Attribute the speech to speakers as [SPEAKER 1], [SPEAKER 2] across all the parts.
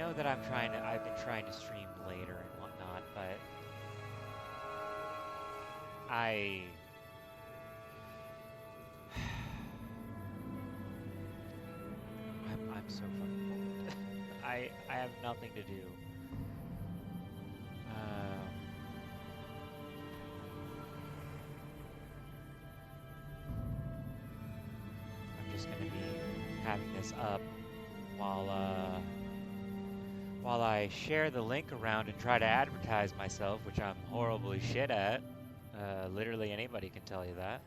[SPEAKER 1] know that I've been trying to stream later and whatnot, but I I'm so fucking bored. I have nothing to do. Um, I'm just gonna be having this up while while I share the link around and try to advertise myself, which I'm horribly shit at. Literally anybody can tell you that.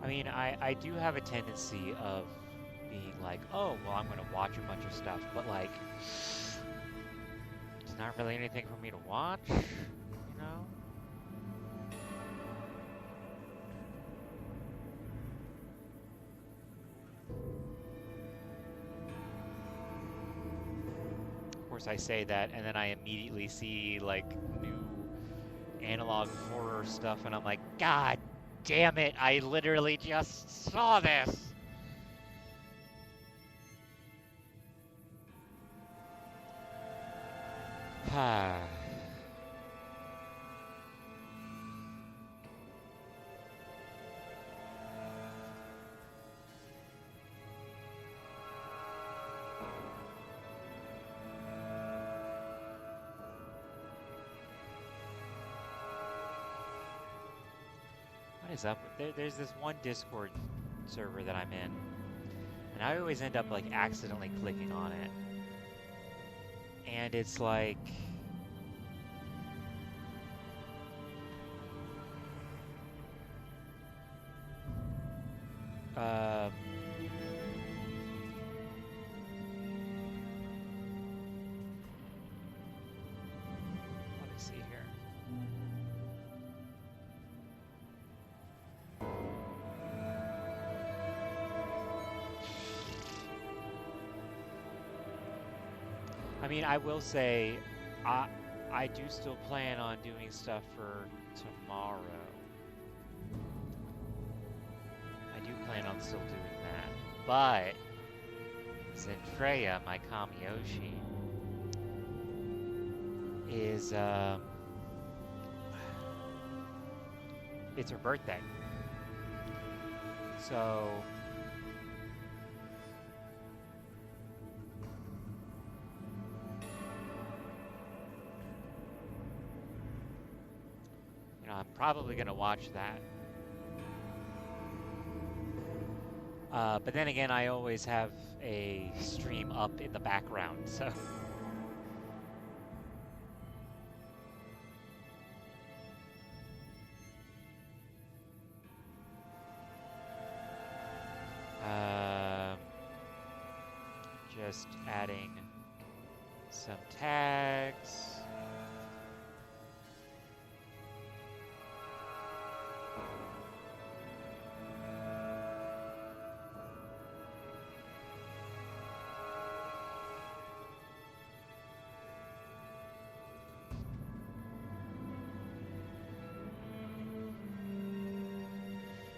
[SPEAKER 1] I mean, I do have a tendency of being like, oh, well, I'm gonna watch a bunch of stuff, but like, it's not really anything for me to watch, you know? Of course, I say that, and then I immediately see like new analog horror stuff, and I'm like, God damn it, I literally just saw this! What is up? There's this one Discord server that I'm in, and I always end up like accidentally clicking on it. And it's like, let me see here. I mean, I will say, I do still plan on doing stuff for tomorrow. I do plan on still doing that. But Zentreya, my Kamiyoshi, is it's her birthday. So I'm probably gonna watch that. But then again, I always have a stream up in the background, so. Just adding some tags.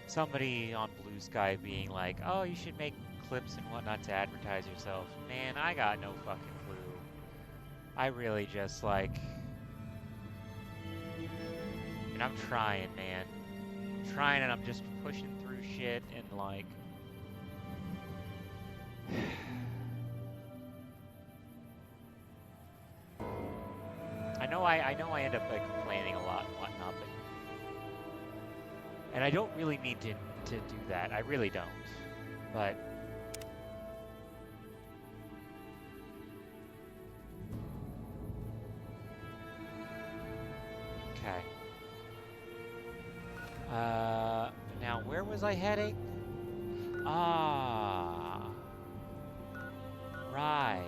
[SPEAKER 1] Somebody on Blue Sky being like, oh, you should make clips and whatnot to advertise yourself. Man, I got no fucking clue. I really just like... And I'm trying, man. I'm trying, and I'm just pushing through shit and like... I know I end up like complaining a lot and whatnot, but... And I don't really need to do that. I really don't. But... Okay. Now where was I heading? Ah. Right.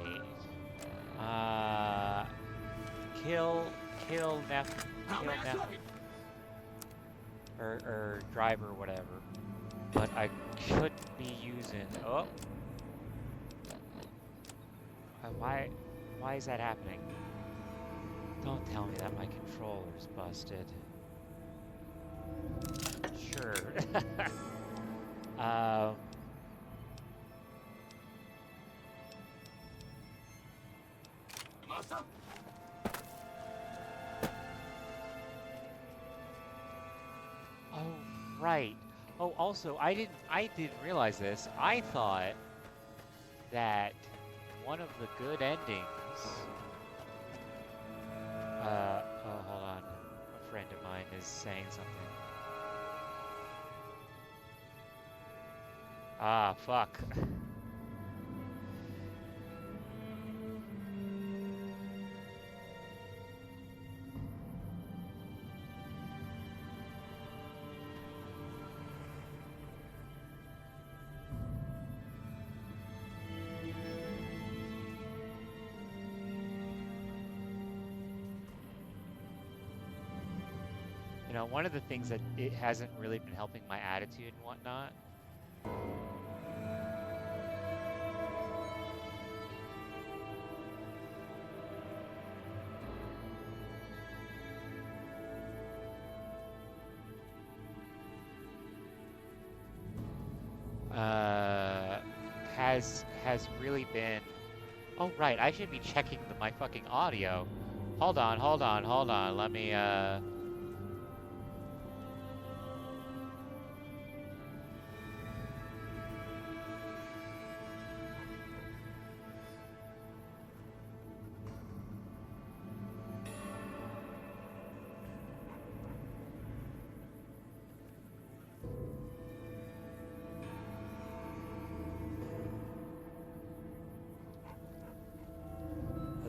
[SPEAKER 1] Kill Neph. or drive or whatever. But I shouldn't be using. Oh, why is that happening? Don't tell me that my controller's busted. Sure. um. Oh, right. Oh, also, I didn't realize this. I thought that one of the good endings. Oh, hold on. A friend of mine is saying something. Ah, fuck. You know, one of the things that it hasn't really been helping my attitude and whatnot. Has really been. Oh right, I should be checking my fucking audio. Hold on. Let me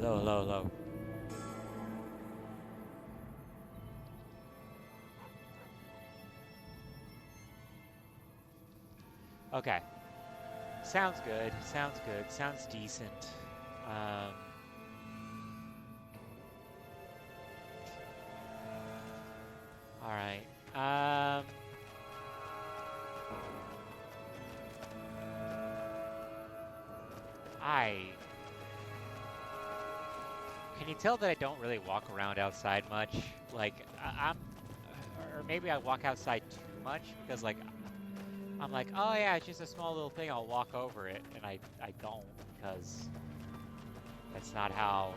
[SPEAKER 1] Hello. Okay. Sounds good. Sounds decent. All right. Can you tell that I don't really walk around outside much? Like, or maybe I walk outside too much because, like, I'm like, oh yeah, it's just a small little thing, I'll walk over it, and I don't, because that's not how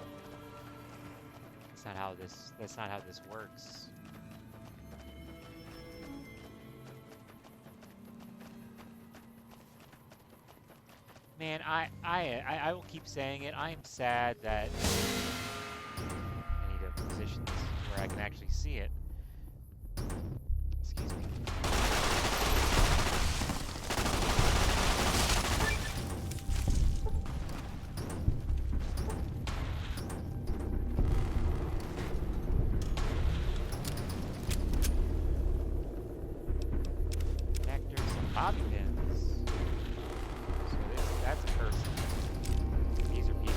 [SPEAKER 1] this works. Man, I will keep saying it. I am sad that I need a position where I can actually see it. Excuse me. Connectors and bobby pins. So that's a person. These are people.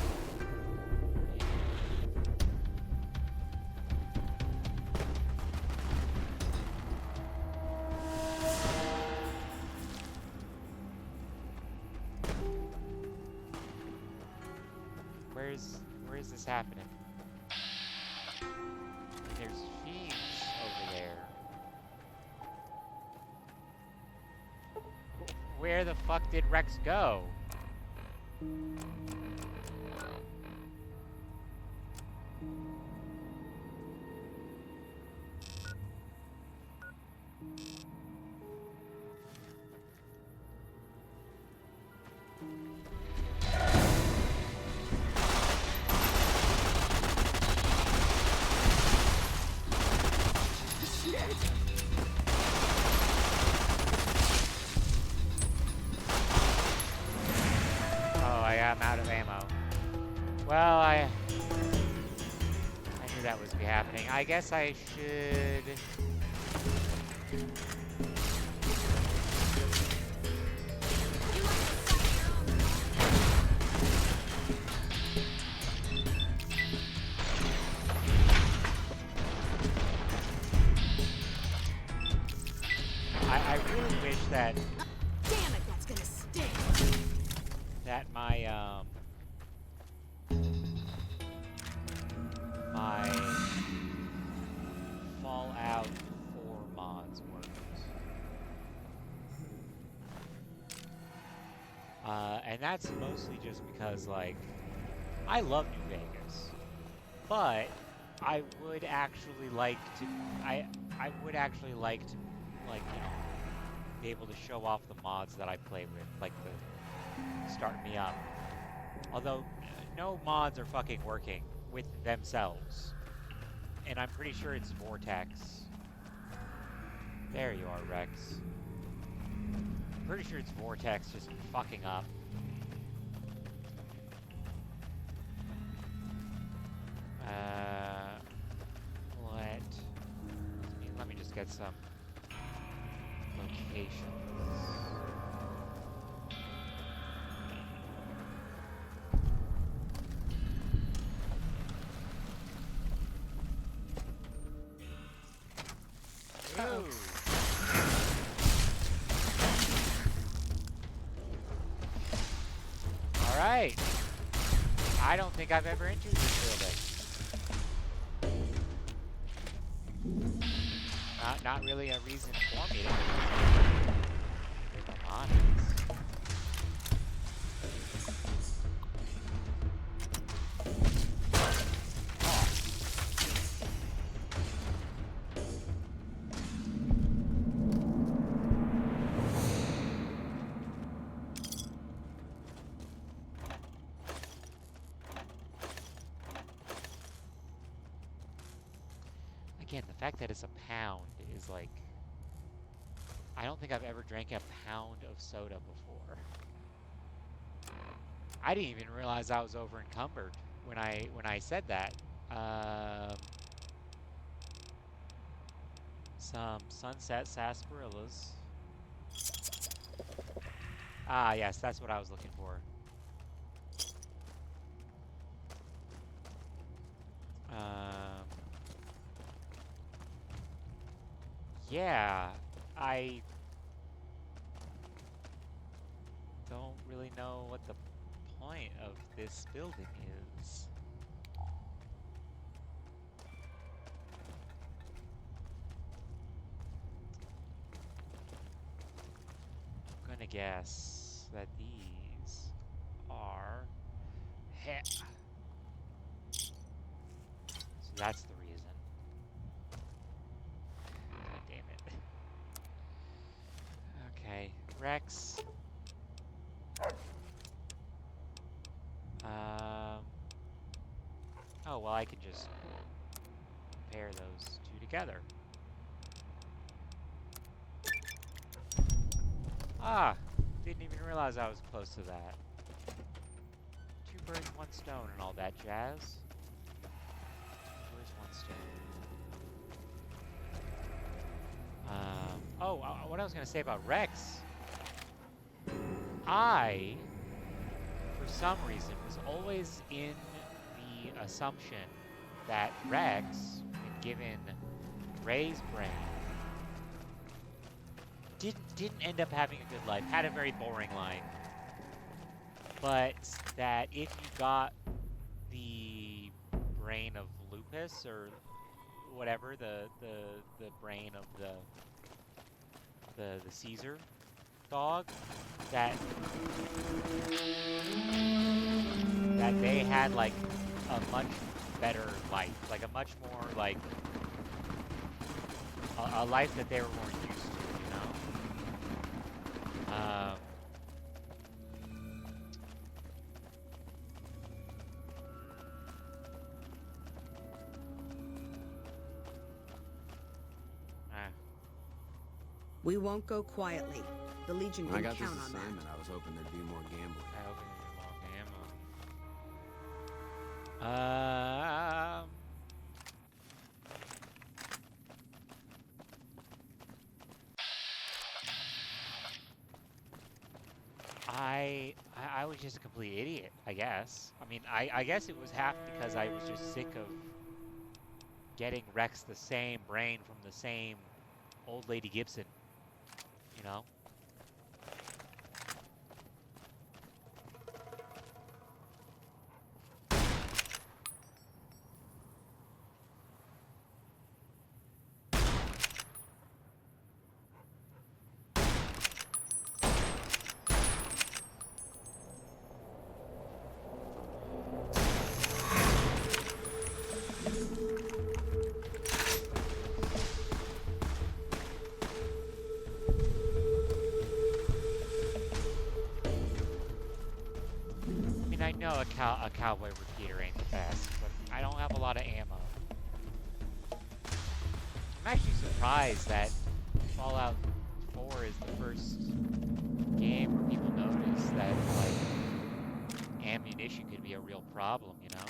[SPEAKER 1] Where is this happening? There's fiends over there. Where the fuck did Rex go? I'm out of ammo. Well, I knew that was be happening. I guess I should. that
[SPEAKER 2] Damn it, that's gonna sting.
[SPEAKER 1] that my my Fallout 4 mods worked. And that's mostly just because, like, I love New Vegas, but I would actually like to, I would actually like to, like, you know, be able to show off the mods that I play with, like the Start Me Up. Although, no mods are fucking working with themselves. And I'm pretty sure it's Vortex. There you are, Rex. Pretty sure it's Vortex just fucking up. Let me just get some locations. Ooh. All right. I don't think I've ever entered this building. Not really a reason for me to enter the mods. Again, the fact that it's a pound is like, I don't think I've ever drank a pound of soda before. I didn't even realize I was over encumbered when I said that. Some sunset sarsaparillas. Ah, yes, that's what I was looking for. Yeah, I don't really know what the point of this building is. I'm gonna guess that these are heh. So that's the reason. God damn it. Okay, Rex. Oh, well, I can just pair those two together. Ah, didn't even realize I was close to that. 2 birds, 1 stone and all that jazz. 2 birds, 1 stone. What I was going to say about Rex. I, for some reason, was always in the assumption that Rex, when given Ray's brain, didn't end up having a good life, had a very boring life, but that if you got the brain of Lupus or whatever, the brain of the Caesar dog, that they had like a much better life, like a much more like a life that they were more used to, you know.
[SPEAKER 3] We won't go quietly. The Legion
[SPEAKER 4] When I
[SPEAKER 3] can
[SPEAKER 4] got this
[SPEAKER 3] count on that.
[SPEAKER 4] assignment, I was hoping there'd be more gambling.
[SPEAKER 1] I hope there's more ammo. I was just a complete idiot, I guess. I mean, I guess it was half because I was just sick of getting Rex the same brain from the same old lady Gibson, you know? mean, I know a cowboy repeater ain't the best, but I don't have a lot of ammo. I'm actually surprised that Fallout 4 is the first game where people notice that, like, ammunition could be a real problem, you know?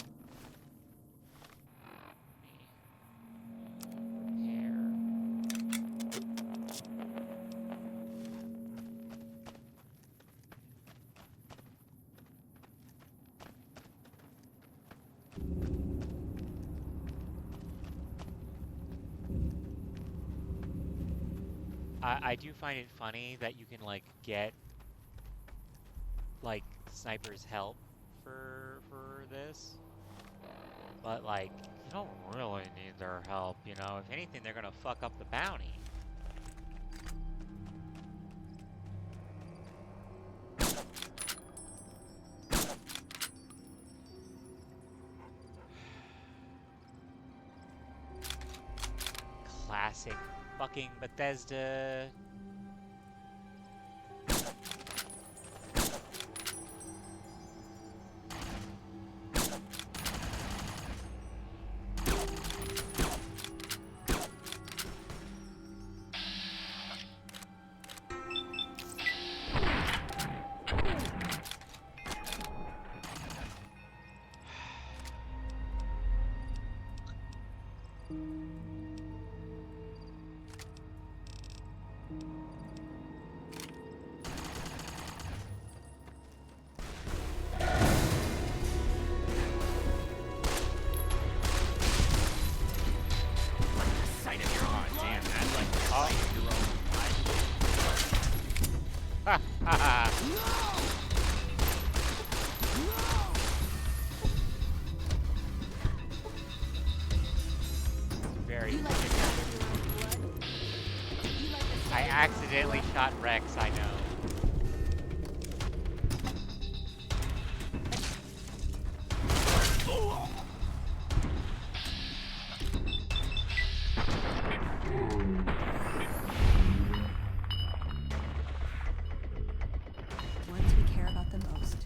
[SPEAKER 1] I do find it funny that you can, like, get, like, snipers' help for this. But, like, you don't really need their help, you know? If anything, they're gonna fuck up the bounty. Classic fucking Bethesda. Ha ha ha! Very.
[SPEAKER 2] You like the sound of your own blood? You like the
[SPEAKER 1] I
[SPEAKER 2] sound of
[SPEAKER 1] accidentally shot Rex, I know.
[SPEAKER 3] Ones we care about the most.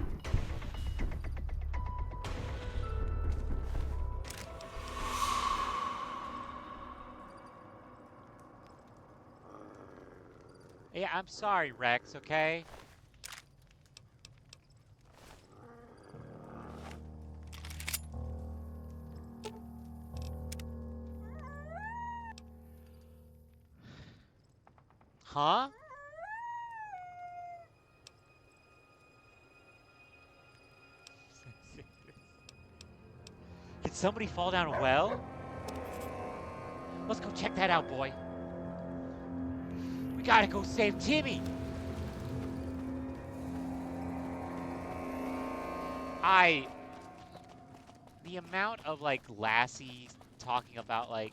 [SPEAKER 1] Yeah, I'm sorry, Rex, okay? Huh? Did somebody fall down a well? Let's go check that out, boy. We gotta go save Timmy. The amount of, like, Lassie talking about, like,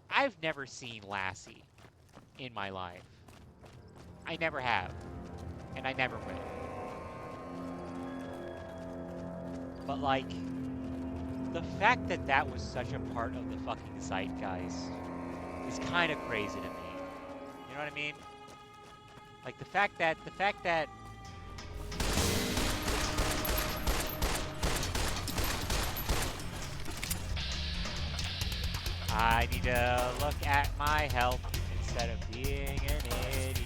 [SPEAKER 1] I've never seen Lassie in my life. I never have. And I never will. But, like, the fact that that was such a part of the fucking zeitgeist is kind of crazy to me. You know what I mean? Like, the fact that I need to look at my health instead of being an idiot.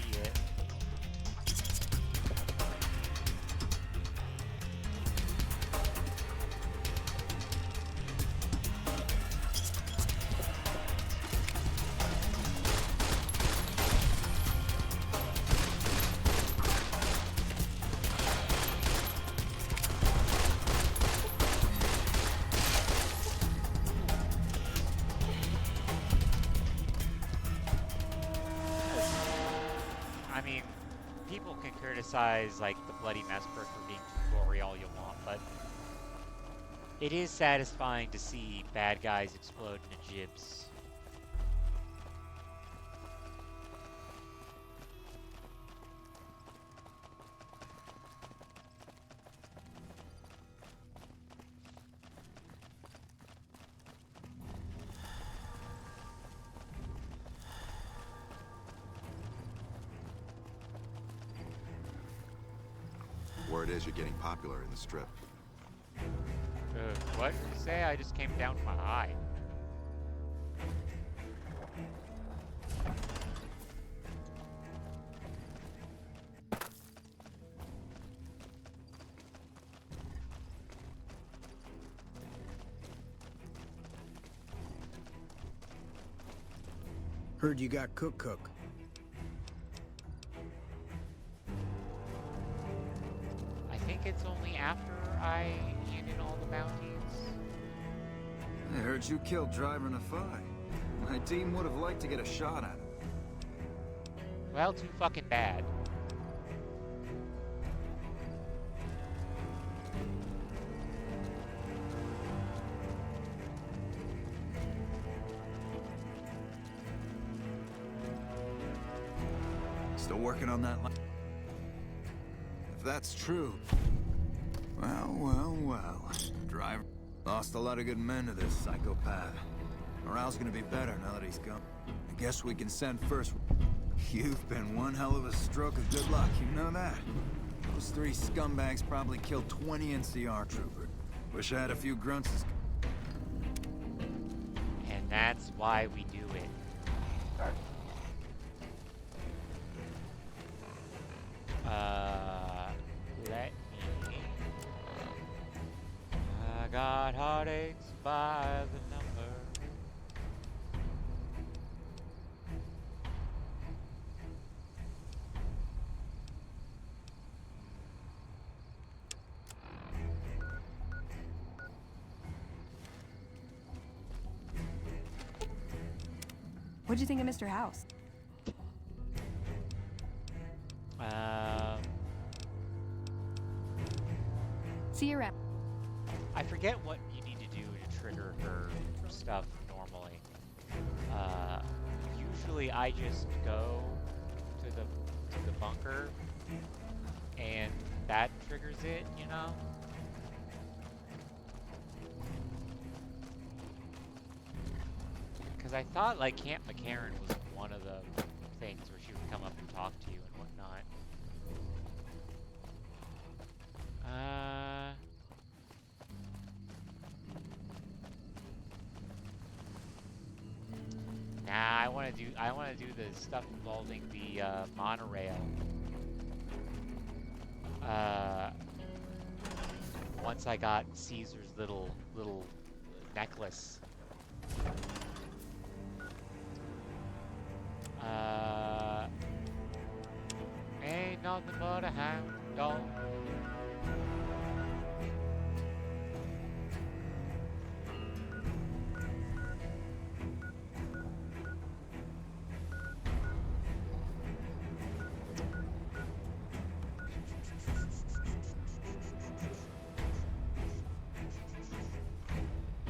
[SPEAKER 1] I mean, people can criticize, like, the Bloody Mess perk for being too gory all you want, but it is satisfying to see bad guys explode into jibs.
[SPEAKER 5] word is you're getting popular in the strip.
[SPEAKER 1] What did you say? I just came down from a high.
[SPEAKER 4] Heard you got Cook.
[SPEAKER 1] I think it's only after I hand in all the bounties.
[SPEAKER 6] I heard you killed Driver in a fight. My team would have liked to get a shot at him.
[SPEAKER 1] Well, too fucking bad.
[SPEAKER 6] Still working on that line. If that's true... Well. Driver lost a lot of good men to this psychopath. Morale's gonna be better now that he's gone. I guess we can send first... You've been one hell of a stroke of good luck, you know that? Those 3 scumbags probably killed 20 NCR troopers. Wish I had a few grunts as...
[SPEAKER 1] And that's why we do it. Let me... I got heartaches by the number.
[SPEAKER 3] What'd you think of Mr. House? See you around.
[SPEAKER 1] I forget what you need to do to trigger her stuff normally. Usually I just go to the bunker and that triggers it, you know? Because I thought like Camp McCarran was one of the things where she would come up and talk to you and whatnot. Nah, I want to do the stuff involving the monorail. Once I got Caesar's little necklace. Ain't nothing but a hound dog.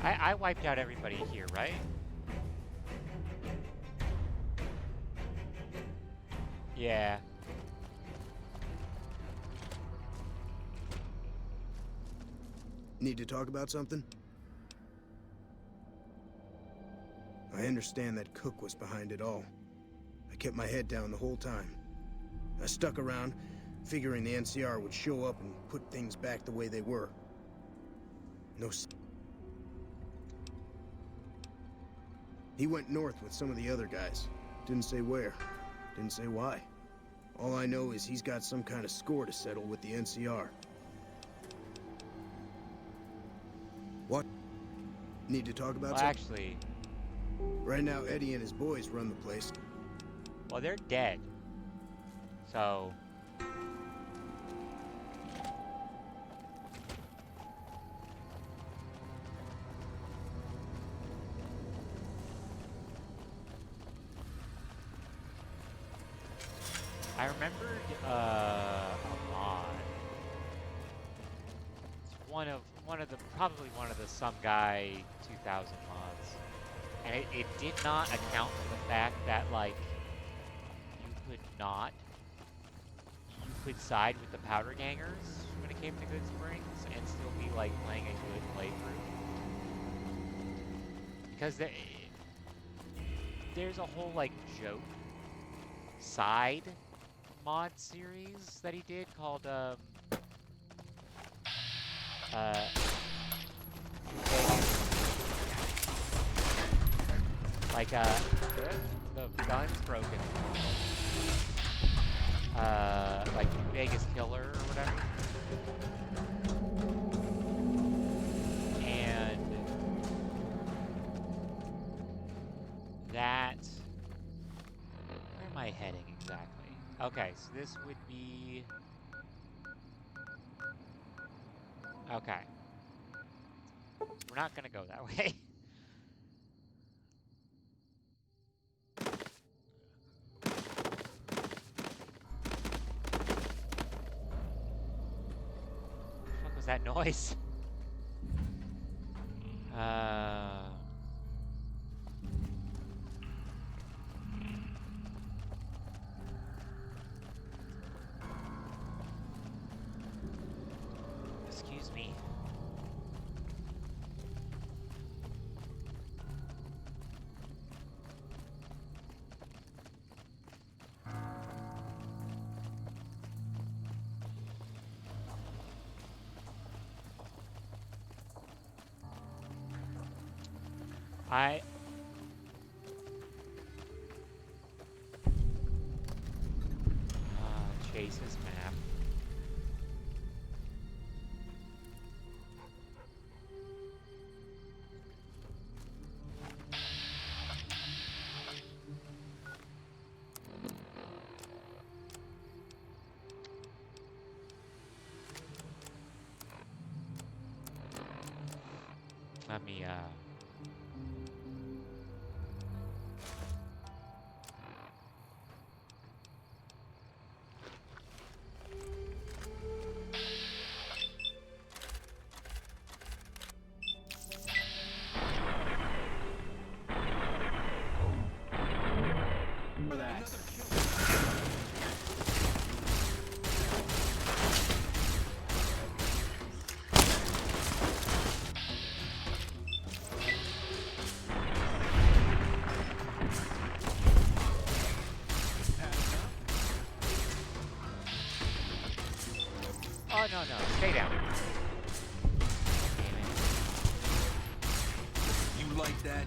[SPEAKER 1] I wiped out everybody here, right? Yeah.
[SPEAKER 4] Need to talk about something? I understand that Cook was behind it all. I kept my head down the whole time. I stuck around, figuring the NCR would show up and put things back the way they were. He went north with some of the other guys. Didn't say where. Didn't say why. All I know is he's got some kind of score to settle with the NCR. What? Need to talk about
[SPEAKER 1] Well,
[SPEAKER 4] something?
[SPEAKER 1] actually,
[SPEAKER 4] Right now, Eddie and his boys run the place.
[SPEAKER 1] well, they're dead. So... I remembered Unmodded. It's probably one of the some guy 2000 mods, and it did not account for the fact that like you could side with the powder gangers when it came to Good Springs and still be like playing a good playthrough, because there's a whole like joke side mod series that he did called Vegas. Like, the gun's broken. Like Vegas Killer or whatever. And that, where am I heading exactly? Okay, so this would be, okay. We're not gonna go that way. What was that noise? Excuse me. I Chase's map. Let me Oh no, stay down. Damn it.
[SPEAKER 6] You like that?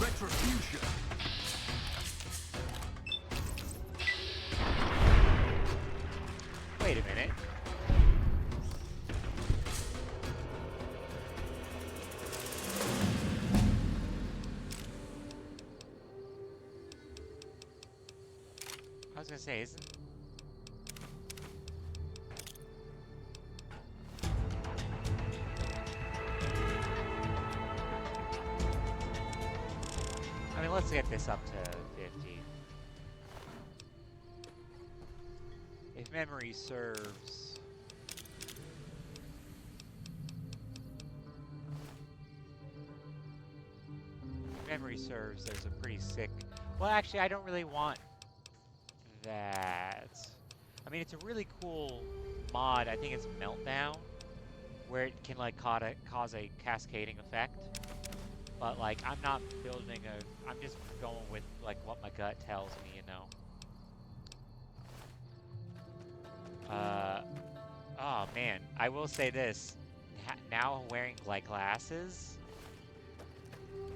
[SPEAKER 6] Retribution.
[SPEAKER 1] Wait a minute. I was gonna say, isn't... I mean, let's get this up to 50. If memory serves... If memory serves, there's a pretty sick... Well, actually, I don't really want that. I mean, it's a really cool mod. I think it's Meltdown, where it can like cause a cascading effect. But like, I'm not building a. I'm just going with like what my gut tells me, you know. Oh man, I will say this. Now wearing like glasses,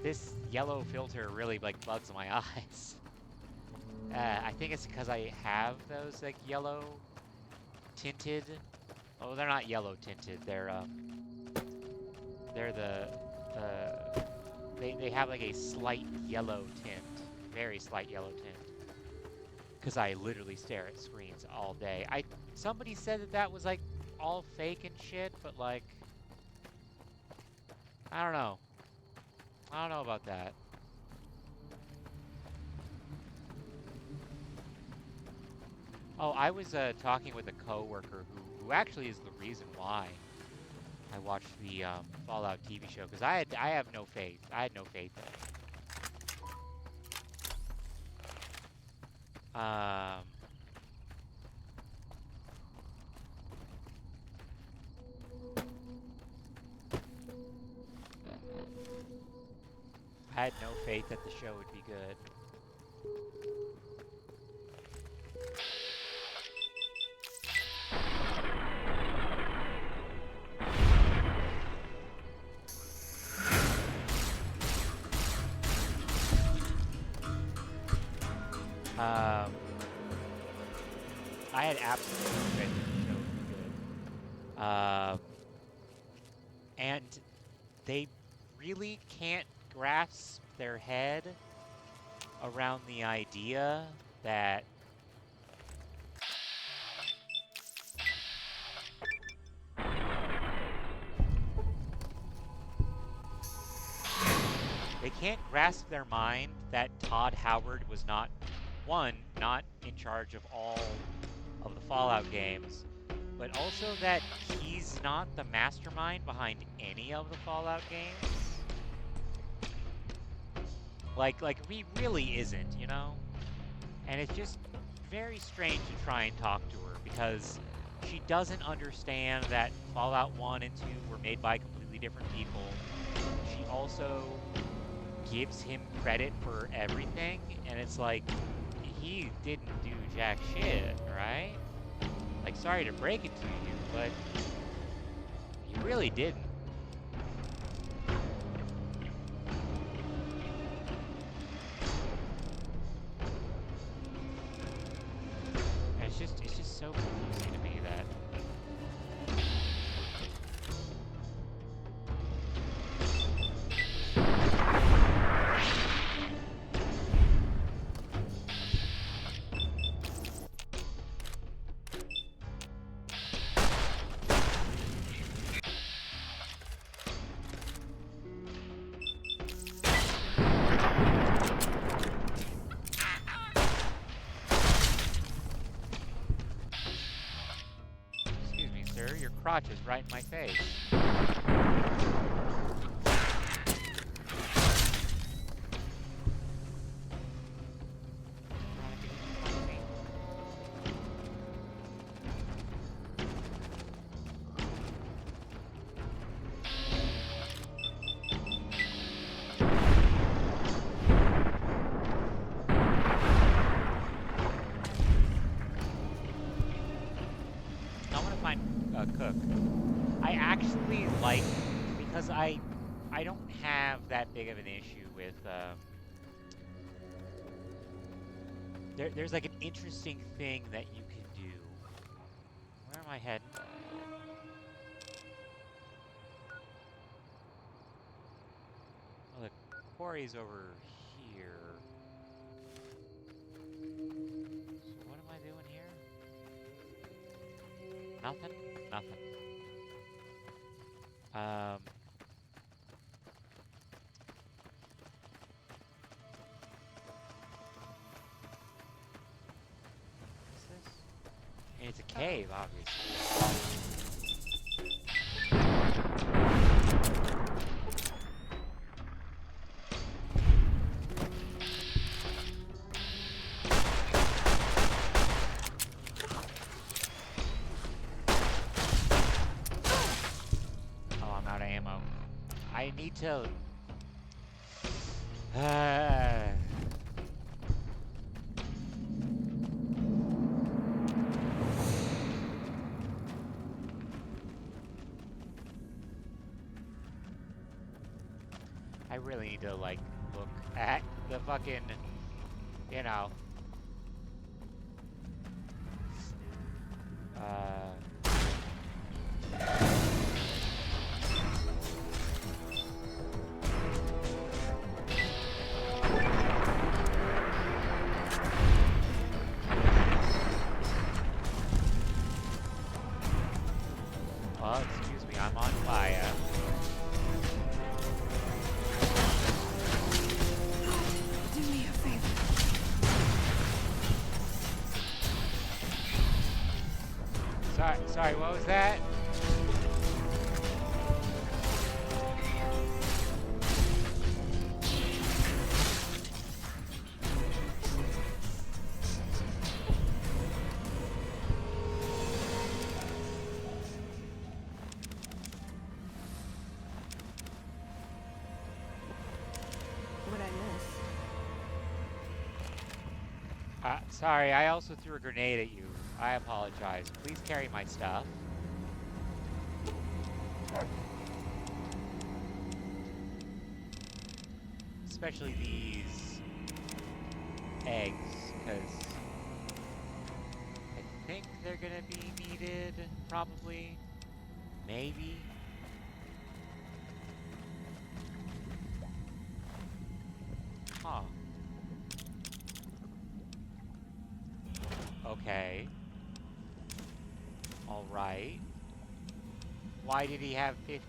[SPEAKER 1] this yellow filter really like bugs my eyes. I think it's because I have those like yellow tinted. Oh, they're not yellow tinted. They're the they have like a slight yellow tint, very slight yellow tint. Because I literally stare at screens all day. Somebody said that was like all fake and shit, but like I don't know. I don't know about that. Oh, I was talking with a coworker who actually is the reason why I watched the Fallout TV show, because I have no faith. I had no faith in it. I had no faith that the show would be good. I had absolutely no faith that the show would be good. And they really can't grasp their head around the idea that they can't grasp their mind that Todd Howard was not, one, not in charge of all of the Fallout games, but also that he's not the mastermind behind any of the Fallout games. Like he really isn't, you know? And it's just very strange to try and talk to her because she doesn't understand that Fallout 1 and 2 were made by completely different people. She also gives him credit for everything, and it's like, he didn't do jack shit, right? Like, sorry to break it to you, but he really didn't. And it's just so confusing to me that excuse me, sir, your crotch is right in my face. I want to find a cook. I actually like, because I don't have that big of an issue with there's like an interesting thing that you can do. Where am I heading? Well, the quarry's over here. So what am I doing here? Nothing? Nothing. What's this? And it's a cave, obviously. Oh, I'm out of ammo. I need to... I really need to, like, look at the fucking, you know... Well, excuse me, I'm on fire.
[SPEAKER 3] Do me a favor.
[SPEAKER 1] Sorry, what was that? Sorry, I also threw a grenade at you. I apologize. Please carry my stuff. Especially these eggs, because I think they're gonna be needed, probably. Maybe. Huh. Okay. Alright. Why did he have 50?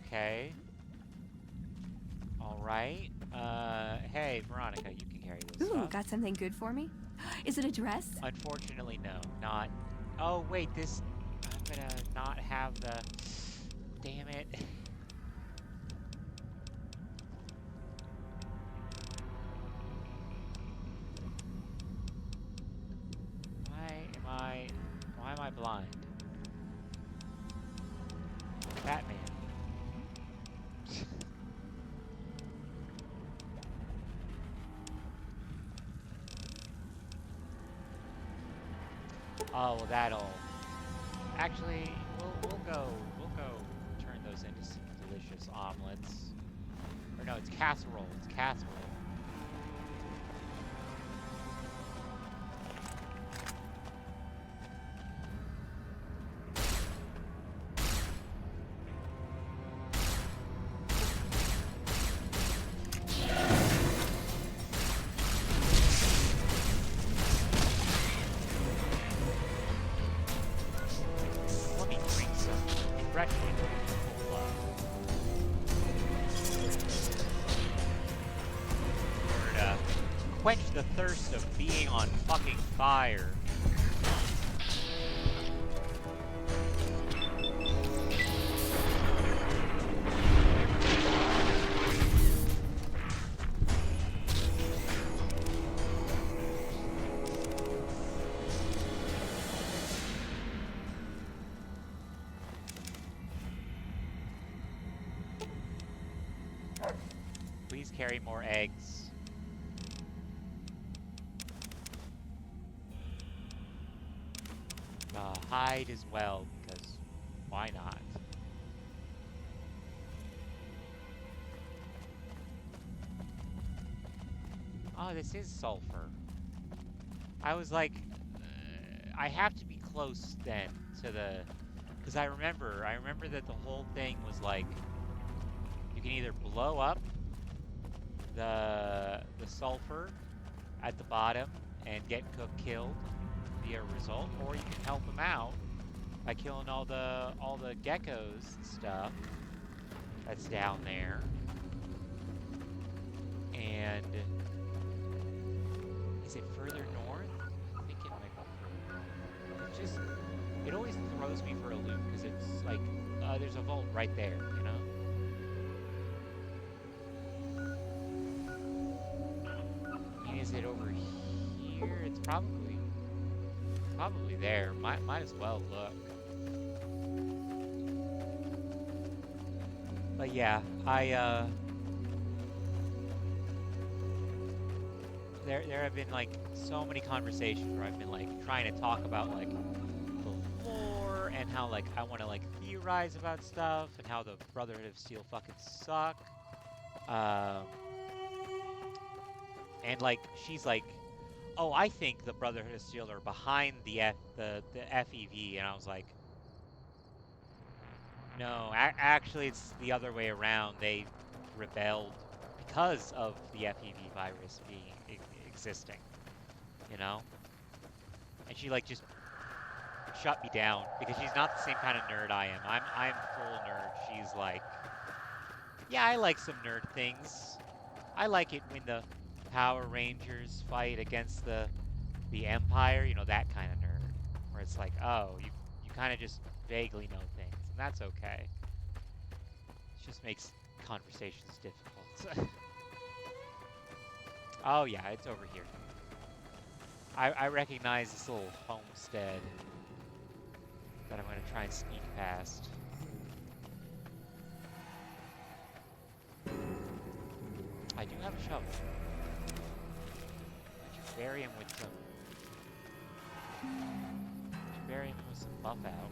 [SPEAKER 1] Okay. Alright. Hey, Veronica, you can carry this
[SPEAKER 3] Ooh,
[SPEAKER 1] stuff.
[SPEAKER 3] got something good for me? Is it a dress?
[SPEAKER 1] Unfortunately, no. Not... Oh, wait, this... I'm gonna not have the... Damn it. Why am I blind? Batman. Oh, well, that'll... Actually, we'll go turn those into some delicious omelets. Or no, it's casserole. It's casserole. Let me drink some refreshing cola. In order to quench the thirst of being on fucking fire. Please carry more eggs. Hide as well, because why not? Oh, this is sulfur. I was like, I have to be close then to the, because I remember that the whole thing was like, you can either blow up the sulfur at the bottom and get Cook killed via result, or you can help him out by killing all the geckos and stuff that's down there. And is it further north? I think it might be further north. It always throws me for a loop because it's like there's a vault right there, you know? Is it over here? It's probably there. Might as well look. But yeah, there have been like so many conversations where I've been like trying to talk about like the lore and how like I want to like theorize about stuff and how the Brotherhood of Steel fucking suck. And like she's like, oh, I think the Brotherhood of Steel are behind the FEV, and I was like, no, actually it's the other way around. They rebelled because of the FEV virus being existing, you know. And she like just shut me down because she's not the same kind of nerd I am. I'm full nerd. She's like, yeah, I like some nerd things. I like it when the Power Rangers fight against the Empire, you know, that kind of nerd. Where it's like, oh, you kind of just vaguely know things, and that's okay. It just makes conversations difficult. Oh yeah, it's over here. I recognize this little homestead that I'm going to try and sneak past. I do have a shovel. I should bury him with some... bury him with some buff out.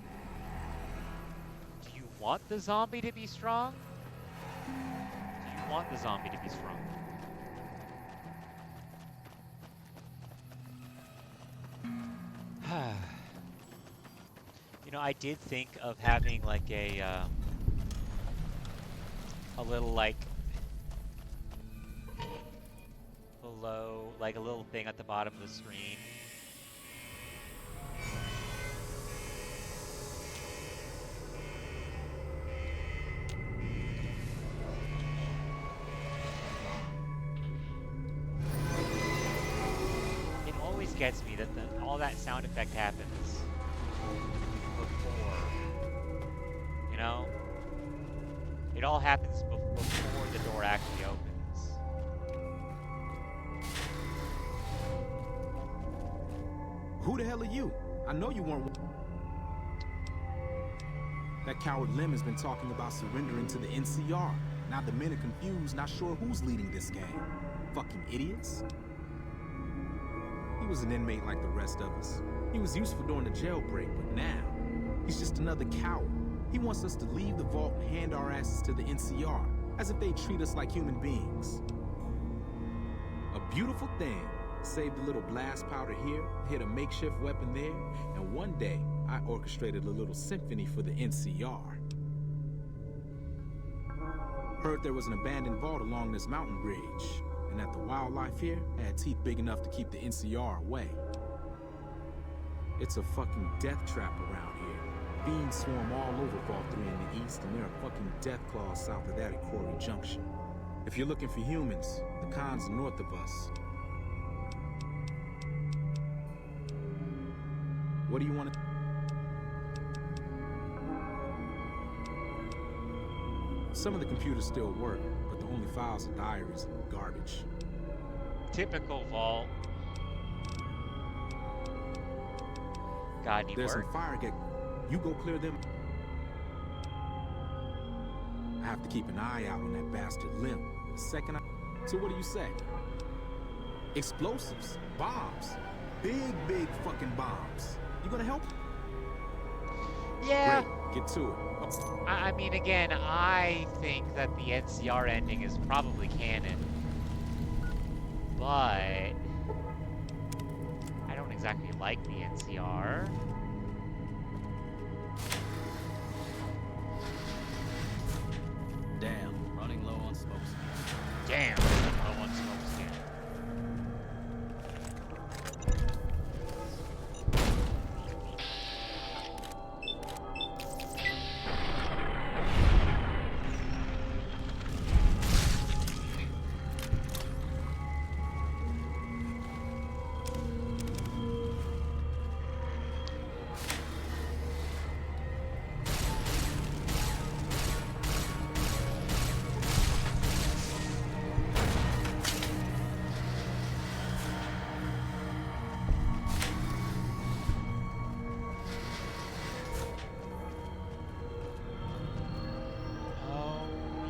[SPEAKER 1] Do you want the zombie to be strong? Do you want the zombie to be strong? You know, I did think of having like a little like below, like a little thing at the bottom of the screen. It always gets me that all that sound effect happens before, you know? It all happens before the door actually opens.
[SPEAKER 7] Who the hell are you? I know you weren't. That coward Lim has been talking about surrendering to the NCR. Now the men are confused, not sure who's leading this gang. Fucking idiots. He was an inmate like the rest of us. He was useful during the jailbreak, but now, he's just another coward. He wants us to leave the vault and hand our asses to the NCR, as if they treat us like human beings. A beautiful thing. Saved a little blast powder here, hit a makeshift weapon there, and one day, I orchestrated a little symphony for the NCR. Heard there was an abandoned vault along this mountain bridge, and that the wildlife here had teeth big enough to keep the NCR away. It's a fucking death trap around here. Fiends swarm all over Vault 3 in the east, and there are fucking death claws south of that at Quarry Junction. If you're looking for humans, the Khans are north of us. What do you want to... Some of the computers still work, but the only files are diaries and garbage.
[SPEAKER 1] Typical vault. God, need
[SPEAKER 7] There's
[SPEAKER 1] work.
[SPEAKER 7] some fire get... You go clear them. I have to keep an eye out on that bastard Lim. The second I... So what do you say? Explosives. Bombs. Big fucking bombs. You gonna help?
[SPEAKER 1] Yeah.
[SPEAKER 7] Great. Get to it.
[SPEAKER 1] I mean, again, I think that the NCR ending is probably canon. But I don't exactly like the NCR.
[SPEAKER 8] Damn, running low on smokes.
[SPEAKER 1] Damn, no one smokes again.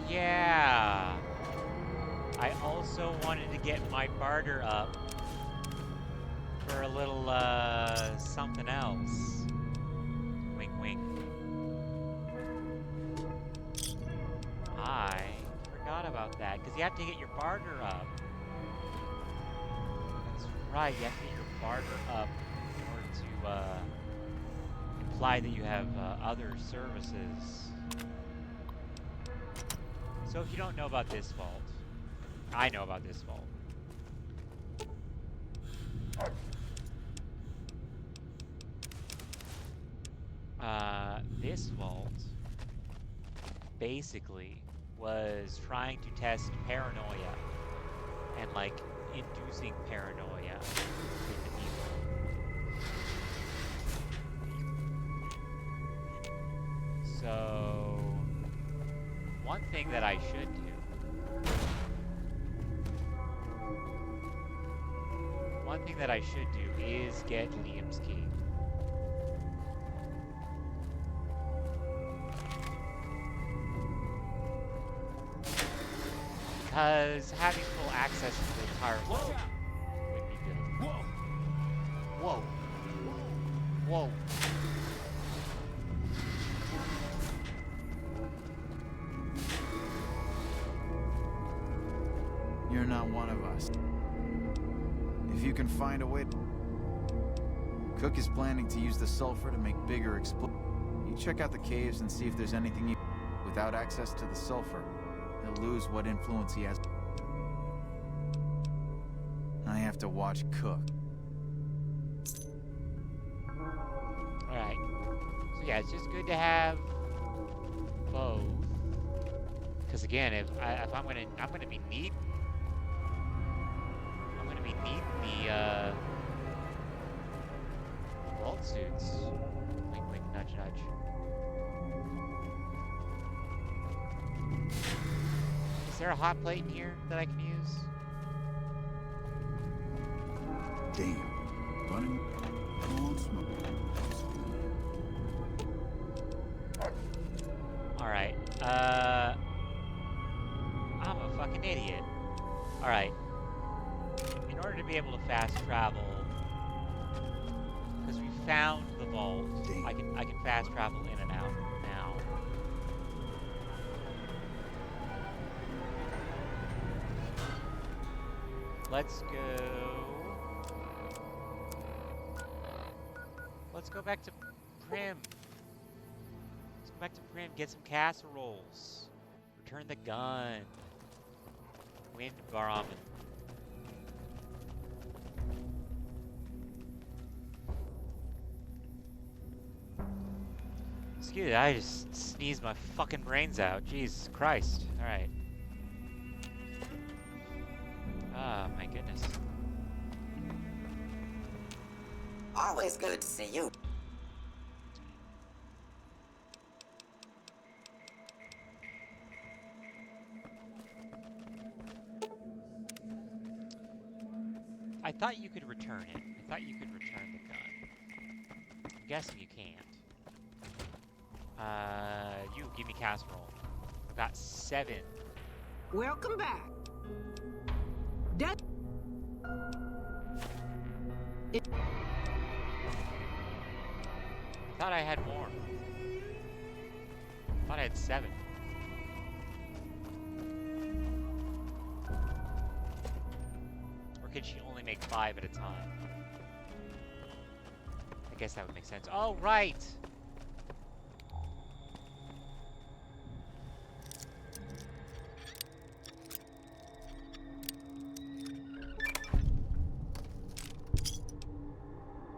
[SPEAKER 1] Yeah. I also wanted to get my barter up for a little, something else. Wink, wink. I forgot about that, because you have to get your barter up. That's right, you have to get your barter up in order to, imply that you have, other services. So if you don't know about this vault, I know about this vault. This vault basically was trying to test paranoia and like inducing paranoia in the people. So one thing that I should do is get Liam's key. because having full access to the entire world would be good. Whoa. Whoa.
[SPEAKER 6] You're not one of us. If you can find a way... Cook is planning to use the sulfur to make bigger explosions. You check out the caves and see if there's anything you... Without access to the sulfur, he'll lose what influence he has. I have to watch Cook.
[SPEAKER 1] Alright. So yeah, it's just good to have both. Because again, if I'm gonna be needing the vault suits. Wink, wink, nudge, nudge. Is there a hot plate in here that I can use?
[SPEAKER 6] Damn. Running on smoke.
[SPEAKER 1] Alright, I'm a fucking idiot. Alright. In order to be able to fast travel, because we found the vault, I can fast travel in and out now. Let's go back to Prim. Let's go back to Prim, get some casseroles. Return the gun. Wind Barraman. Excuse me, I just sneezed my fucking brains out. Jesus Christ. Alright. Ah, my goodness.
[SPEAKER 8] Always good to see you.
[SPEAKER 1] I thought you could return it. I thought you could return the gun. I'm guessing you can't. You give me casserole. I've got 7.
[SPEAKER 2] Welcome back. That
[SPEAKER 1] I thought I had more. I thought I had 7. Or could she only make 5 at a time? I guess that would make sense. Oh, right!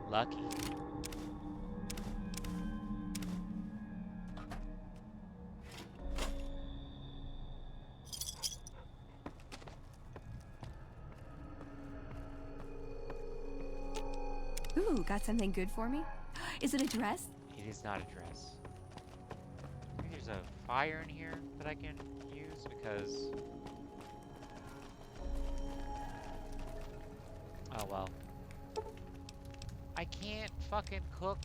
[SPEAKER 1] Lucky.
[SPEAKER 3] Ooh, got something good for me? Is it a dress?
[SPEAKER 1] It is not a dress. I think there's a fire in here that I can use because... Oh well. I can't fucking cook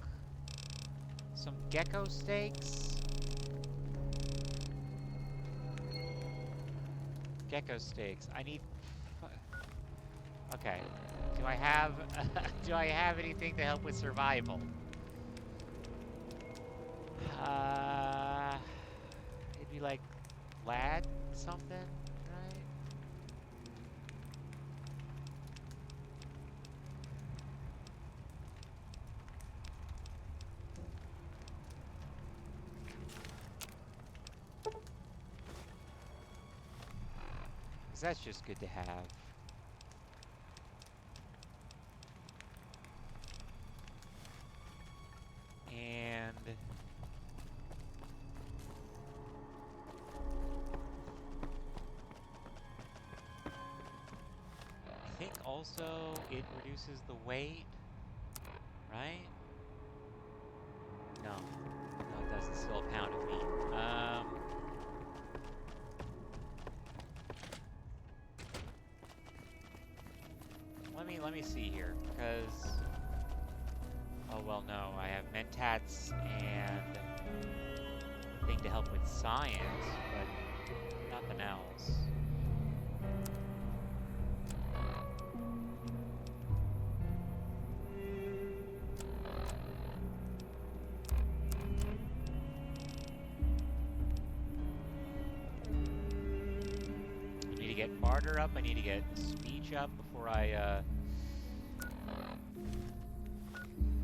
[SPEAKER 1] some gecko steaks? Gecko steaks. I need... Okay. Do I have... do I have anything to help with survival? It'd be like... lad something, right? That's just good to have. And I think also it reduces the weight, right? No, it doesn't. Still a pound of meat. Let me see here, because... Oh, well, no. I have mentats and a thing to help with science, but nothing else. to get barter up. I need to get speech up before I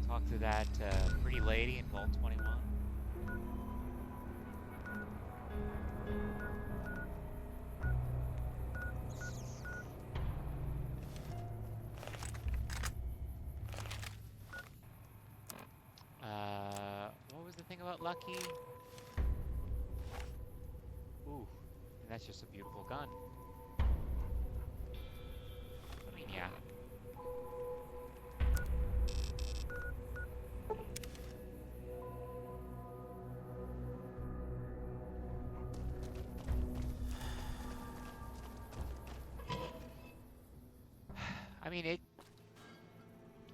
[SPEAKER 1] talk to that pretty lady in Vault 21. What was the thing about Lucky? Ooh, and that's just a beautiful gun. I mean, yeah.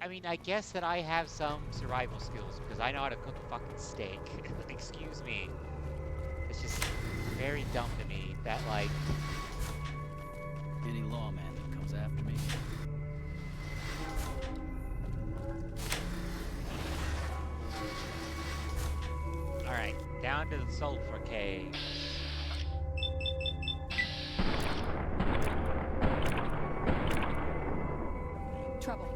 [SPEAKER 1] I mean, I guess that I have some survival skills because I know how to cook a fucking steak. Excuse me. It's just very dumb to me that, like...
[SPEAKER 9] Any lawman that comes after me.
[SPEAKER 1] Alright, down to the sulfur cave.
[SPEAKER 3] Trouble.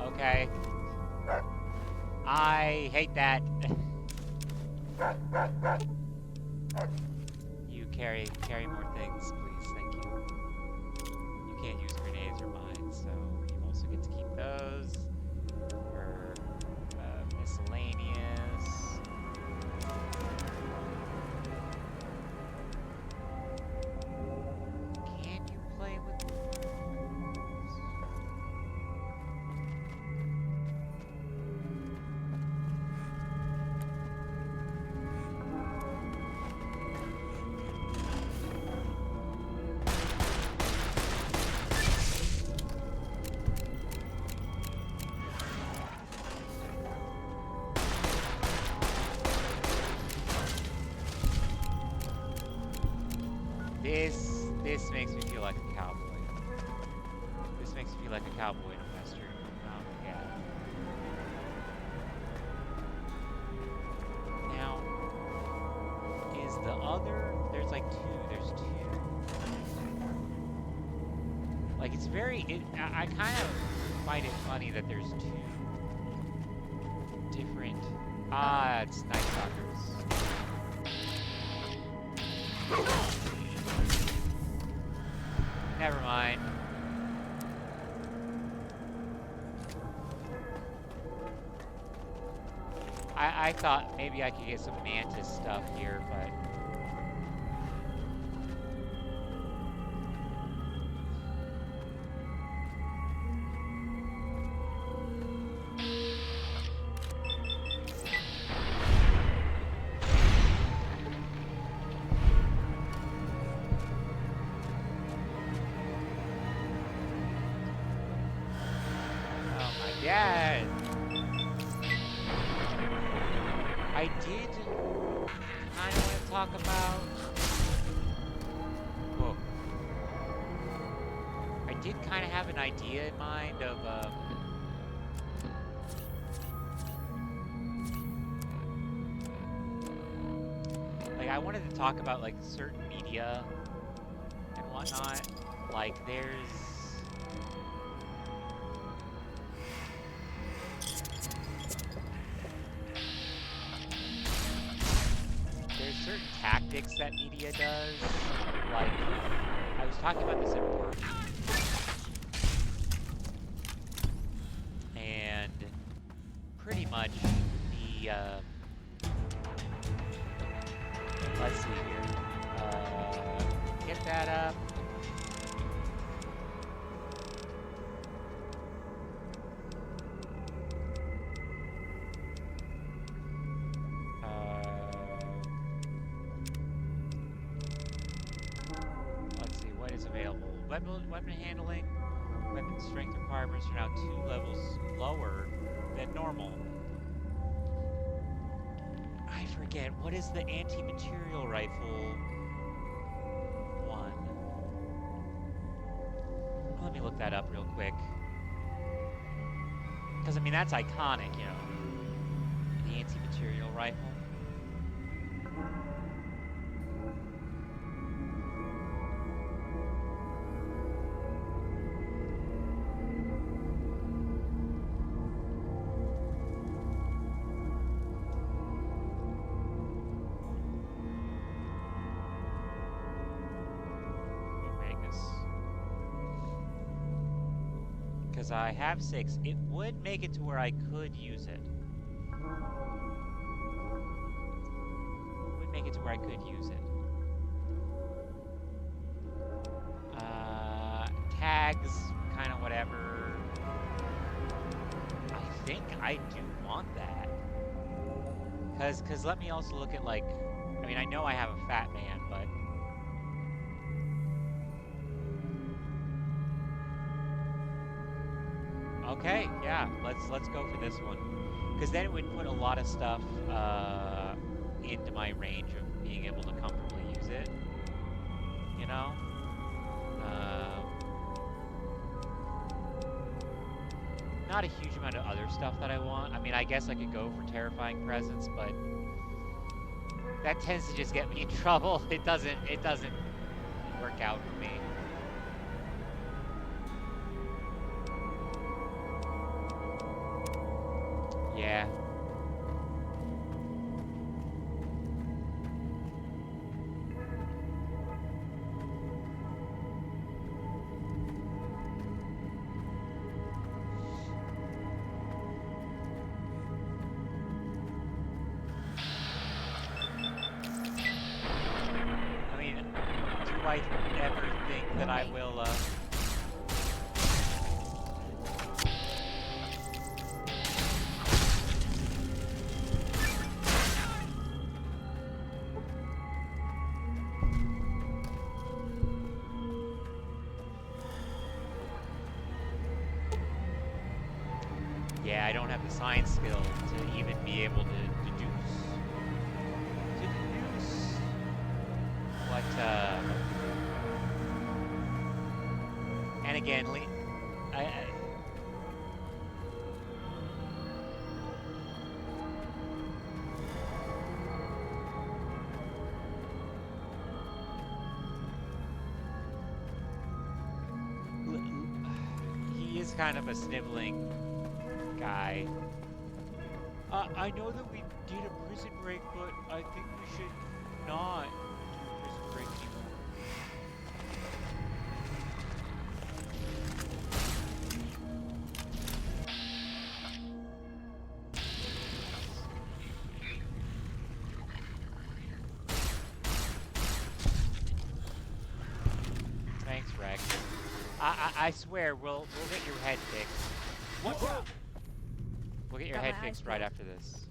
[SPEAKER 1] Okay. I hate that. You carry more things, please. Thank you. You can't use grenades or mines, so you also get to keep those for miscellaneous. Can you play with those? This makes me feel like a cowboy. This makes me feel like a cowboy in a western. Oh my god. Now, is the other? There's like two. There's two. Like it's very. I kind of find it funny that there's two different. Ah, it's Night Stalkers. Never mind. I thought maybe I could get some Mantis stuff here, but... Yeah. I did kind of want to talk about... Whoa. I did kind of have an idea in mind of, like, I wanted to talk about, like, certain media and whatnot. Like, there's certain tactics that media does. Like, I was talking about this at work. And pretty much the, let's see here. Get that up. weapon handling, weapon strength requirements are now 2 levels lower than normal. I forget, what is the anti-material rifle one? Let me look that up real quick. Because, I mean, that's iconic, you know. The anti-material rifle. Because I have 6. It would make it to where I could use it. Would make it to where I could use it. Tags, kind of whatever. I think I do want that. Because let me also look at, like, I mean, I know I have a Fat Man, but okay, yeah, let's go for this one. Because then it would put a lot of stuff into my range of being able to comfortably use it. You know? Not a huge amount of other stuff that I want. I mean, I guess I could go for Terrifying Presence, but that tends to just get me in trouble. It doesn't work out for me. Yeah. I mean, do I ever think that I will, yeah, I don't have the science skill to even be able to deduce what, and again, he is kind of a sniveling guy. I know that we did a prison break, but I think we should not do a prison break anymore. Thanks, Rex. I swear we'll get your head fixed. What? We'll get your head fixed right after this.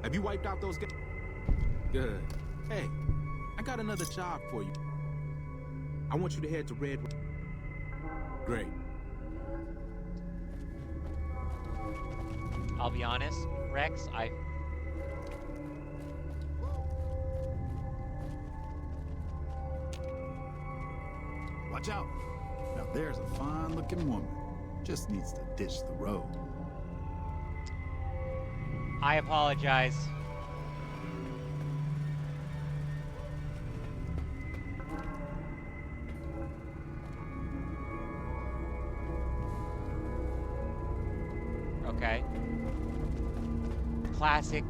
[SPEAKER 7] Have you wiped out those guys? Good. Hey, I got another job for you. I want you to head to Red. Great.
[SPEAKER 1] I'll be honest, Rex,
[SPEAKER 10] Watch out. Now there's a fine-looking woman. Just needs to ditch the road.
[SPEAKER 1] I apologize. Okay. Classic,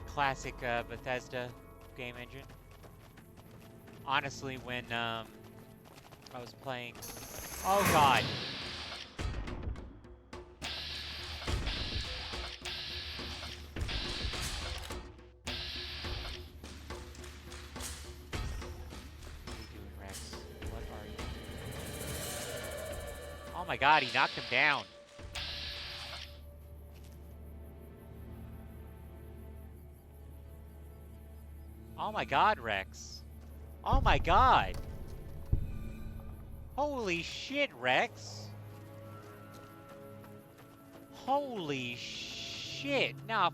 [SPEAKER 1] classic Bethesda game engine. Honestly, when I was playing, oh god. What are you doing, Rex? What are you doing? Oh my god, he knocked him down. Oh my god, Rex. Oh my god. Holy shit, Rex. Holy shit. Now,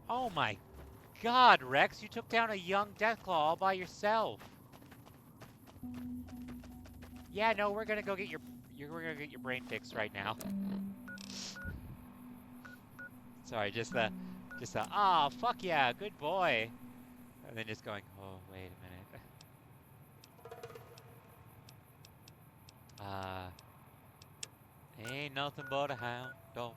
[SPEAKER 1] oh my god, Rex, you took down a young Deathclaw all by yourself. Yeah, no, we're gonna go get we're gonna get your brain fixed right now. Sorry, just the, oh, fuck yeah, good boy. And then just going, oh, wait a minute. Ain't nothing but a hound dog.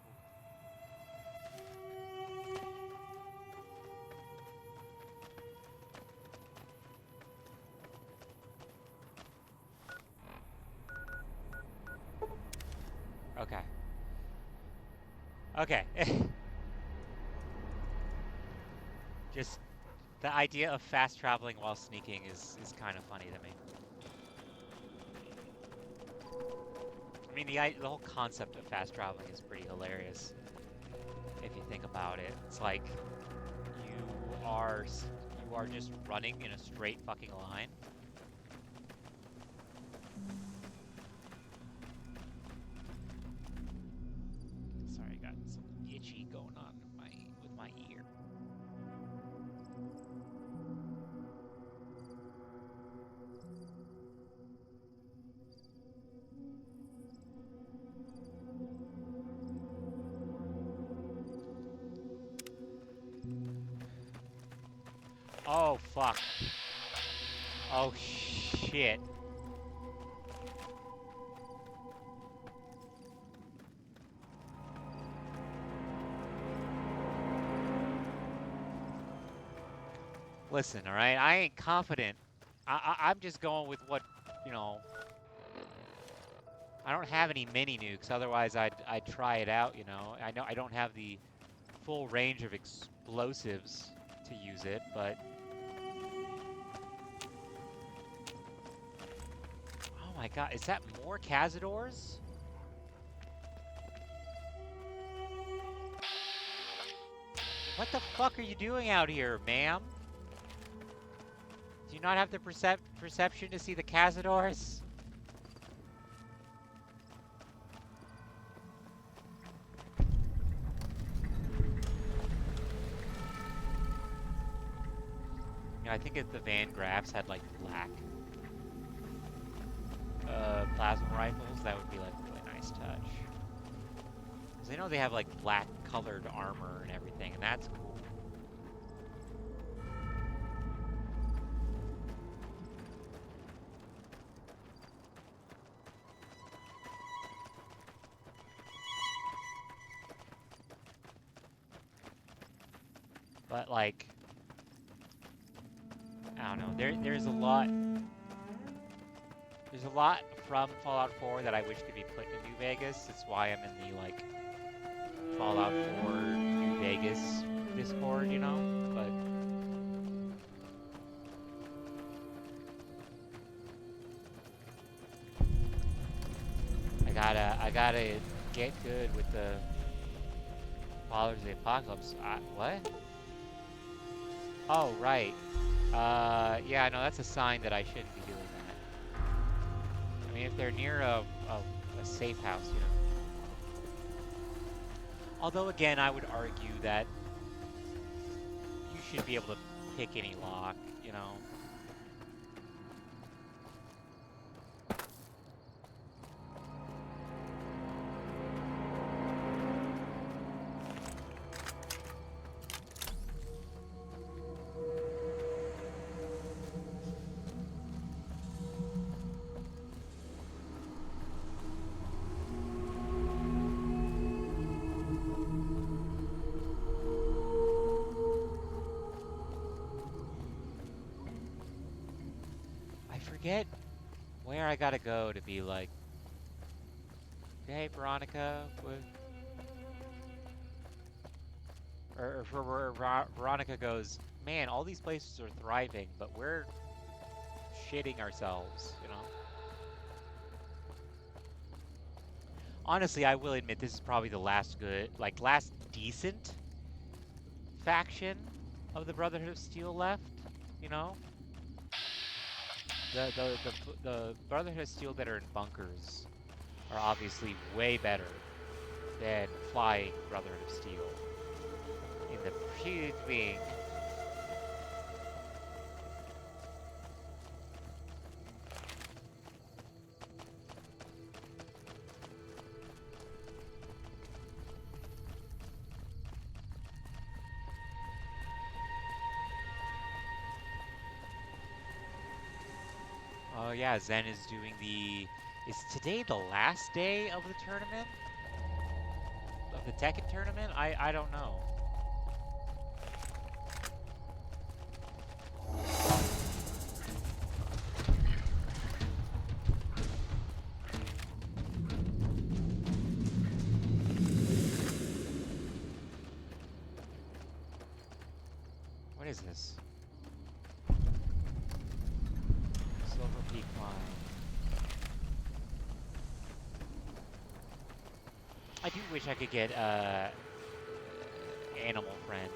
[SPEAKER 1] Okay. Okay. Just the idea of fast traveling while sneaking is kind of funny to me. I mean, the whole concept of fast traveling is pretty hilarious if you think about it. It's like you are just running in a straight fucking line. Sorry, I got some itchy going on with my ear. Oh, fuck. Oh, shit. Listen, alright? I ain't confident. I'm just going with what, you know... I don't have any mini nukes, otherwise I'd try it out, you know? I know I don't have the full range of explosives to use it, but... Oh my god, is that more Cazadors? What the fuck are you doing out here, ma'am? Do you not have the perception to see the Cazadors? Yeah, I think if the Van Graffs had like black plasma rifles, that would be like a really nice touch. Because I know they have like black colored armor and everything, and that's cool. But like, I don't know. There's a lot. There's a lot from Fallout 4 that I wish could be put in New Vegas. That's why I'm in the like Fallout 4 New Vegas Discord, you know. But I gotta get good with the Fathers of the Apocalypse. What? Oh, right. Yeah, no, that's a sign that I shouldn't be doing that. I mean, if they're near a safe house, you know. Although, again, I would argue that you should be able to pick any lock, you know. Forget where I gotta go to be like, hey Veronica, Or for where Veronica goes, man, all these places are thriving, but we're shitting ourselves, you know? Honestly, I will admit this is probably the last good, like last decent faction of the Brotherhood of Steel left, you know? The Brotherhood of Steel that are in bunkers are obviously way better than flying Brotherhood of Steel. In the huge wing. Oh yeah, Zen is doing the... Is today the last day of the tournament? Of the Tekken tournament? I don't know. What is this? Silver Peak Mine. I do wish I could get Animal Friend.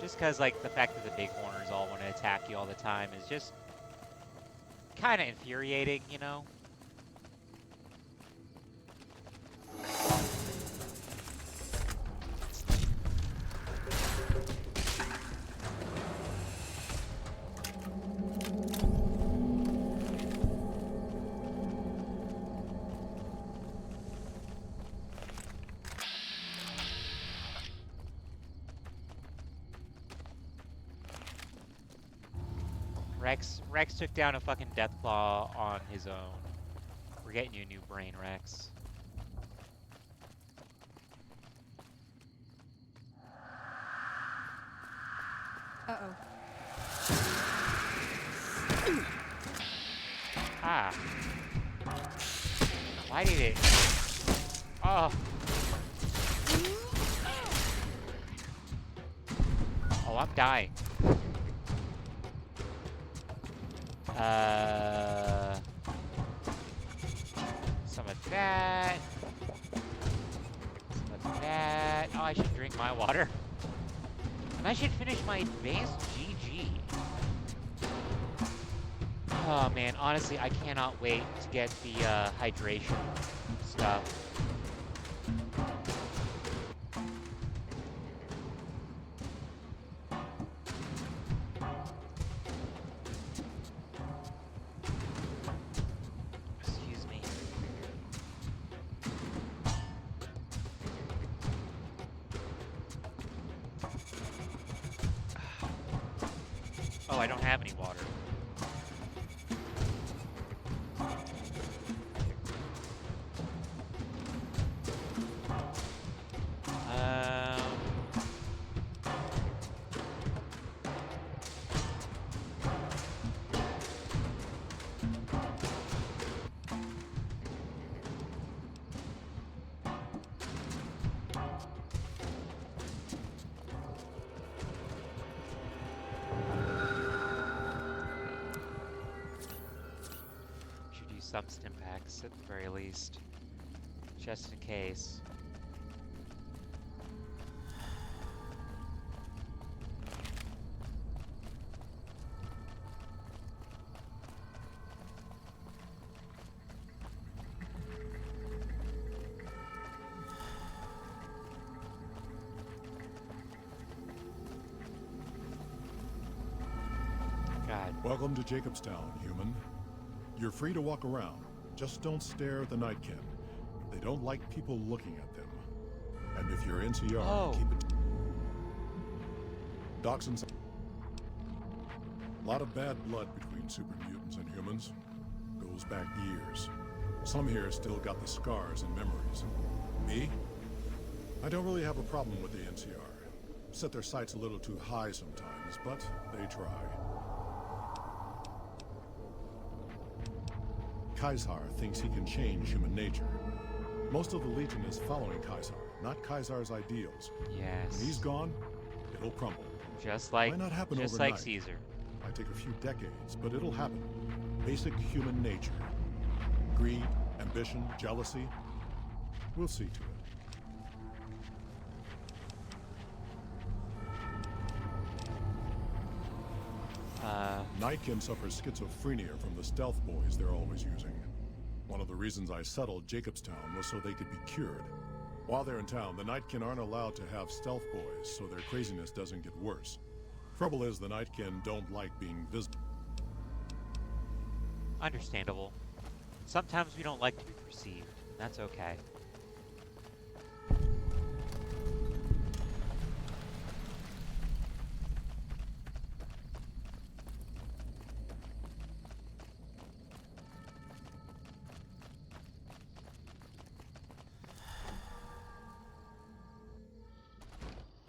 [SPEAKER 1] Just cause like the fact that the big horners all want to attack you all the time is just kind of infuriating, you know? Rex took down a fucking Deathclaw on his own. We're getting you a new brain, Rex.
[SPEAKER 3] Uh-oh.
[SPEAKER 1] Ah. Why did it? Oh. Oh, I'm dying. Some of that. Some of that. Oh, I should drink my water. And I should finish my advanced GG. Oh man, honestly, I cannot wait to get the hydration stuff. Excuse me. Oh, I don't have any water. Should use some stim packs at the very least, just in case. God.
[SPEAKER 11] Welcome to Jacobstown, human. You're free to walk around. Just don't stare at the Nightkin. They don't like people looking at them. And if you're NCR, keep it... Dachshunds... A lot of bad blood between super mutants and humans. Goes back years. Some here still got the scars and memories. Me? I don't really have a problem with the NCR. Set their sights a little too high sometimes, but they try. Kaisar thinks he can change human nature. Most of the Legion is following Kaisar. not Caesar's ideals.
[SPEAKER 1] Yes.
[SPEAKER 11] When he's gone, it'll crumble.
[SPEAKER 1] Just like,
[SPEAKER 11] Might not happen
[SPEAKER 1] just
[SPEAKER 11] overnight.
[SPEAKER 1] like Caesar.
[SPEAKER 11] Might take a few decades, but it'll happen. Basic human nature. Greed, ambition, jealousy. We'll see to it. Nightkin suffers schizophrenia from the stealth boys they're always using. One of the reasons I settled Jacobstown was so they could be cured. While they're in town, the Nightkin aren't allowed to have stealth boys, so their craziness doesn't get worse. Trouble is, the Nightkin don't like being visible.
[SPEAKER 1] Understandable. Sometimes we don't like to be perceived, and that's okay.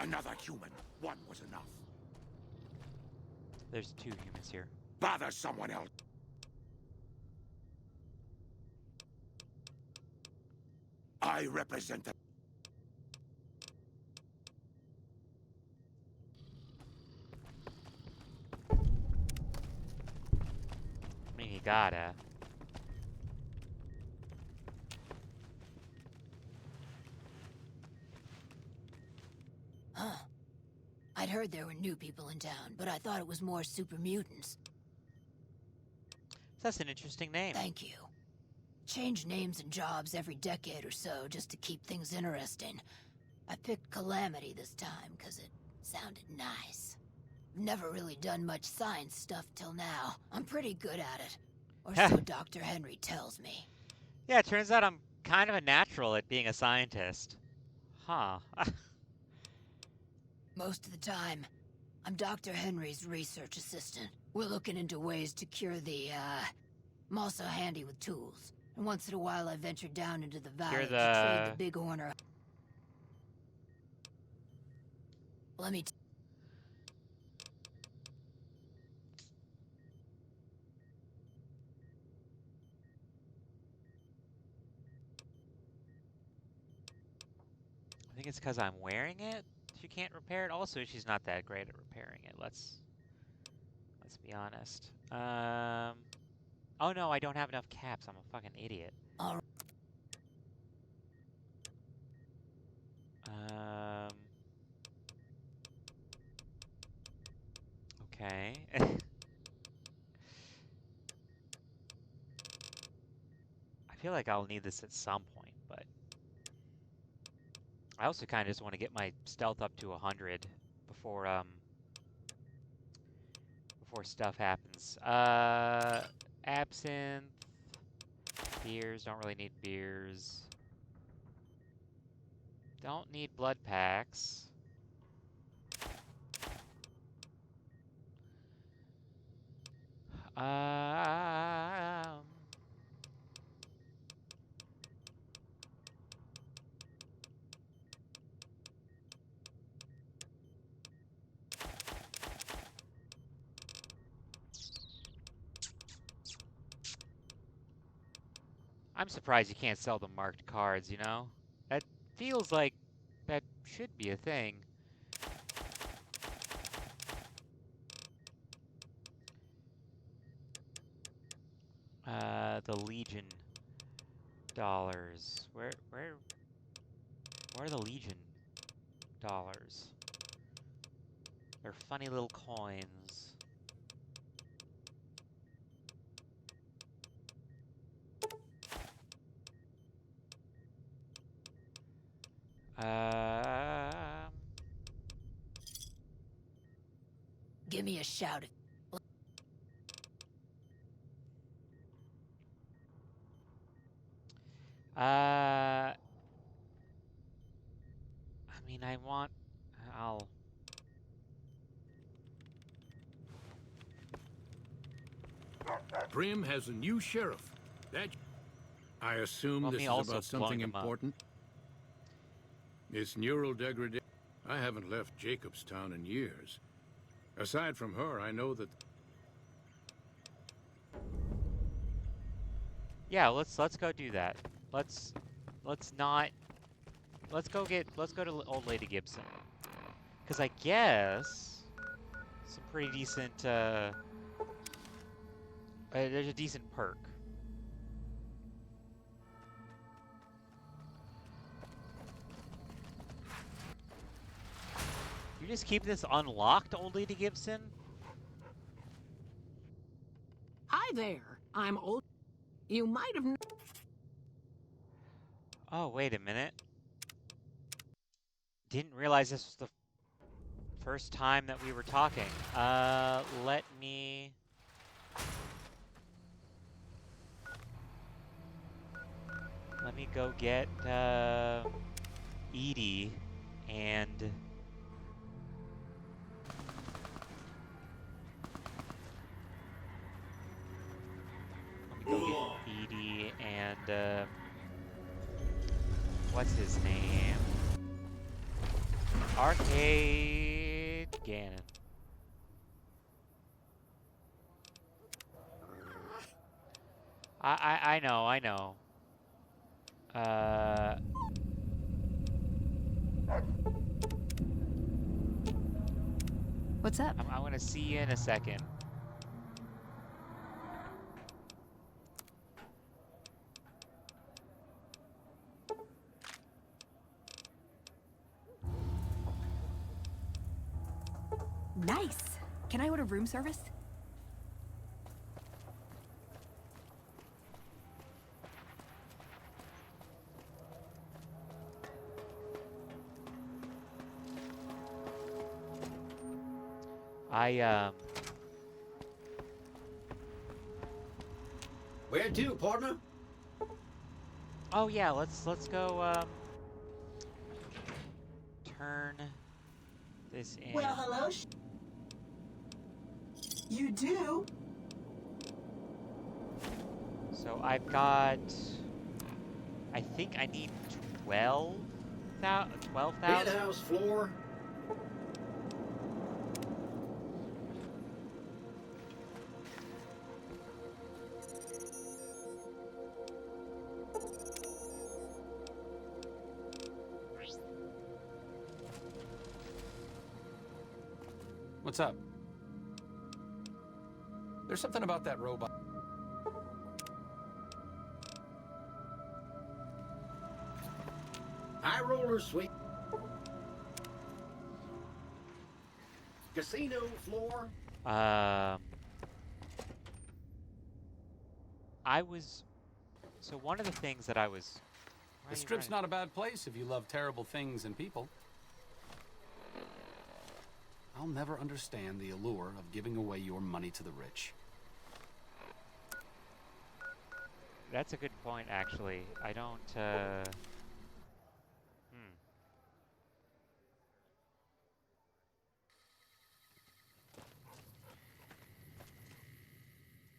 [SPEAKER 12] Another human. One was enough.
[SPEAKER 1] There's 2 humans here.
[SPEAKER 12] Bother someone else. I represent the...
[SPEAKER 1] I mean, you gotta.
[SPEAKER 2] Huh. I'd heard there were new people in town, but I thought it was more super mutants.
[SPEAKER 1] That's an interesting name.
[SPEAKER 2] Thank you. Change names and jobs every decade or so just to keep things interesting. I picked Calamity this time because it sounded nice. I've never really done much science stuff till now. I'm pretty good at it. Or so Dr. Henry tells me.
[SPEAKER 1] Yeah, it turns out I'm kind of a natural at being a scientist. Huh.
[SPEAKER 2] Most of the time, I'm Dr. Henry's research assistant. We're looking into ways to cure I'm also handy with tools. And once in a while I venture down into the valley to trade the bighorn. Let me
[SPEAKER 1] I think it's because I'm wearing it. She can't repair it. Also, she's not that great at repairing it. Let's be honest. Oh no, I don't have enough caps. I'm a fucking idiot. Okay. I feel like I'll need this at some point, but I also kind of just want to get my stealth up to 100 before stuff happens. Absinthe, beers, don't really need beers. Don't need blood packs. I'm surprised you can't sell the marked cards, you know? That feels like that should be a thing. The Legion dollars. Where are the Legion dollars? They're funny little coins.
[SPEAKER 2] give me a shout.
[SPEAKER 1] I mean, I'll...
[SPEAKER 12] Prim has a new sheriff. That... I assume
[SPEAKER 1] Well,
[SPEAKER 12] this
[SPEAKER 1] me
[SPEAKER 12] is
[SPEAKER 1] also
[SPEAKER 12] about
[SPEAKER 1] blowing
[SPEAKER 12] something
[SPEAKER 1] them up.
[SPEAKER 12] important. It's neural degradation. I haven't left Jacobstown in years. Aside from her, I know that...
[SPEAKER 1] Yeah, let's go do that. Let's not let's go to Old Lady Gibson. Because I guess some pretty decent, there's a decent perk. You just keep this unlocked, Old Lady Gibson?
[SPEAKER 13] Hi there. I'm old. You might have.
[SPEAKER 1] Oh, wait a minute. Didn't realize this was the first time that we were talking. Let me go get Edie and what's his name? Arcade Ganon. I know.
[SPEAKER 3] What's up?
[SPEAKER 1] I'm gonna see you in a second.
[SPEAKER 3] Nice. Can I order room service?
[SPEAKER 14] Where to, partner?
[SPEAKER 1] Oh yeah, let's go turn this in.
[SPEAKER 15] Well, hello. You do?
[SPEAKER 1] So I've got, I think I need 12,000.
[SPEAKER 14] Penthouse floor.
[SPEAKER 9] What's up? There's something about that robot.
[SPEAKER 14] High roller suite. Casino floor.
[SPEAKER 1] So one of the things that I was...
[SPEAKER 9] The Strip's not a bad place if you love terrible things and people. I'll never understand the allure of giving away your money to the rich.
[SPEAKER 1] That's a good point, actually. I don't,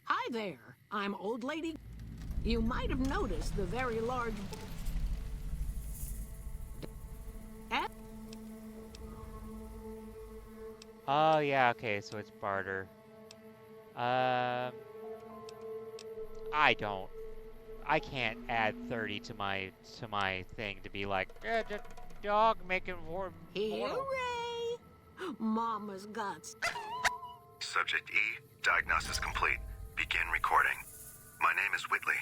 [SPEAKER 13] Hi there. I'm Old Lady. You might have noticed the very large.
[SPEAKER 1] Oh, yeah, okay, so it's barter. I can't add 30 to my thing to be like, just dog making war.
[SPEAKER 13] Hooray! Mama's guts.
[SPEAKER 5] Subject E, diagnosis complete. Begin recording. My name is Whitley.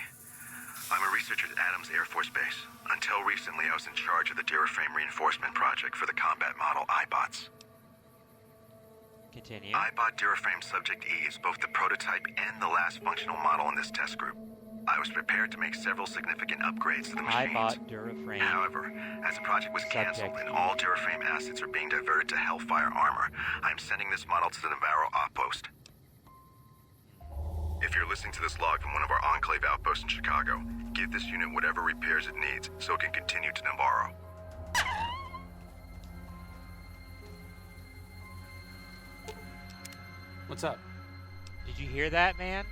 [SPEAKER 5] I'm a researcher at Adams Air Force Base. Until recently, I was in charge of the Duraframe Reinforcement Project for the combat model iBots.
[SPEAKER 1] Continue.
[SPEAKER 5] iBot Duraframe Subject E is both the prototype and the last functional model in this test group. I was prepared to make several significant upgrades to the machines.
[SPEAKER 1] iBot Duraframe.
[SPEAKER 5] However, as the project was canceled and all Duraframe assets are being diverted to Hellfire armor, I'm sending this model to the Navarro outpost. If you're listening to this log from one of our Enclave outposts in Chicago, give this unit whatever repairs it needs so it can continue to Navarro.
[SPEAKER 9] What's up?
[SPEAKER 1] Did you hear that, man?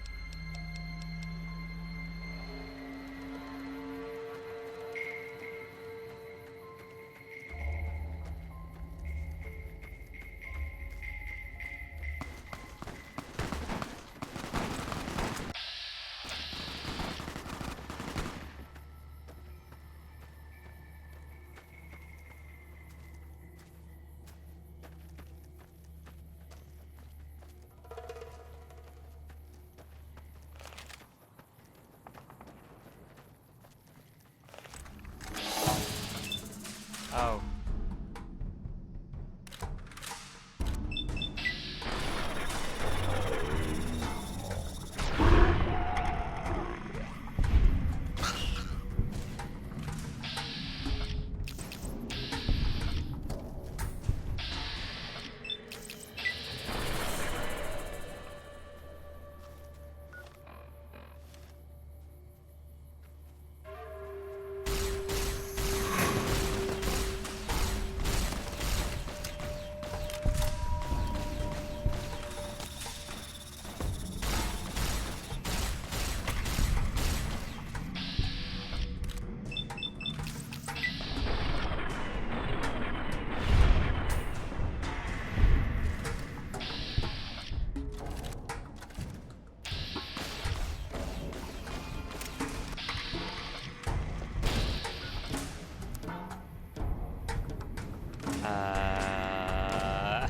[SPEAKER 1] Uh...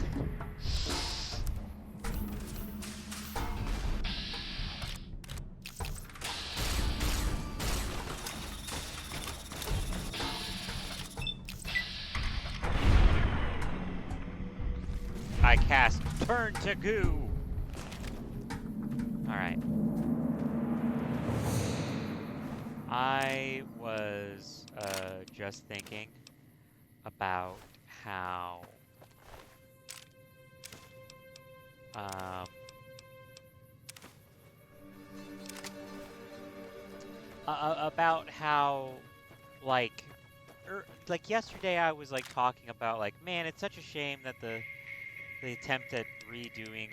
[SPEAKER 1] I cast Turn to Goo. Alright. I was just thinking about how like yesterday I was like talking about like, man, it's such a shame that the attempt at rebooting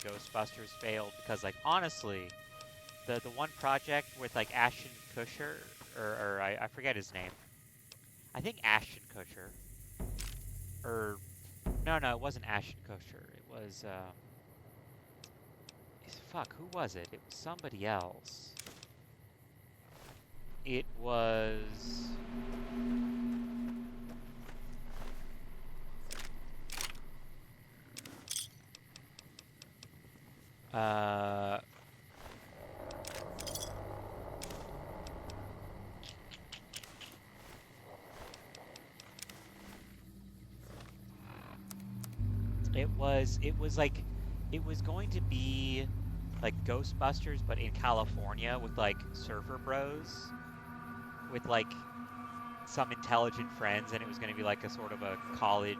[SPEAKER 1] Ghostbusters failed, because like honestly, the one project with like Ashton Kutcher, or I forget his name. I think Ashton Kutcher. Or no, it wasn't Ashton Kutcher. It was fuck, who was it? It was somebody else. It was it was going to be like Ghostbusters, but in California with like surfer bros, with like some intelligent friends, and it was going to be like a sort of a college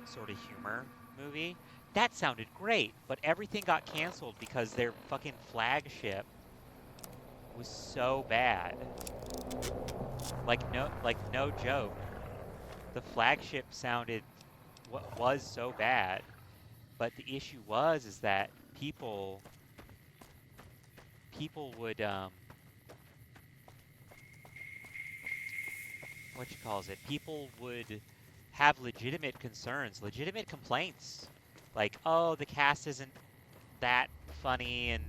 [SPEAKER 1] sort of humor movie. That sounded great, but everything got canceled because their fucking flagship was so bad. Like no joke. The flagship was so bad, but the issue is that people would people would have legitimate concerns, legitimate complaints, like, oh, the cast isn't that funny and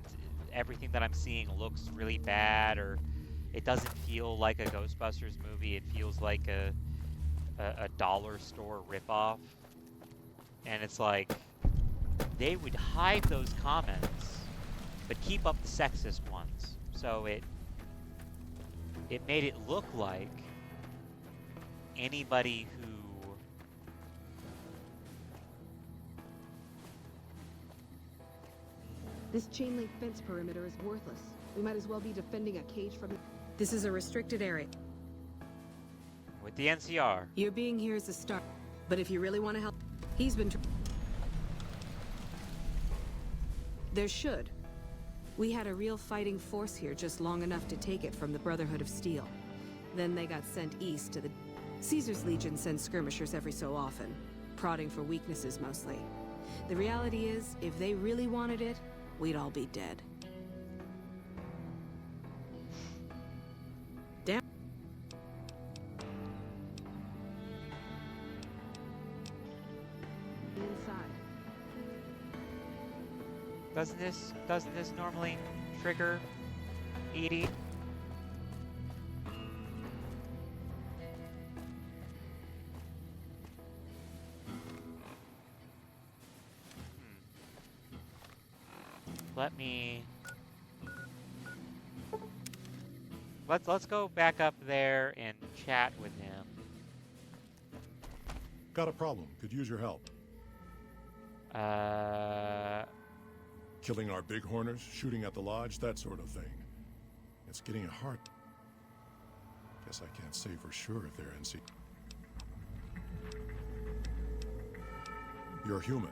[SPEAKER 1] everything that I'm seeing looks really bad, or it doesn't feel like a Ghostbusters movie, it feels like a dollar store ripoff. And it's like, they would hide those comments, but keep up the sexist ones. So it made it look like anybody who
[SPEAKER 15] This chain link fence perimeter is worthless. We might as well be defending a cage from... This is a restricted area.
[SPEAKER 1] with the NCR.
[SPEAKER 15] Your being here is a start. But if you really want to help... He's been... There should. We had a real fighting force here just long enough to take it from the Brotherhood of Steel. Then they got sent east to the... Caesar's Legion sends skirmishers every so often, prodding for weaknesses mostly. The reality is, if they really wanted it, we'd all be dead. Damn. Inside.
[SPEAKER 1] Doesn't this normally trigger Edie? Let me... Let's go back up there and chat with him.
[SPEAKER 11] Got a problem. Could use your help. Killing our bighorners, shooting at the lodge, that sort of thing. It's getting hard. Guess I can't say for sure if they're NC. You're human.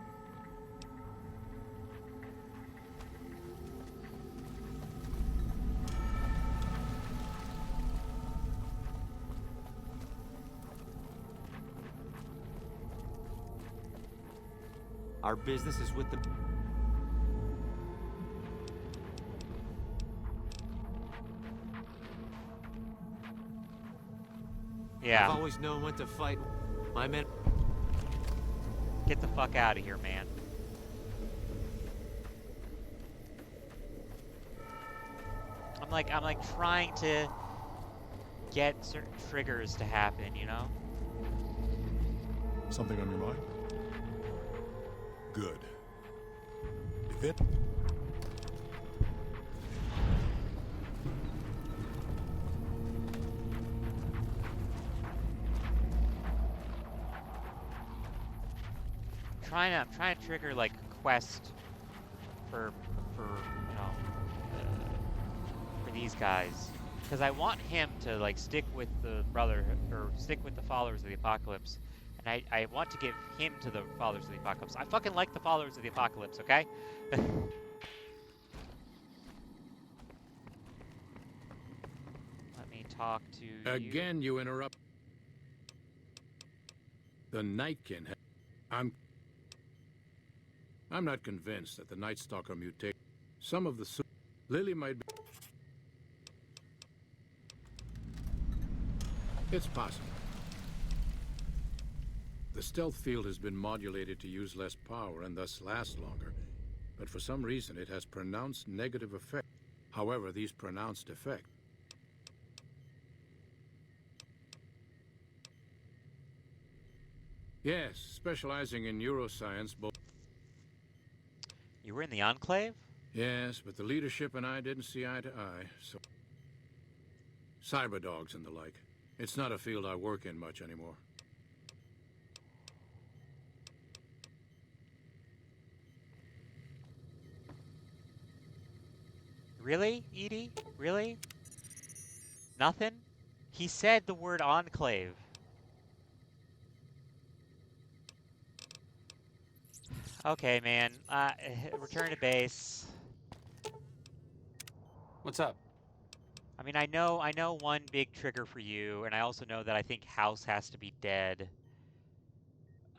[SPEAKER 16] Our business is with the...
[SPEAKER 1] Yeah.
[SPEAKER 16] I've always known when to fight. My men...
[SPEAKER 1] Get the fuck out of here, man. I'm like trying to get certain triggers to happen, you know?
[SPEAKER 11] Something on your mind? Good. If it...
[SPEAKER 1] I'm trying to trigger like a quest for you know for these guys, because I want him to like stick with the Brotherhood or stick with the followers of the Apocalypse, and I want to give him to the followers of the Apocalypse. I fucking like the followers of the Apocalypse, okay? Let me talk to
[SPEAKER 12] Again, you interrupt. The Nightkin. I'm not convinced that the Night Stalker mutate. Some of the Lily might be. It's possible. The stealth field has been modulated to use less power and thus last longer, but for some reason it has pronounced negative effects. However, these pronounced effects. Yes, specializing in neuroscience, both.
[SPEAKER 1] You were in the Enclave?
[SPEAKER 12] Yes, but the leadership and I didn't see eye to eye, so... Cyberdogs and the like. It's not a field I work in much anymore.
[SPEAKER 1] Really, Edie? Really? Nothing? He said the word Enclave. Okay, man. Return to base.
[SPEAKER 9] What's up?
[SPEAKER 1] I mean, I know one big trigger for you, and I also know that I think House has to be dead.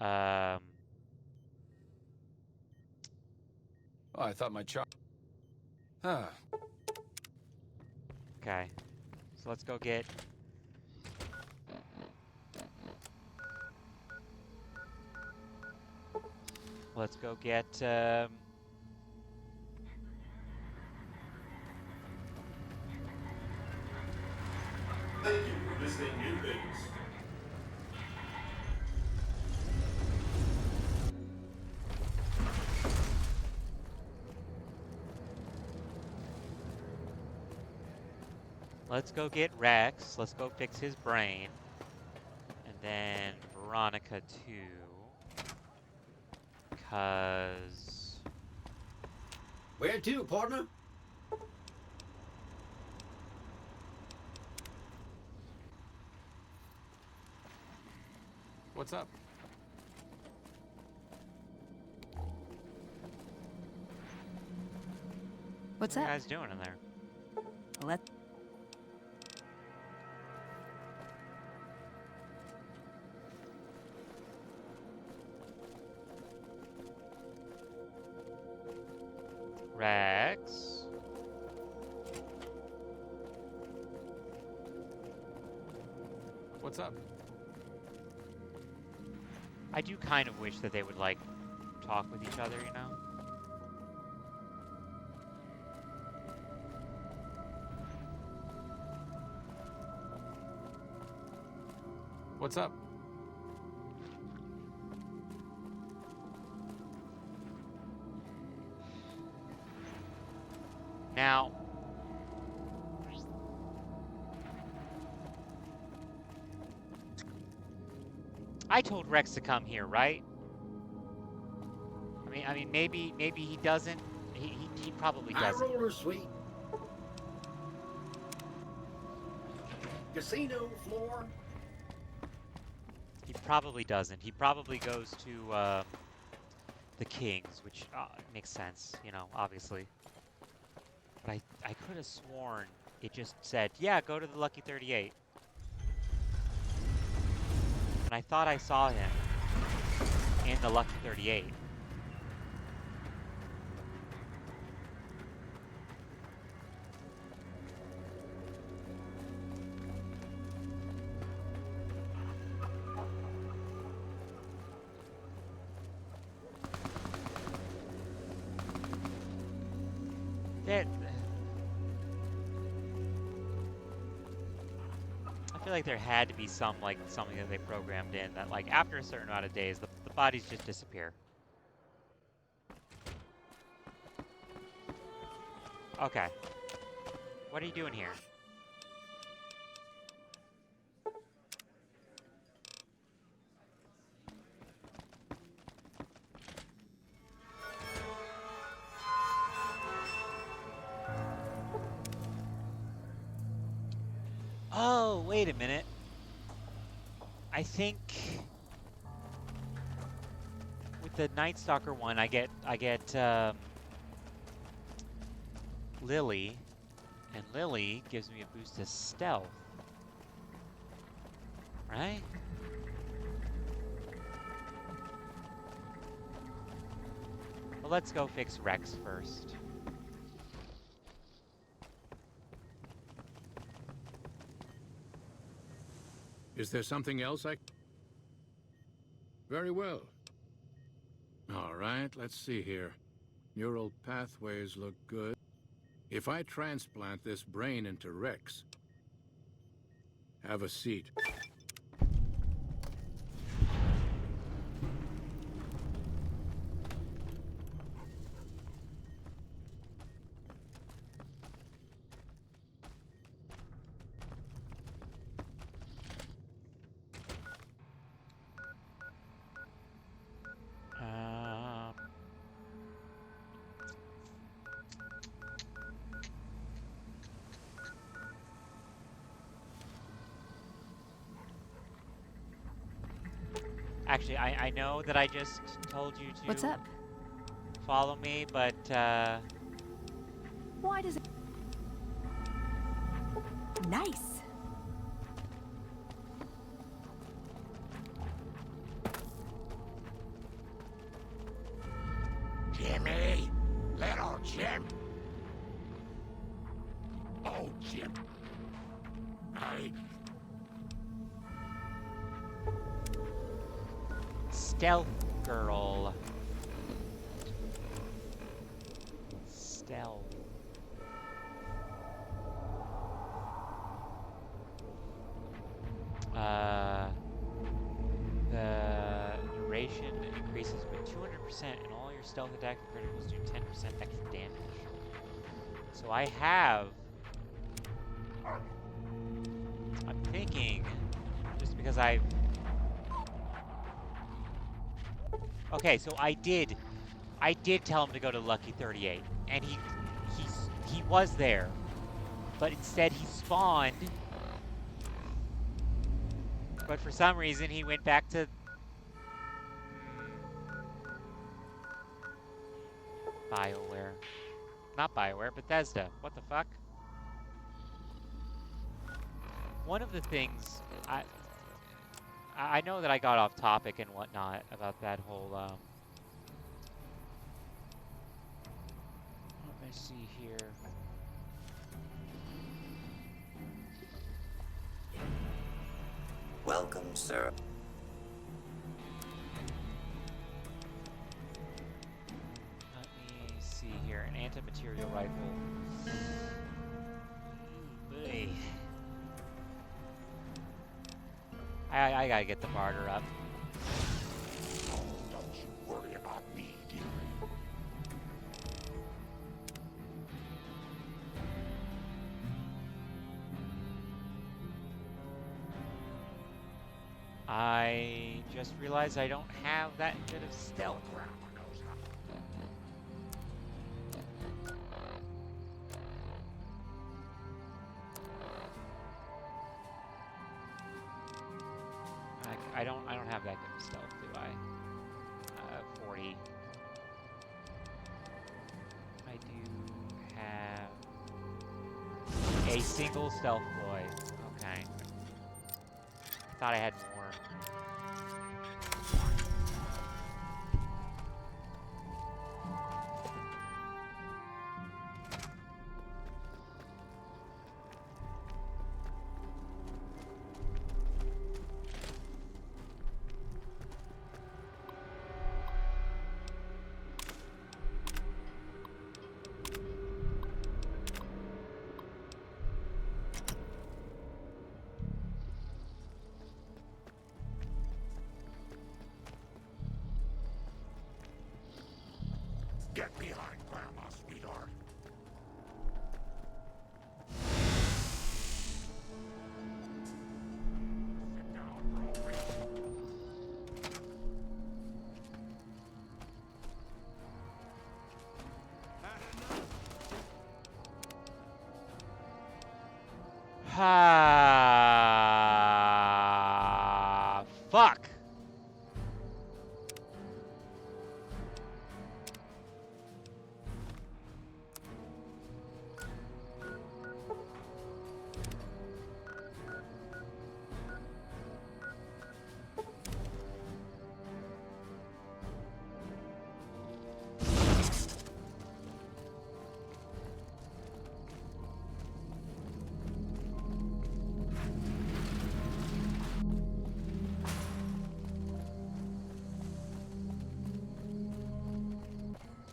[SPEAKER 9] Oh, I thought my chart. Huh.
[SPEAKER 1] Okay. So let's go get... Let's go get,
[SPEAKER 17] Thank you for visiting New Vegas.
[SPEAKER 1] Let's go get Rex. Let's go fix his brain. And then Veronica too. Because...
[SPEAKER 14] Where to, partner?
[SPEAKER 9] What's up?
[SPEAKER 3] What's
[SPEAKER 1] what are
[SPEAKER 3] up?
[SPEAKER 1] you guys doing in there?
[SPEAKER 3] Let.
[SPEAKER 1] Rex?
[SPEAKER 9] What's up?
[SPEAKER 1] I do kind of wish that they would, like, talk with each other, you know?
[SPEAKER 9] What's up?
[SPEAKER 1] Now... I told Rex to come here, right? I mean, maybe he doesn't. He probably
[SPEAKER 14] High
[SPEAKER 1] doesn't.
[SPEAKER 14] roller suite. Casino floor.
[SPEAKER 1] He probably doesn't. He probably goes to the Kings, which makes sense, you know, obviously. But I could have sworn it just said, yeah, go to the Lucky 38. And I thought I saw him in the Lucky 38. I feel like there had to be some, like, something that they programmed in that, like, after a certain amount of days, the bodies just disappear. Okay. What are you doing here? Oh, wait a minute. I think with the Night Stalker one, I get Lily, and Lily gives me a boost to stealth. Right? Well, let's go fix Rex first.
[SPEAKER 12] Is there something else I... Very well. All right, let's see here. Neural pathways look good. If I transplant this brain into Rex... Have a seat.
[SPEAKER 1] Actually, I know that I just told you to...
[SPEAKER 3] What's up?
[SPEAKER 1] Follow me, but,
[SPEAKER 3] Why does it... Nice!
[SPEAKER 18] Jimmy! Little Jim! Oh, Jim. Hey.
[SPEAKER 1] Stealth girl. Stealth. The duration increases with 200% and all your stealth attack and criticals do 10% extra damage. So I have... I'm thinking, just because I... Okay, so I did tell him to go to Lucky 38, and he was there, but instead he spawned. But for some reason he went back to BioWare, not BioWare, Bethesda. What the fuck? One of the things I know that I got off topic and whatnot about that whole, let me see here.
[SPEAKER 8] Welcome, sir.
[SPEAKER 1] Let me see here, an anti-material rifle. Ooh, boy. I gotta get the barter up.
[SPEAKER 18] Oh, don't you worry about me, dearie.
[SPEAKER 1] I just realized I don't have that bit of stealth. I don't have that good of stealth, do I? 40. I do have a single stealth boy. Okay. Thought I had more.
[SPEAKER 18] Get behind Grandma, sweetheart. Sit down, bro.
[SPEAKER 1] Ah, fuck.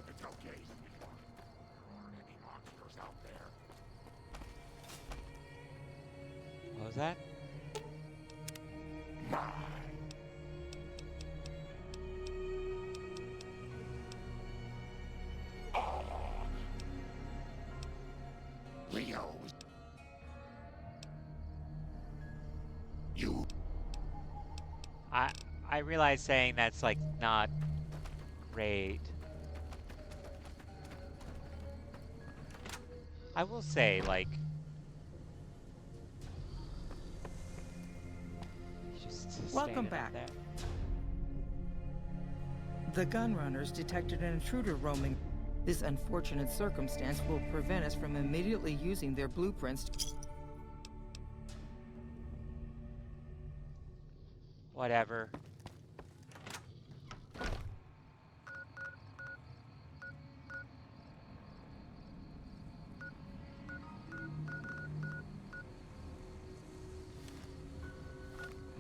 [SPEAKER 18] It's okay, sweetheart. There aren't any monsters out there.
[SPEAKER 1] What was that?
[SPEAKER 18] Leo. You.
[SPEAKER 1] I realize saying that's like not great. I will say, like, just
[SPEAKER 19] Welcome
[SPEAKER 1] standing up
[SPEAKER 19] back.
[SPEAKER 1] there.
[SPEAKER 19] The gunrunners detected an intruder roaming. This unfortunate circumstance will prevent us from immediately using their blueprints.
[SPEAKER 1] Whatever.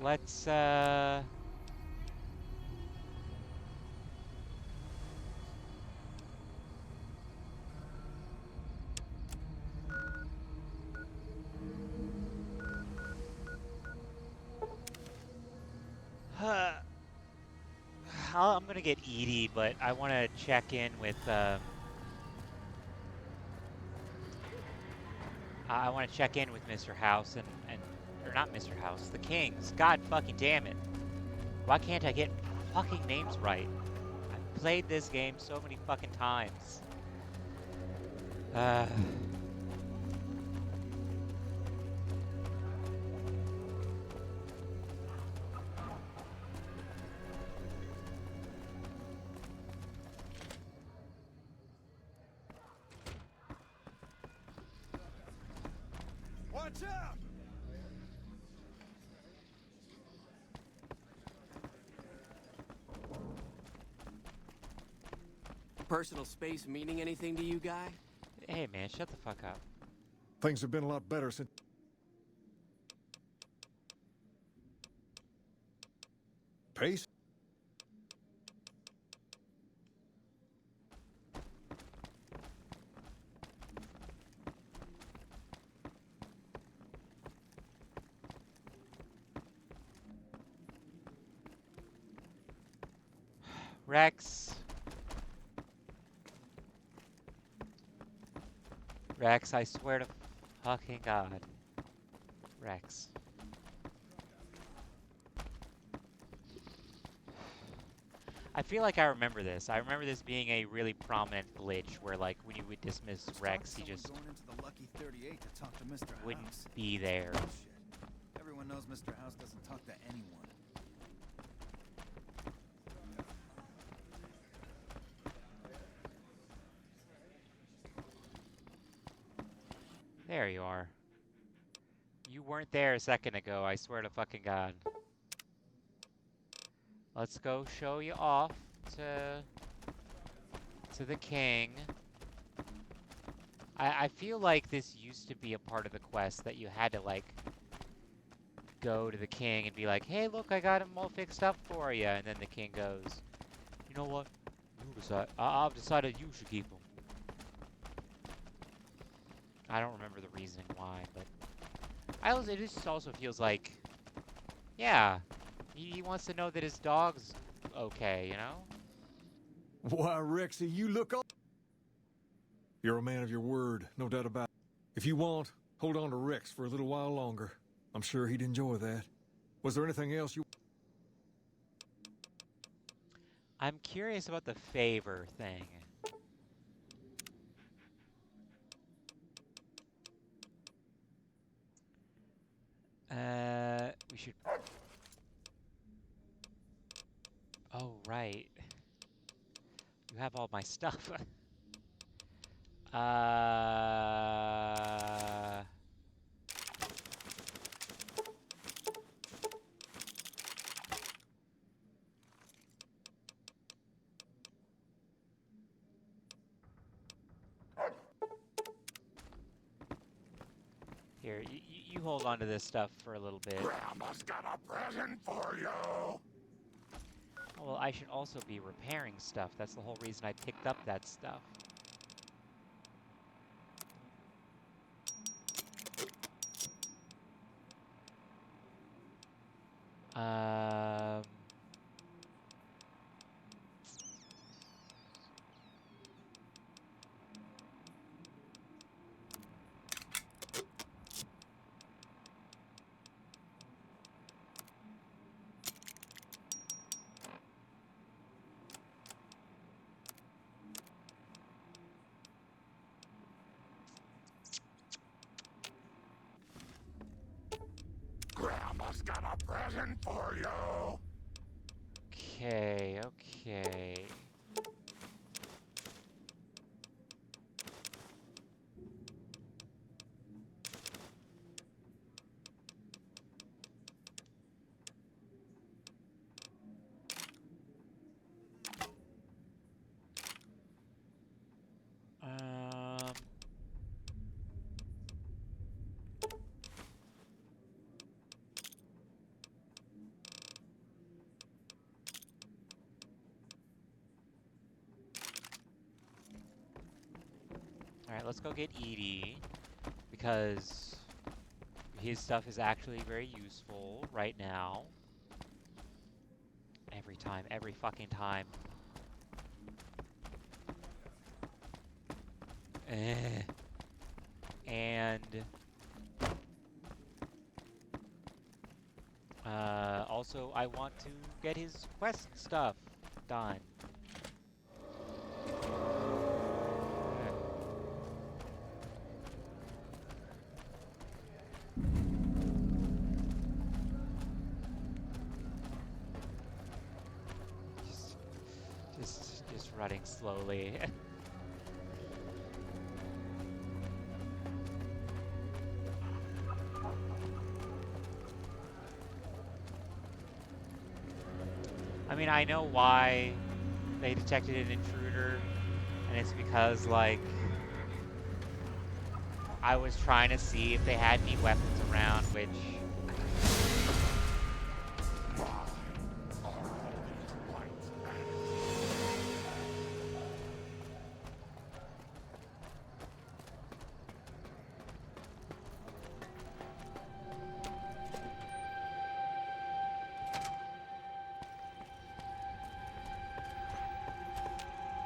[SPEAKER 1] Let's, I'm gonna get Edie, but I want to check in with, I want to check in with Mr. House or not Mr. House, the Kings. God fucking damn it. Why can't I get fucking names right? I've played this game so many fucking times.
[SPEAKER 6] Watch out!
[SPEAKER 16] Personal space meaning anything to you, guy?
[SPEAKER 1] Hey man, shut the fuck up.
[SPEAKER 20] Things have been a lot better since... Pace?
[SPEAKER 1] Rex. Rex, I swear to fucking God. Rex. I feel like I remember this. I remember this being a really prominent glitch where, like, when you would dismiss Rex, he just
[SPEAKER 6] Going into the Lucky 38 to talk to Mr.
[SPEAKER 1] wouldn't
[SPEAKER 6] House.
[SPEAKER 1] be there.
[SPEAKER 6] Bullshit. Everyone knows Mr. House doesn't talk to anyone.
[SPEAKER 1] There you are. You weren't there a second ago, I swear to fucking God. Let's go show you off to the king. I feel like this used to be a part of the quest that you had to, like, go to the king and be like, hey, look, I got him all fixed up for you. And then the king goes, you know what? You decide. I've decided you should keep him. I don't remember the reasoning why, but it just also feels like, yeah, he wants to know that his dog's okay, you know?
[SPEAKER 6] Why, Rexy, you look all...
[SPEAKER 20] You're a man of your word, no doubt about it. If you want, hold on to Rex for a little while longer. I'm sure he'd enjoy that. Was there anything else you...
[SPEAKER 1] I'm curious about the favor thing. We should... Oh, right. You have all my stuff. Here, you hold on to this stuff for a little bit.
[SPEAKER 18] Grandma's got a present for you.
[SPEAKER 1] Oh, well, I should also be repairing stuff. That's the whole reason I picked up that stuff. Um...
[SPEAKER 18] Grandma's got a present for you.
[SPEAKER 1] Okay, okay. Alright, let's go get Edie, because his stuff is actually very useful right now. Every fucking time. And also I want to get his quest stuff done. Just running slowly. I mean, I know why they detected an intruder, and it's because, like, I was trying to see if they had any weapons around, which...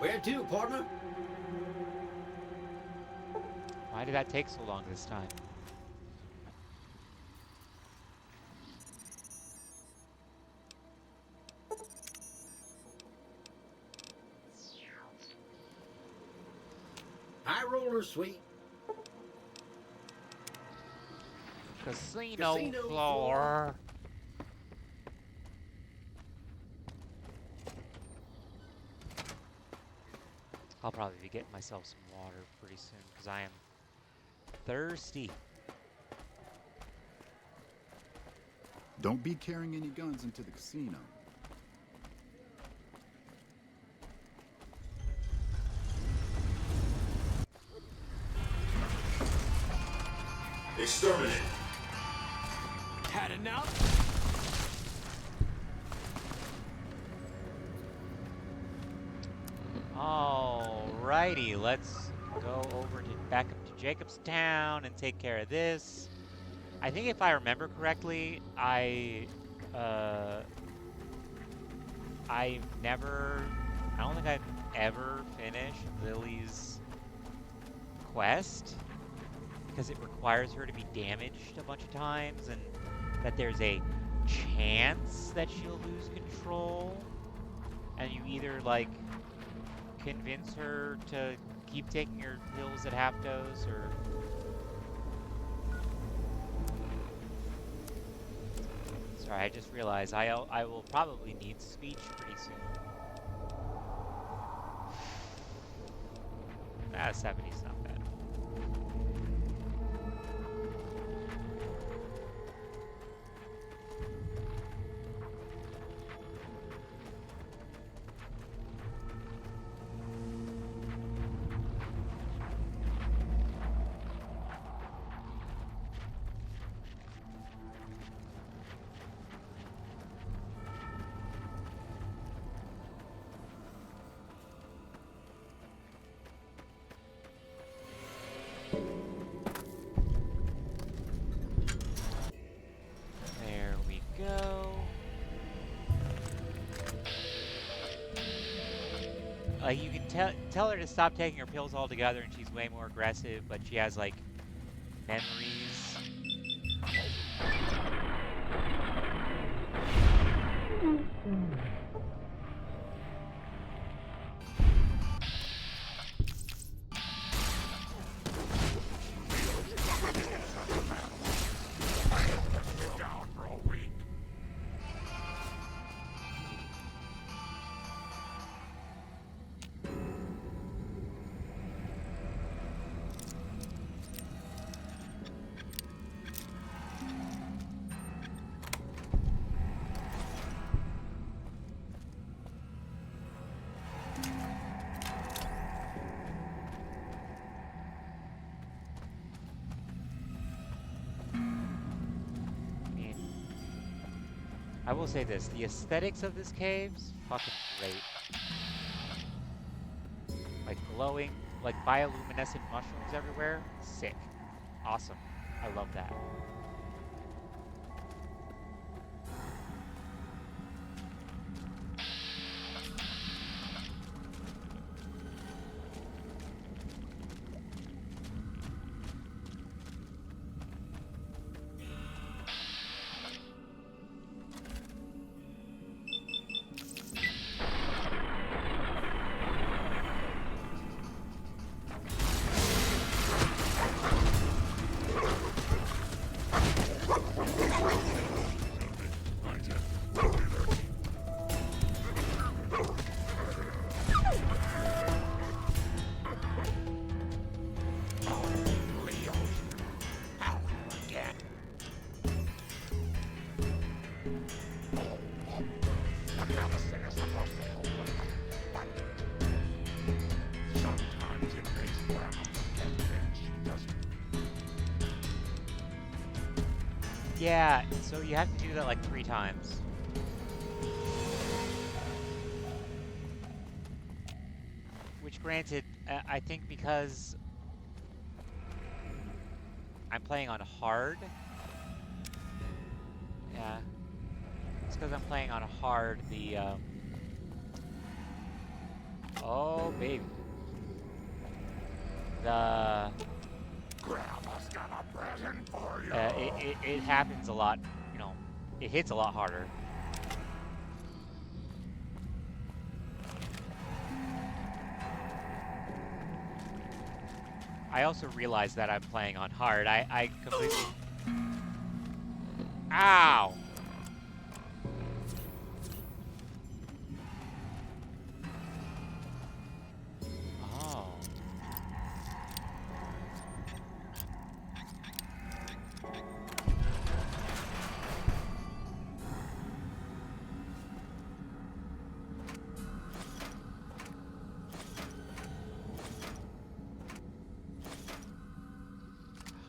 [SPEAKER 14] Where to, partner?
[SPEAKER 1] Why did that take so long this time?
[SPEAKER 14] High roller, sweet.
[SPEAKER 1] Casino floor. I'll probably be getting myself some water pretty soon because I am thirsty.
[SPEAKER 10] Don't be carrying any guns into the casino.
[SPEAKER 17] Exterminate.
[SPEAKER 16] Had enough?
[SPEAKER 1] Alrighty, let's go over to back up to Jacobstown and take care of this. I think if I remember correctly, I don't think I've ever finished Lily's quest because it requires her to be damaged a bunch of times and that there's a chance that she'll lose control, and you either like convince her to keep taking her pills at half dose or sorry, I just realized I will probably need speech pretty soon. 70's not bad. There we go. Like you can tell her to stop taking her pills altogether, and she's way more aggressive. But she has like memories. I will say this, the aesthetics of this cave's fucking great. Like glowing, like bioluminescent mushrooms everywhere. Sick. Awesome. I love that. Yeah, so you have to do that like 3 times. Which granted, I think because I'm playing on hard. Yeah. It's because I'm playing on hard, the, oh, baby. The...
[SPEAKER 18] Grandma's got a present for you.
[SPEAKER 1] It happens a lot, you know, it hits a lot harder. I also realize that I'm playing on hard. I completely... Ow! Oh.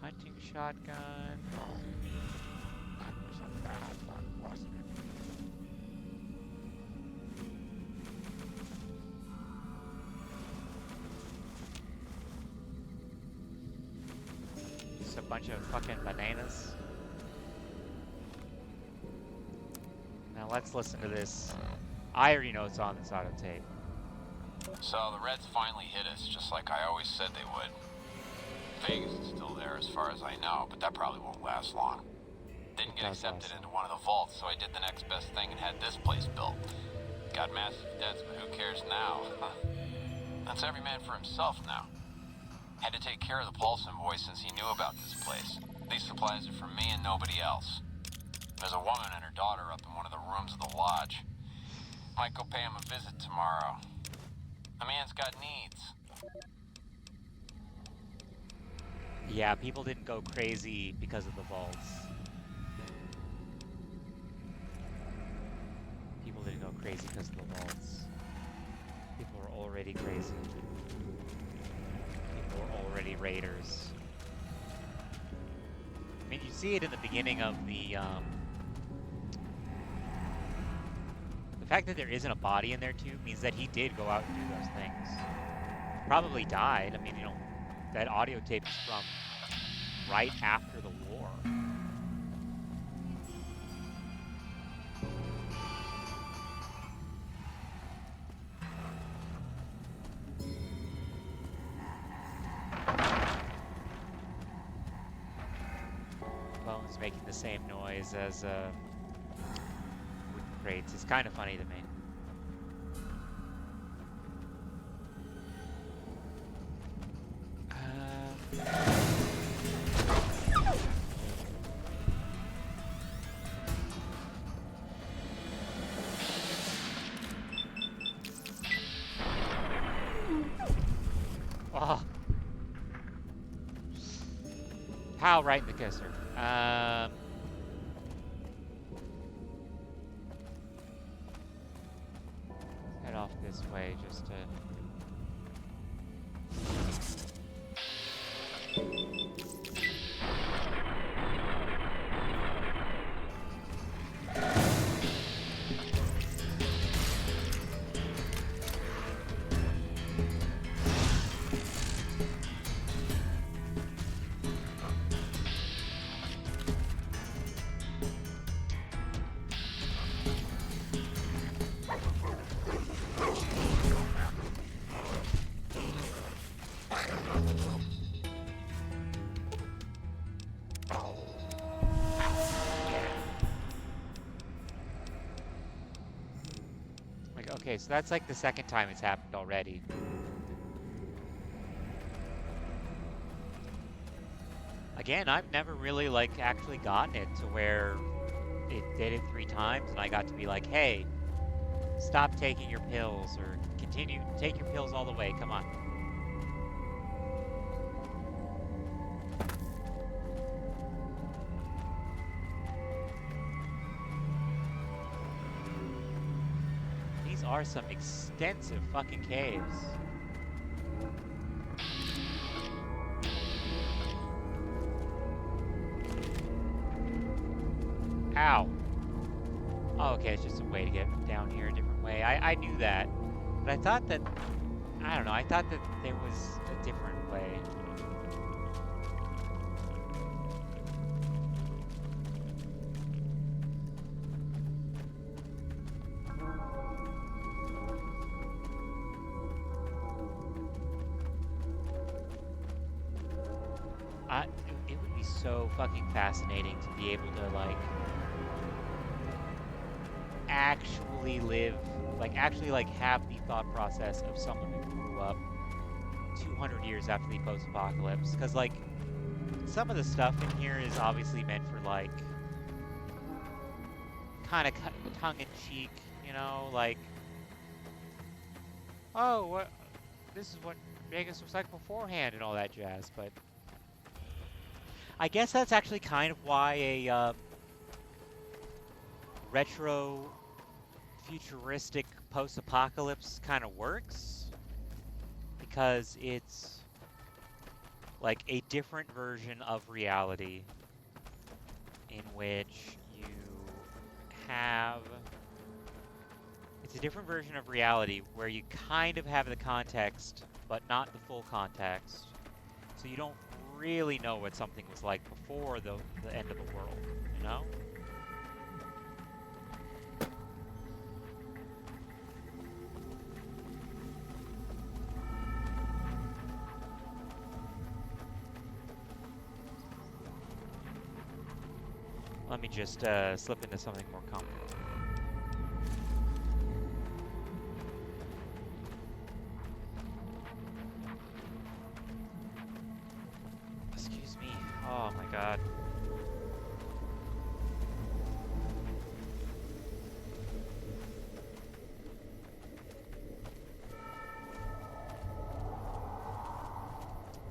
[SPEAKER 1] Hunting shotgun.
[SPEAKER 18] That was a bad one, wasn't it?
[SPEAKER 1] Just a bunch of fucking bananas. Now let's listen to this. I already know it's on this auto tape.
[SPEAKER 21] So the Reds finally hit us, just like I always said they would. Vegas is still there as far as I know, but that probably won't last long. Didn't get accepted into one of the vaults, so I did the next best thing and had this place built. Got massive debts, but who cares now? That's every man for himself now. Had to take care of the Paulson boy since he knew about this place. These supplies are for me and nobody else. There's a woman and her daughter up in one of the rooms of the lodge. Might go pay him a visit tomorrow. The man's got needs.
[SPEAKER 1] Yeah, people didn't go crazy because of the vaults. People didn't go crazy because of the vaults. People were already crazy. People were already raiders. I mean, you see it in the beginning of the fact that there isn't a body in there too means that he did go out and do those things. Probably died. I mean, you know, that audio tape is from right after the war. Bones making the same noise as wooden crates. It's kind of funny to me. Oh. Pow, right in the kisser. Head off this way just to... Okay, so that's like the second time it's happened already. Again, I've never really like actually gotten it to where it did it 3 times and I got to be like, hey, stop taking your pills or continue, take your pills all the way, come on. Are some extensive fucking caves. Ow. Oh, okay, it's just a way to get down here a different way. I knew that, but I thought that, I don't know, I thought that there was a different way. It would be so fucking fascinating to be able to, like, actually live, like, actually, like, have the thought process of someone who grew up 200 years after the post-apocalypse. Because, like, some of the stuff in here is obviously meant for, like, kind of tongue-in-cheek, you know, like, oh, what, this is what Vegas was like beforehand and all that jazz, but I guess that's actually kind of why a retro futuristic post-apocalypse kind of works, because it's like a different version of reality in which you have, it's a different version of reality where you kind of have the context but not the full context, so you don't really know what something was like before the end of the world, you know? Let me just slip into something more comfortable. Excuse me. Oh my god.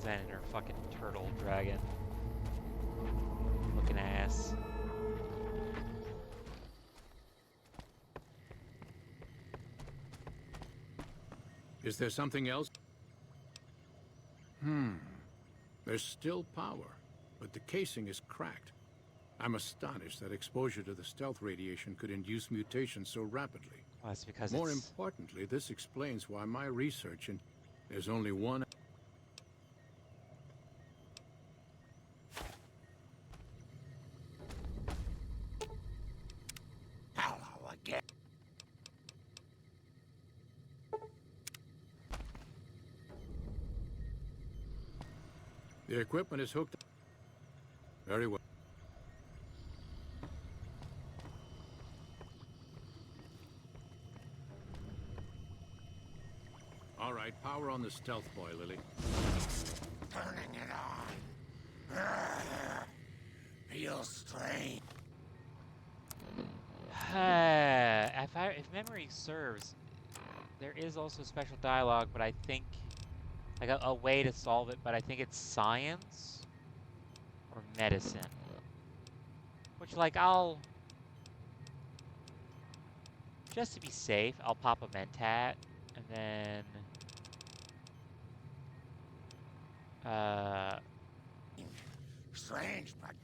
[SPEAKER 1] That inner fucking turtle dragon looking ass.
[SPEAKER 12] Is there something else? There's still power, but the casing is cracked. I'm astonished that exposure to the stealth radiation could induce mutations so rapidly.
[SPEAKER 1] Well, that's because
[SPEAKER 12] More importantly, this explains why my research and there's only one.
[SPEAKER 18] Hello again.
[SPEAKER 12] The equipment is hooked. Very well. All right, power on the stealth boy, Lily.
[SPEAKER 18] Turning it on. Feels strange.
[SPEAKER 1] If memory serves, there is also special dialogue, but I think like a way to solve it, but I think it's science or medicine. Which, like, I'll just to be safe, I'll pop a mentat and then
[SPEAKER 18] Strange, but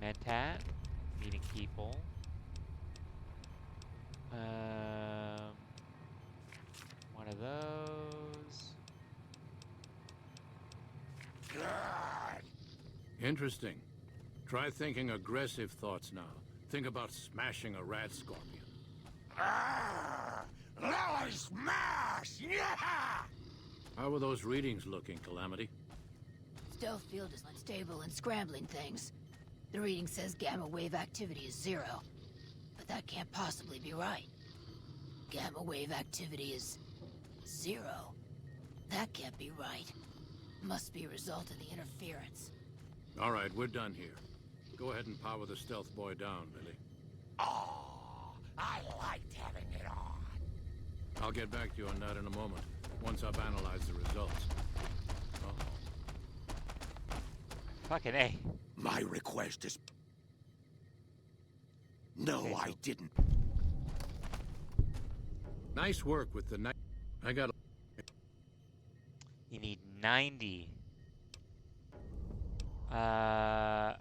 [SPEAKER 1] mentat, meeting people. One of those.
[SPEAKER 12] Interesting. Try thinking aggressive thoughts now. Think about smashing a rat scorpion.
[SPEAKER 18] Lily smash! Yeah!
[SPEAKER 12] How are those readings looking, Calamity?
[SPEAKER 2] Stealth field is unstable and scrambling things. The reading says gamma wave activity is 0. But that can't possibly be right. Gamma wave activity is 0. That can't be right. Must be a result of the interference.
[SPEAKER 12] All right, we're done here. Go ahead and power the stealth boy down, Lily.
[SPEAKER 18] Oh, I liked having it on.
[SPEAKER 12] I'll get back to you on that in a moment, once I've analyzed the results.
[SPEAKER 1] Fucking A.
[SPEAKER 18] My request is... No,
[SPEAKER 1] Okay,
[SPEAKER 18] I didn't.
[SPEAKER 12] Nice work with the night. I got.
[SPEAKER 1] You need 90.
[SPEAKER 12] I'm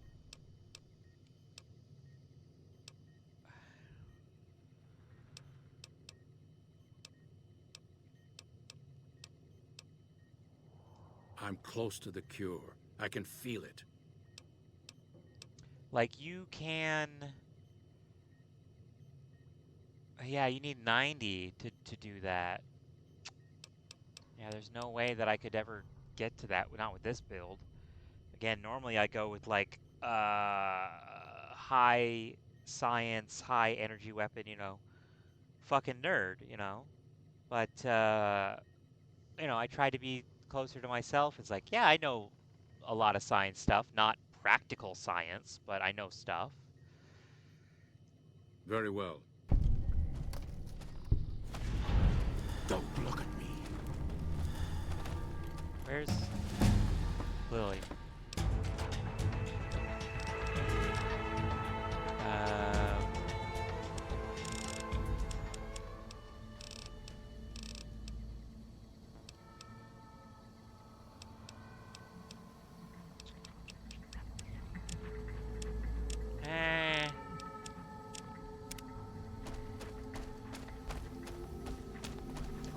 [SPEAKER 12] close to the cure. I can feel it.
[SPEAKER 1] Like, you can... Yeah, you need 90 to do that. Yeah, there's no way that I could ever get to that, not with this build. Again, normally I go with, like, high science, high energy weapon, you know, fucking nerd, you know? But, you know, I try to be closer to myself. It's like, yeah, I know a lot of science stuff, not practical science, but I know stuff.
[SPEAKER 12] Very well.
[SPEAKER 18] Don't look at me.
[SPEAKER 1] Where's Lily?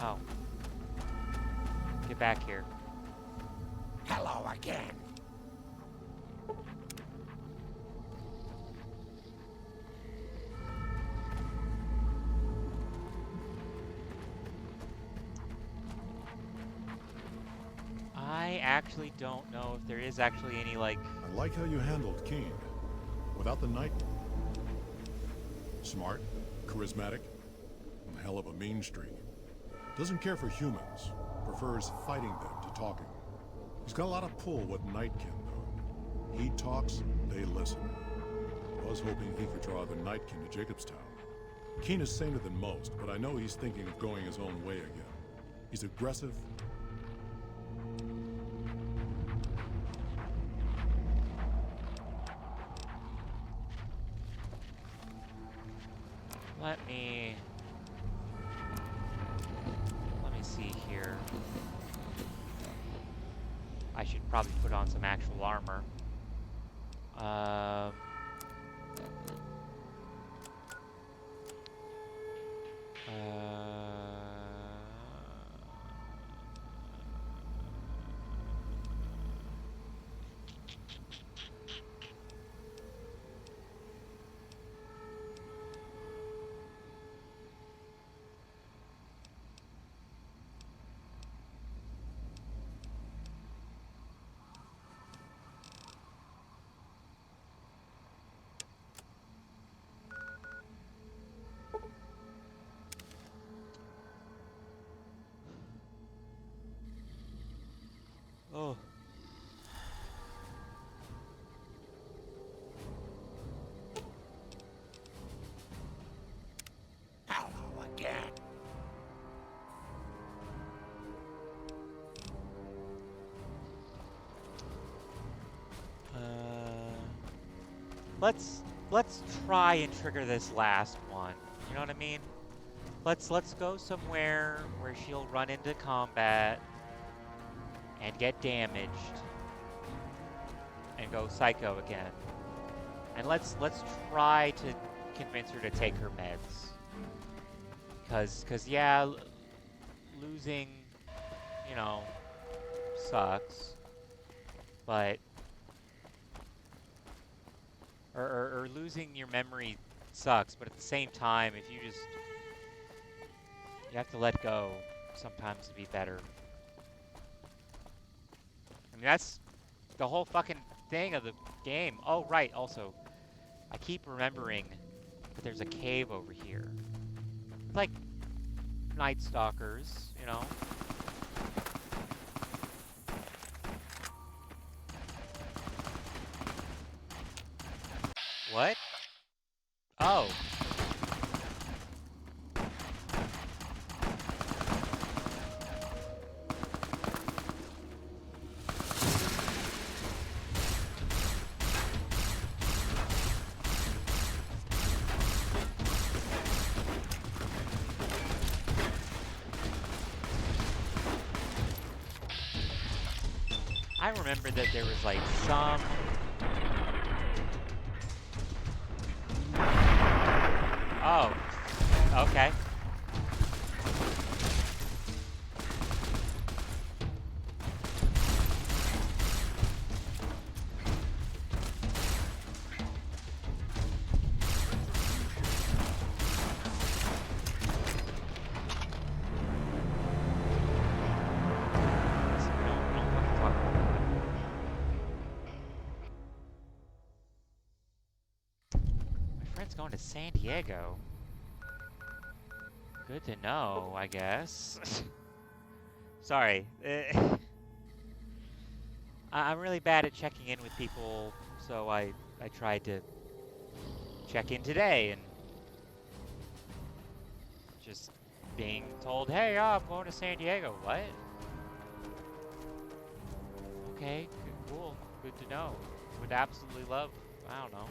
[SPEAKER 1] Oh. Get back here.
[SPEAKER 18] Hello again.
[SPEAKER 1] I actually don't know if there is actually any, like...
[SPEAKER 11] I like how you handled Keen. Without the night... Smart, charismatic, and hell of a mean streak. Doesn't care for humans. Prefers fighting them to talking. He's got a lot of pull with Nightkin, though. He talks, they listen. Was hoping he could draw the Nightkin to Jacobstown. Keen is saner than most, but I know he's thinking of going his own way again. He's aggressive.
[SPEAKER 1] Let me see here. I should probably put on some actual armor. Oh.
[SPEAKER 18] Hello again.
[SPEAKER 1] Let's try and trigger this last one. You know what I mean? Let's go somewhere where she'll run into combat and get damaged and go psycho again. And let's try to convince her to take her meds. Cause yeah, losing, you know, sucks. But or losing your memory sucks, but at the same time, if you have to let go sometimes to be better. I mean, that's the whole fucking thing of the game. Oh, right, also, I keep remembering that there's a cave over here. It's like Night Stalkers, you know? What? Oh. I remember that there was like some... Oh, okay. Going to San Diego. Good to know, I guess. Sorry. I'm really bad at checking in with people, so I tried to check in today and just being told, hey, I'm going to San Diego. What? Okay, cool. Good to know. Would absolutely love, I don't know.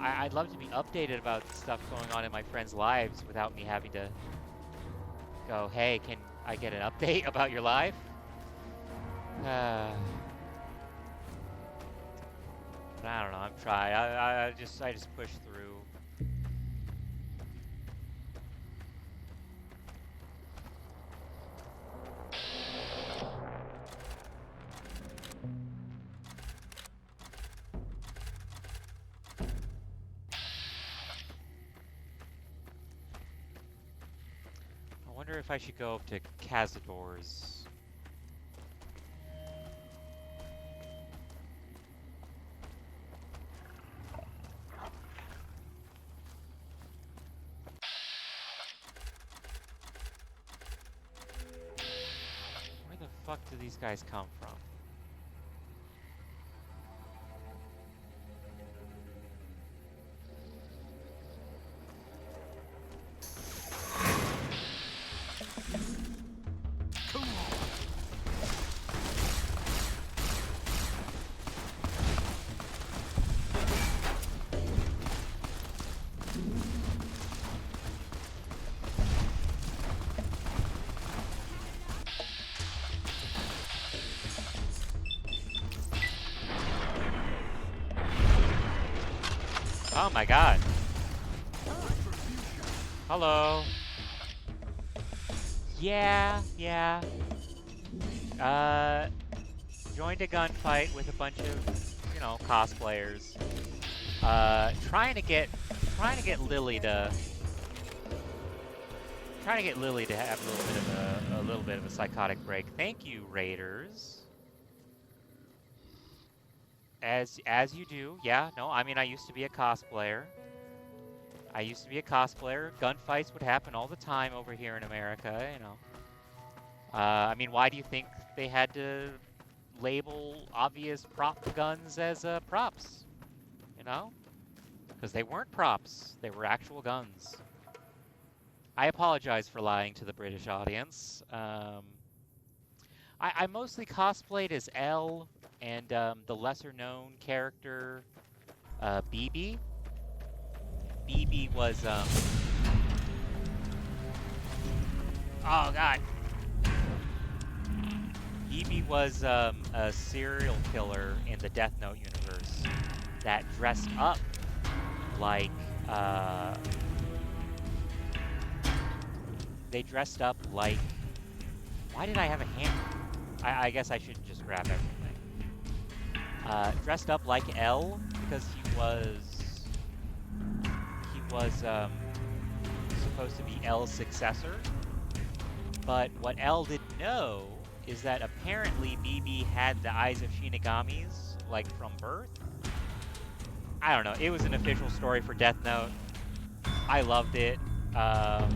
[SPEAKER 1] I'd love to be updated about stuff going on in my friends' lives without me having to go, hey, can I get an update about your life? But I don't know, I'm trying. I just push through. I wonder if I should go up to Cazador's. fuck do these guys come from? Oh my god. Hello. Yeah. Joined a gunfight with a bunch of, you know, cosplayers. Trying to get Lily to have a little bit of a psychotic break. Thank you, Raiders. As you do, yeah. No, I mean I used to be a cosplayer. Gunfights would happen all the time over here in America, you know. I mean, why do you think they had to label obvious prop guns as props? You know? Because they weren't props. They were actual guns. I apologize for lying to the British audience. I mostly cosplayed as Elle and the lesser-known character, BB. BB was, oh god. BB was a serial killer in the Death Note universe that dressed up like, they dressed up like, why did I have a hammer? I guess I shouldn't just grab everything. Dressed up like Elle because he was supposed to be Elle's successor. But what Elle didn't know is that apparently BB had the eyes of Shinigami's, like, from birth. I don't know. It was an official story for Death Note. I loved it. I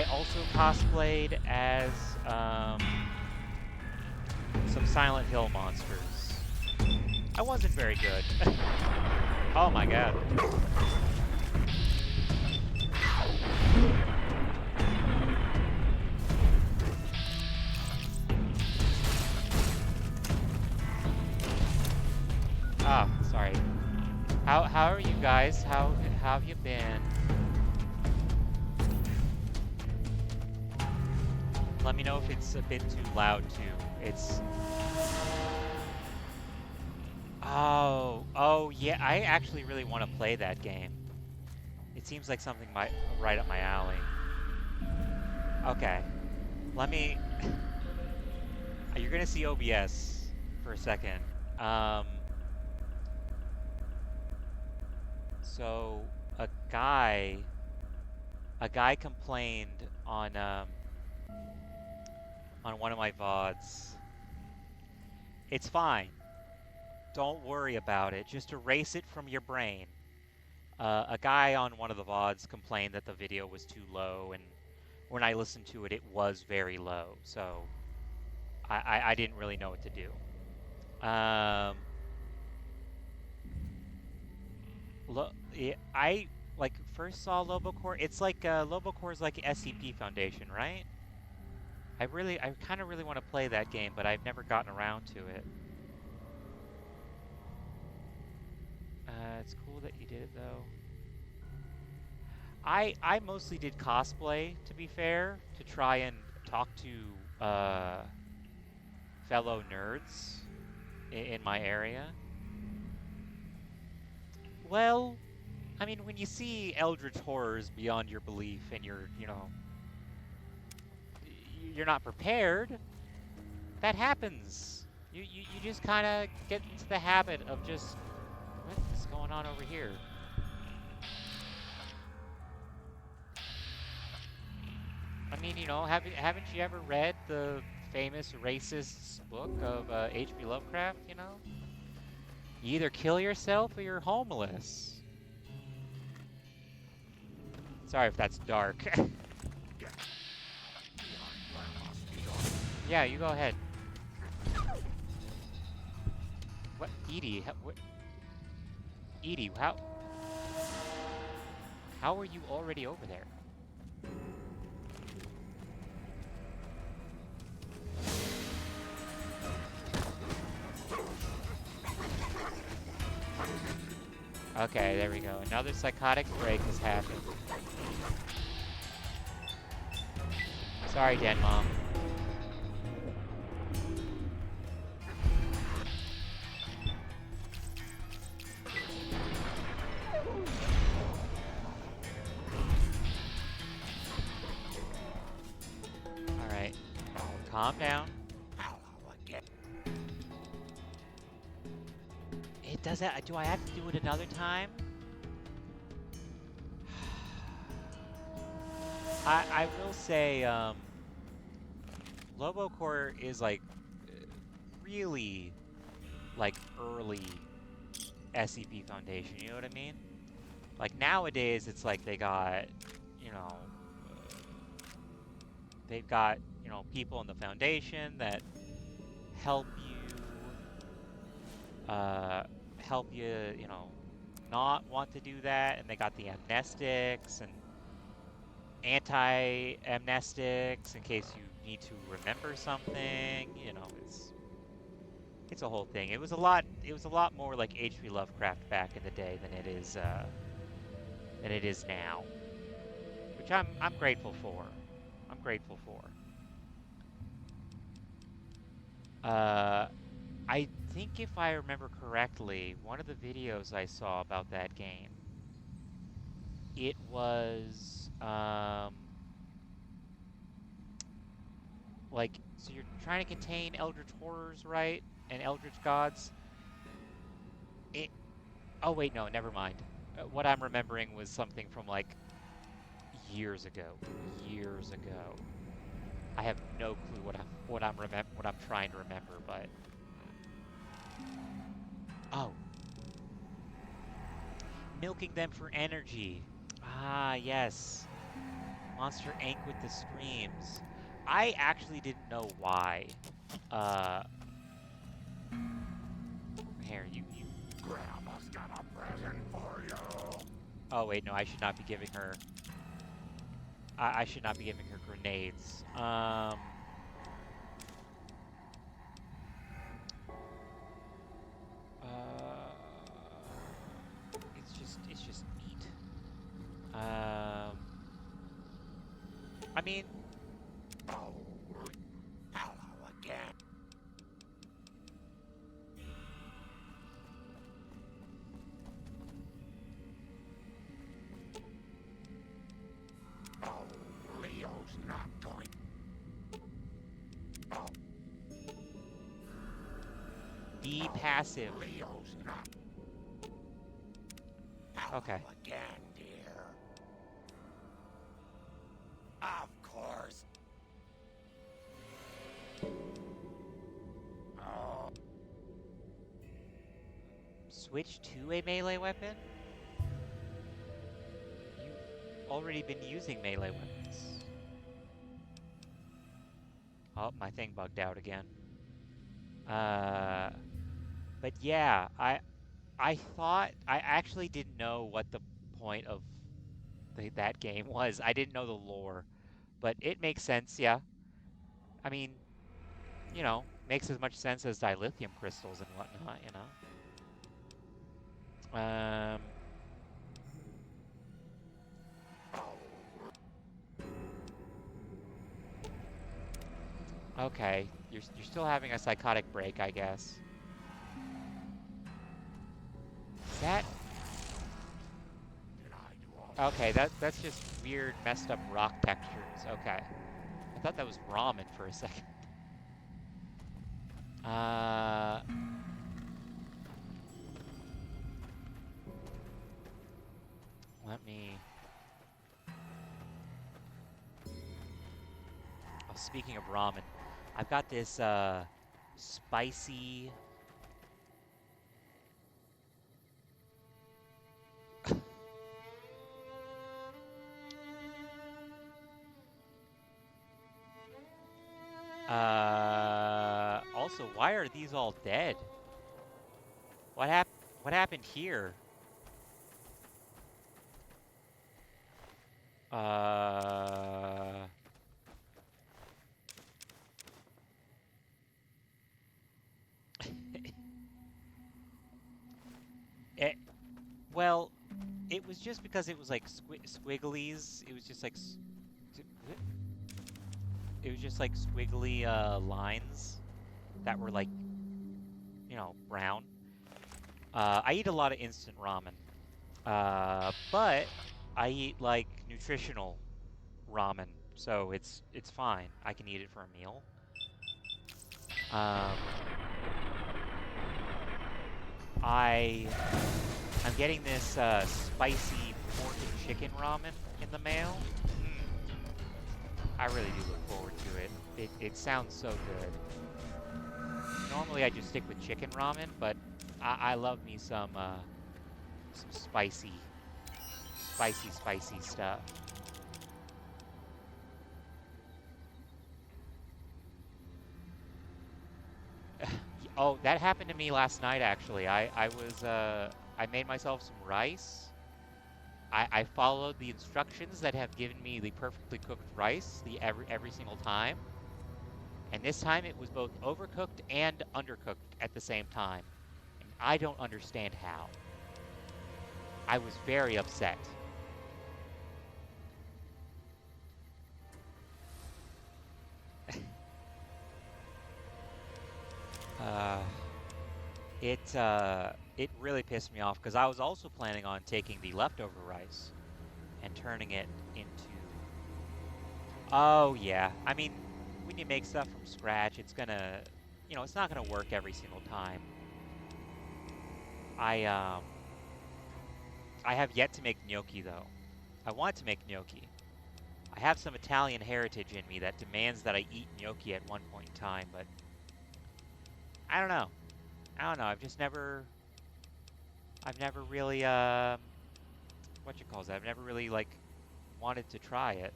[SPEAKER 1] also cosplayed as some Silent Hill monsters. I wasn't very good. Oh my god. Ah, sorry. How are you guys? How have you been? Let me know if it's a bit too loud too. It's Oh yeah, I actually really want to play that game. It seems like something right up my alley. Okay. Let me You're gonna see OBS for a second. So a guy complained on one of my VODs. It's fine. Don't worry about it. Just erase it from your brain. A guy on one of the VODs complained that the video was too low, and when I listened to it, it was very low. So I didn't really know what to do. I like first saw Lobocore. It's like Lobocore's like SCP Foundation, right? I kind of really want to play that game, but I've never gotten around to it. It's cool that you did it though. I mostly did cosplay, to be fair, to try and talk to fellow nerds in my area. Well, I mean, when you see eldritch horrors beyond your belief and you're not prepared, that happens. You just kind of get into the habit of just, what is going on over here? I mean, haven't you ever read the famous racist book of H.P. Lovecraft, you know? You either kill yourself or you're homeless. Sorry if that's dark. Yeah, you go ahead. What? Edie, what? Edie, how are you already over there? Okay, there we go. Another psychotic break has happened. Sorry, Den Mom. Alright. Calm down. It does that. Do I have to do it another time? I will say, Lobocore is like really like early SCP Foundation, you know what I mean? Like nowadays it's like they got, you know, they've got, you know, people in the Foundation that help you, you know, not want to do that, and they got the amnestics and anti-amnestics in case you need to remember something, you know, it's a whole thing. It was a lot more like H.P. Lovecraft back in the day than it is now. Which I'm grateful for. I'm grateful for. I think if I remember correctly, one of the videos I saw about that game, it was like, so you're trying to contain eldritch horrors, right? And eldritch gods. Oh wait, no, never mind. What I'm remembering was something from like years ago. Years ago. I have no clue what I'm trying to remember, but oh, milking them for energy. Ah, yes. Monster Inc. with the screams. I actually didn't know why. Here, you.
[SPEAKER 18] Grandma's got a present for you.
[SPEAKER 1] Oh wait, no, I should not be giving her. I should not be giving her grenades. It's just neat. I mean.
[SPEAKER 18] Oh, hello again. Oh, Leo's not going. Oh.
[SPEAKER 1] Be passive.
[SPEAKER 18] Leo's not.
[SPEAKER 1] Okay.
[SPEAKER 18] Again, dear. Of course. Oh.
[SPEAKER 1] Switch to a melee weapon? You've already been using melee weapons. Oh, my thing bugged out again. But yeah, I actually didn't know what the point of that game was. I didn't know the lore, but it makes sense, yeah. I mean, you know, makes as much sense as dilithium crystals and whatnot, you know. Okay, you're still having a psychotic break, I guess. Is that? Okay, that's just weird, messed up rock textures. Okay, I thought that was ramen for a second. Let me. Oh, speaking of ramen, I've got this spicy. Also, why are these all dead? What happened here? It, well, it was just because it was like squigglies. It was just like it was just like squiggly lines that were like, you know, brown. I eat a lot of instant ramen, but I eat like nutritional ramen, so it's fine. I can eat it for a meal. I'm getting this spicy pork and chicken ramen in the mail. I really do look forward to it. It sounds so good. Normally I just stick with chicken ramen, but I love me some spicy stuff. Oh, that happened to me last night, actually. I made myself some rice. I followed the instructions that have given me the perfectly cooked rice every single time. And this time it was both overcooked and undercooked at the same time. And I don't understand how. I was very upset. It really pissed me off because I was also planning on taking the leftover rice and turning it into... Oh, yeah. I mean, when you make stuff from scratch, it's gonna... You know, it's not gonna work every single time. I have yet to make gnocchi, though. I want to make gnocchi. I have some Italian heritage in me that demands that I eat gnocchi at one point in time, but... I don't know. I've never really, what you call that? I've never really, like, wanted to try it.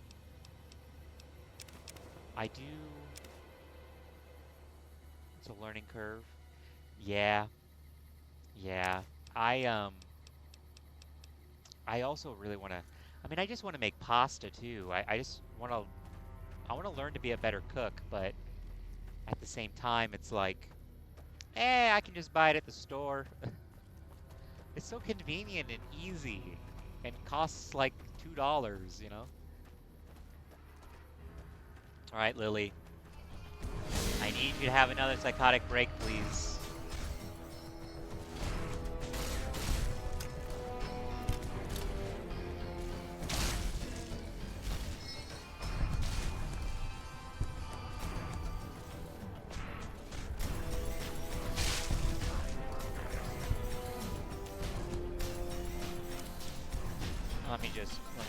[SPEAKER 1] I do... It's a learning curve. Yeah. Yeah. I also really want to... I mean, I just want to make pasta, too. I just want to... I want to learn to be a better cook, but at the same time, it's like... I can just buy it at the store. It's so convenient and easy, and costs like $2, you know? Alright, Lily. I need you to have another psychotic break, please. Let me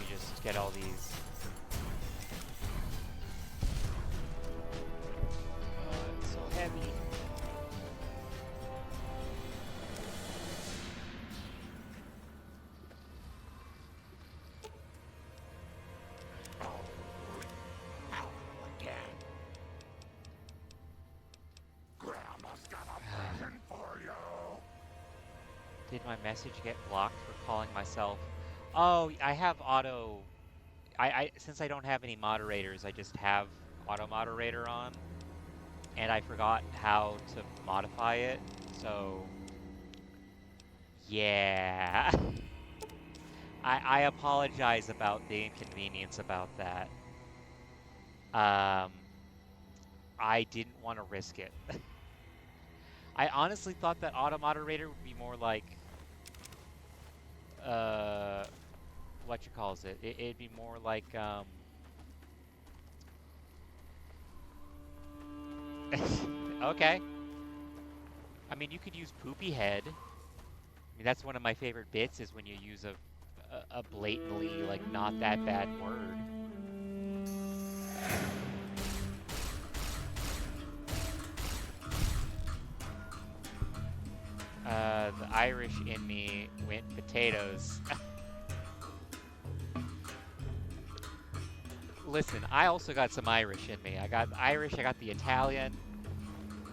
[SPEAKER 1] just get all these. It's so heavy.
[SPEAKER 18] Grandma's got a present for you.
[SPEAKER 1] Did my message get blocked for calling myself? Oh, I have auto... since I don't have any moderators, I just have auto moderator on. And I forgot how to modify it, so... Yeah. I apologize about the inconvenience about that. I didn't want to risk it. I honestly thought that auto moderator would be more like... what you calls it? It'd be more like, okay. I mean, you could use poopy head. I mean, that's one of my favorite bits, is when you use a blatantly, like, not that bad word. The Irish in me went potatoes. Listen, I also got some Irish in me. I got Irish, I got the Italian.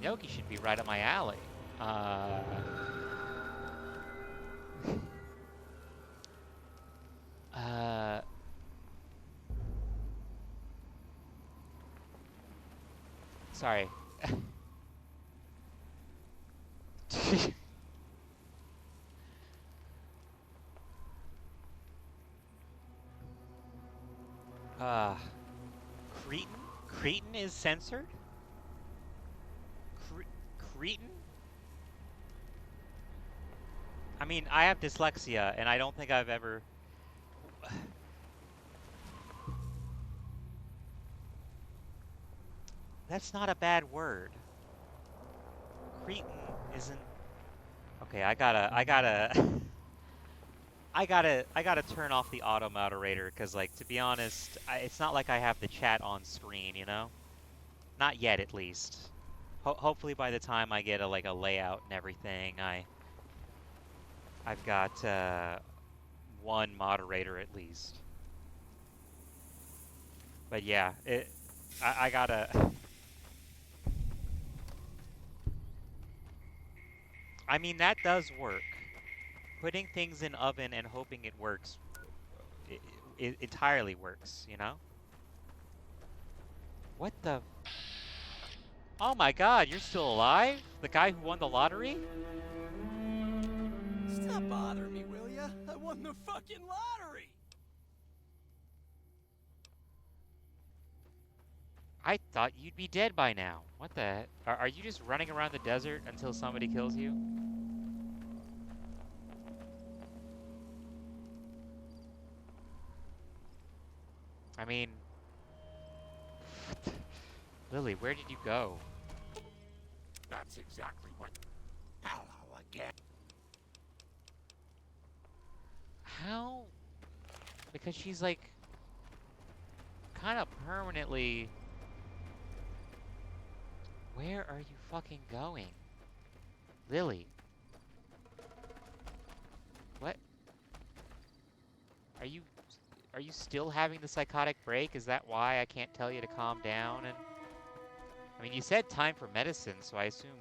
[SPEAKER 1] gnocchi should be right up my alley. Uh... Sorry. uh... Cretan? Cretan is censored? Cretan? I mean, I have dyslexia, and I don't think I've ever... That's not a bad word. Cretan isn't... Okay, I gotta turn off the auto moderator, because, like, to be honest, it's not like I have the chat on screen, you know? Not yet, at least. Hopefully by the time I get a layout and everything, I've got one moderator at least. But yeah, I gotta... I mean, that does work. Putting things in oven and hoping it works, it entirely works, you know? What the... Oh my god, you're still alive? The guy who won the lottery?
[SPEAKER 16] Stop bothering me, will ya? I won the fucking lottery!
[SPEAKER 1] I thought you'd be dead by now. What the heck? Are you just running around the desert until somebody kills you? I mean... Lily, where did you go?
[SPEAKER 18] That's exactly what... Hello again.
[SPEAKER 1] How? Because she's like... kind of permanently... Where are you fucking going? Lily. What? Are you still having the psychotic break? Is that why I can't tell you to calm down? And I mean, you said time for medicine, so I assumed.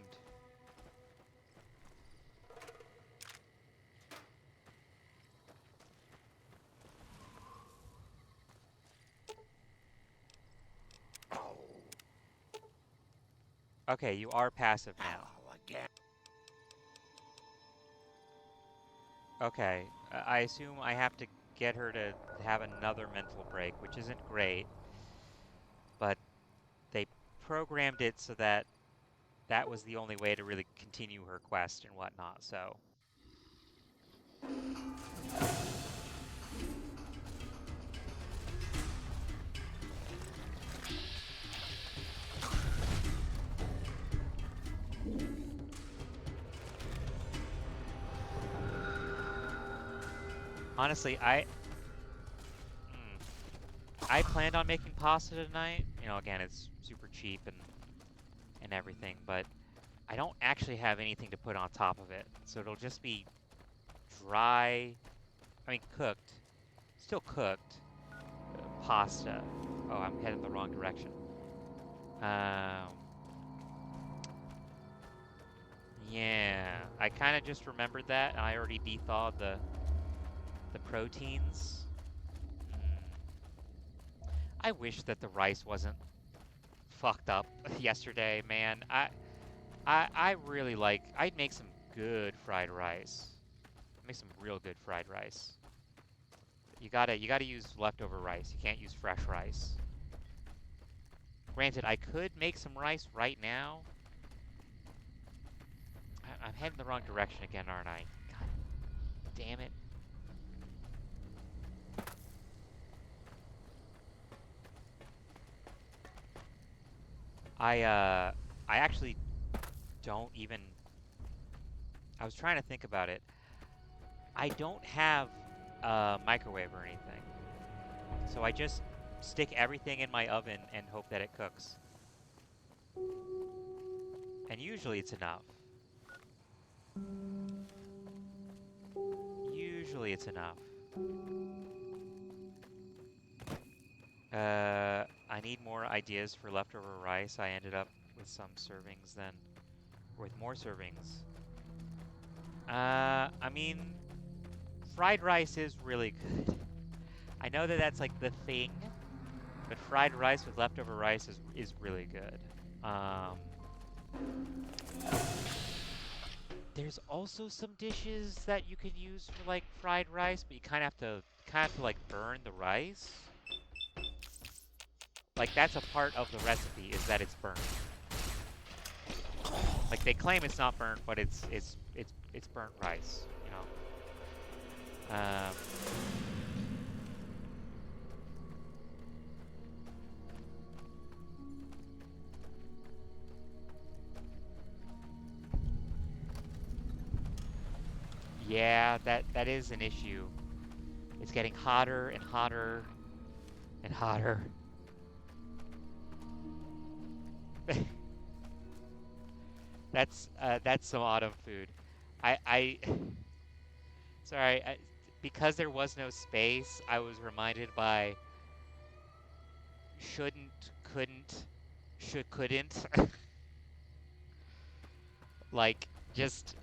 [SPEAKER 1] Okay, you are passive now. Okay, I assume I have to get her to have another mental break, which isn't great, but they programmed it so that that was the only way to really continue her quest and whatnot, so... Honestly, I planned on making pasta tonight. You know, again, it's super cheap and everything, but I don't actually have anything to put on top of it. So it'll just be dry, I mean cooked, still cooked, pasta. Oh, I'm heading the wrong direction. Yeah, I kind of just remembered that, and I already de-thawed the proteins. I wish that the rice wasn't fucked up yesterday, man. I really like... I'd make some good fried rice. Make some real good fried rice. You gotta use leftover rice. You can't use fresh rice. Granted, I could make some rice right now. I'm heading the wrong direction again, aren't I? God damn it. I actually don't even... I was trying to think about it. I don't have a microwave or anything. So I just stick everything in my oven and hope that it cooks. And usually it's enough. Usually it's enough. I need more ideas for leftover rice. I ended up with some servings then. With more servings. I mean, fried rice is really good. I know that that's like the thing, but fried rice with leftover rice is really good. There's also some dishes that you could use for like fried rice, but you kind of have to like burn the rice. Like that's a part of the recipe is that it's burnt. Like they claim it's not burnt, but it's burnt rice, you know. Yeah, that is an issue. It's getting hotter and hotter and hotter. That's some autumn food. I sorry, because there was no space, I was reminded by shouldn't, couldn't, should, couldn't. Like just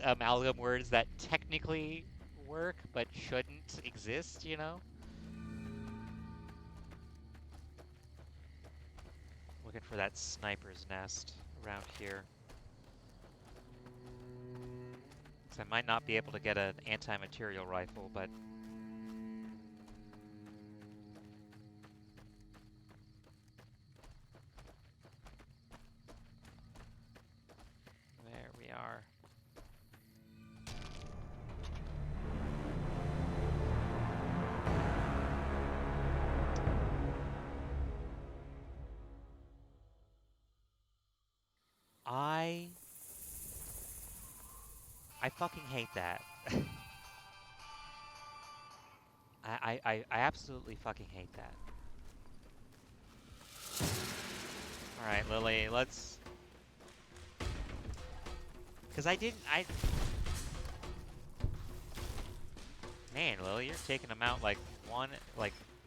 [SPEAKER 1] amalgam words that technically work but shouldn't exist, you know? Looking for that sniper's nest around here. So I might not be able to get an anti-material rifle, but there we are. I fucking hate that. I absolutely fucking hate that. Alright, Lily, let's... Because Man, Lily, you're taking them out like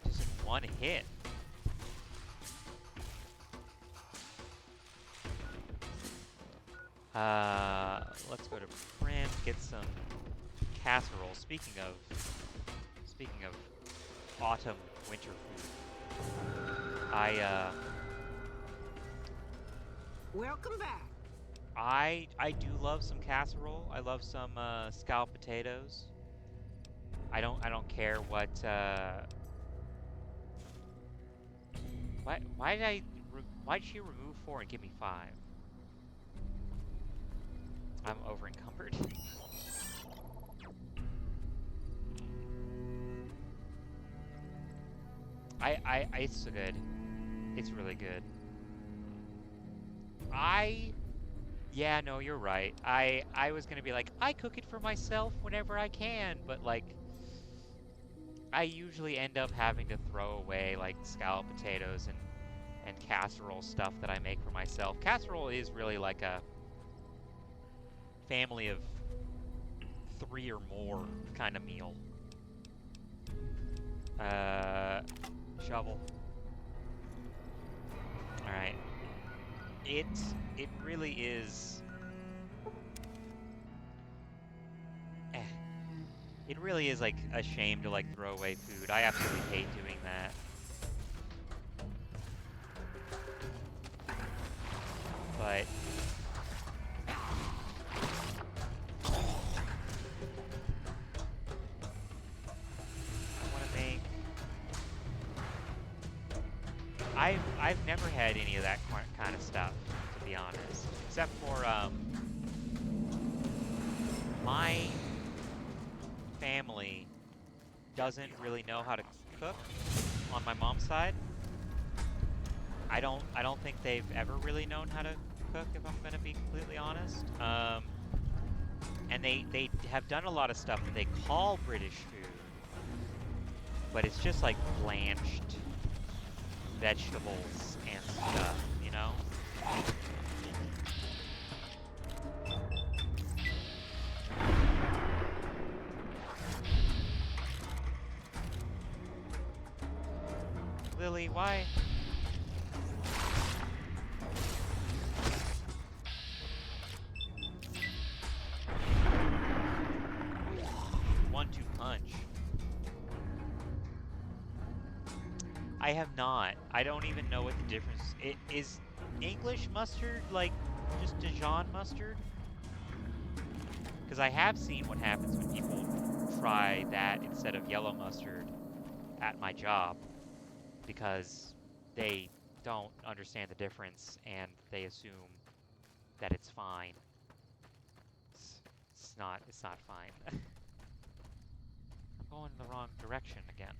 [SPEAKER 1] just in one hit. Let's go to print, get some casserole. Speaking of autumn winter food,
[SPEAKER 13] Welcome back.
[SPEAKER 1] I do love some casserole. I love some scalloped potatoes. I don't care what why'd she remove 4 and give me 5? I'm over encumbered. It's so good. It's really good. Yeah, no, you're right. I was gonna be like, I cook it for myself whenever I can, but like, I usually end up having to throw away like scalloped potatoes and casserole stuff that I make for myself. Casserole is really like a family of 3 or more kind of meal. Shovel. Alright. It really is... It really is like a shame to like throw away food. I absolutely hate doing that. But... I've never had any of that kind of stuff, to be honest. Except for, my family doesn't really know how to cook on my mom's side. I don't think they've ever really known how to cook, if I'm gonna be completely honest. And they have done a lot of stuff that they call British food, but it's just like blanched vegetables and stuff, you know? Lily, why? I have not. I don't even know what the difference is. English mustard like just Dijon mustard? Because I have seen what happens when people try that instead of yellow mustard at my job, because they don't understand the difference and they assume that it's fine. It's not. It's not fine. I'm going in the wrong direction again.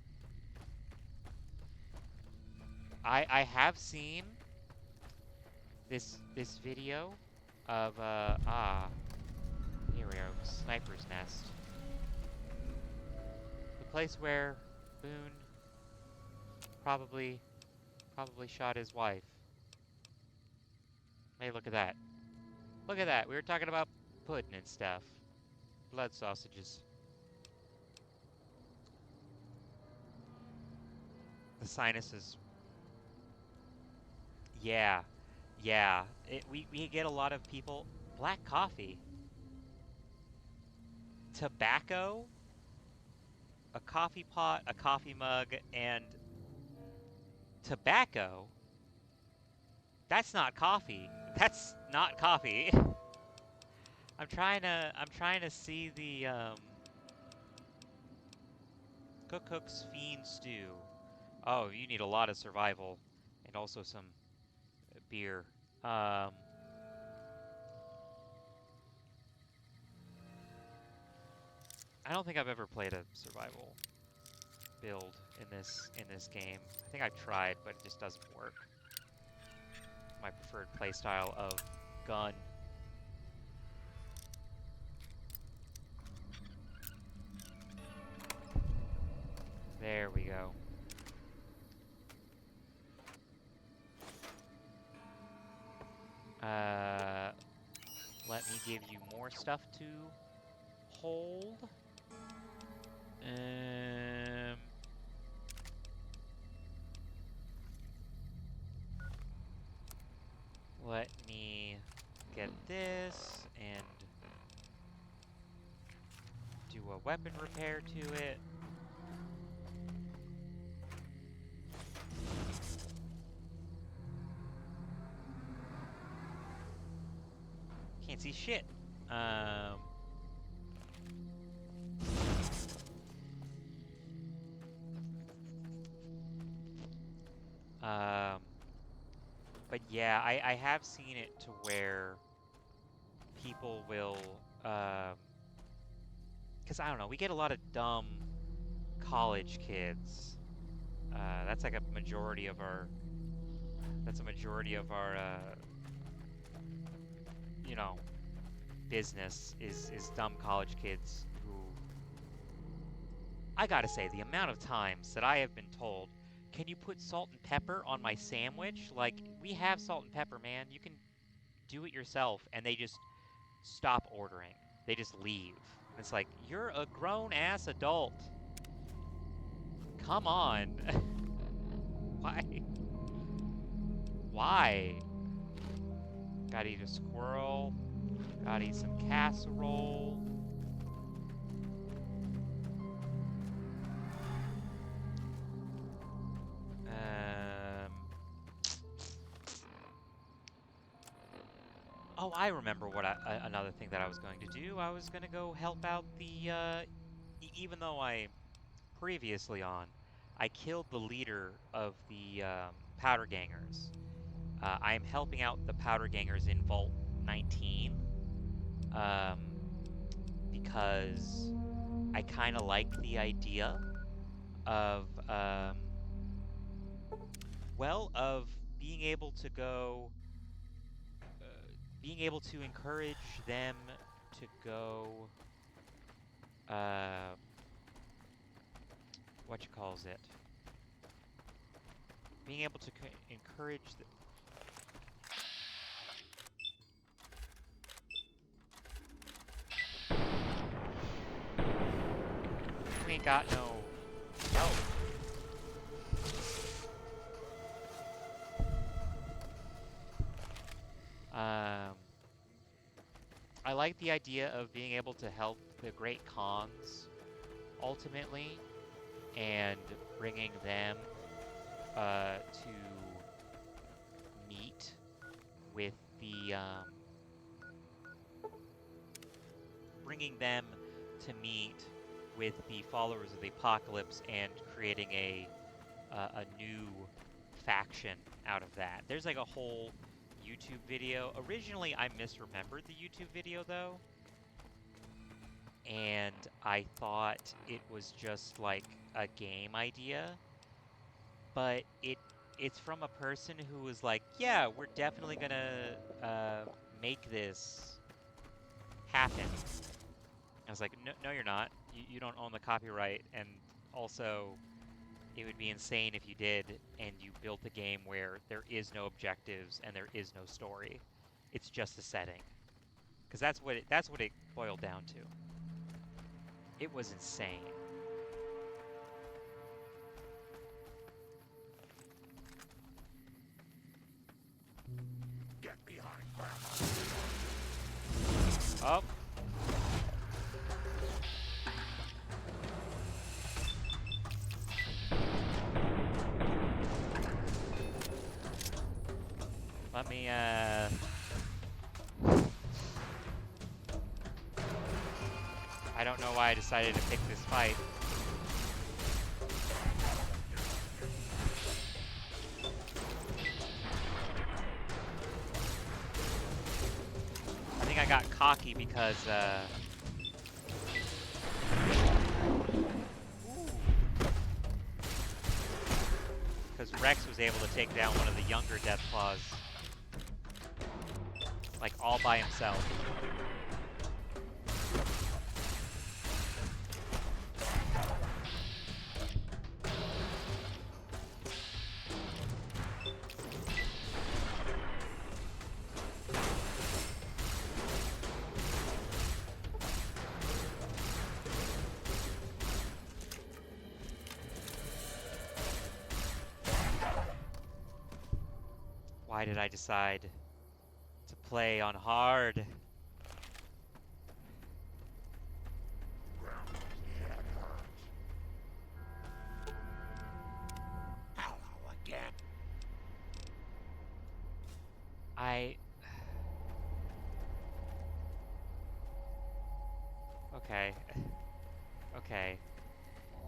[SPEAKER 1] I have seen this video of here we go, Sniper's Nest. The place where Boone probably shot his wife. Hey, look at that. Look at that. We were talking about pudding and stuff. Blood sausages. The sinuses. Yeah. Yeah. We get a lot of people. Black coffee. Tobacco. A coffee pot, a coffee mug, and tobacco. That's not coffee. That's not coffee. I'm trying to see the Cook's Fiend Stew. Oh, you need a lot of survival and also some beer. I don't think I've ever played a survival build in this game. I think I've tried, but it just doesn't work. My preferred playstyle of gun. There we go. Let me give you more stuff to hold. Let me get this and do a weapon repair to it. Can't see shit. But yeah, I have seen it to where people will, because I don't know, we get a lot of dumb college kids. That's like a majority of our, you know, business is dumb college kids who, I gotta say, the amount of times that I have been told, can you put salt and pepper on my sandwich? Like, we have salt and pepper, man. You can do it yourself. And they just stop ordering. They just leave. And it's like, you're a grown-ass adult. Come on. Why? Why? Gotta eat a squirrel. Gotta eat some casserole. Oh, I remember what another thing that I was going to do. I was going to go help out the, even though I previously I killed the leader of the powder gangers. I am helping out the powder gangers in Vault 19 because I kind of like the idea of, well, of being able to go, being able to encourage them to go, being able to encourage the... We ain't got no help. I like the idea of being able to help the Great Khans ultimately, and bringing them to meet with the bringing them to meet with the followers of the apocalypse and creating a new faction out of that. There's like a whole YouTube video. Originally, I misremembered the YouTube video though, and I thought it was just like a game idea, but it's from a person who was like, yeah, we're definitely gonna make this happen. I was like, no, no you're not. You don't own the copyright, and also it would be insane if you did and you built a game where there is no objectives and there is no story. It's just a setting. Because that's what it boiled down to. It was insane.
[SPEAKER 18] Get behind Grandma.
[SPEAKER 1] Oh. Let me, I don't know why I decided to pick this fight. I think I got cocky because, Rex was able to take down one of the younger Deathclaws, like, all by himself. Why did I decide to play on hard?
[SPEAKER 18] Hello again.
[SPEAKER 1] Okay. Okay.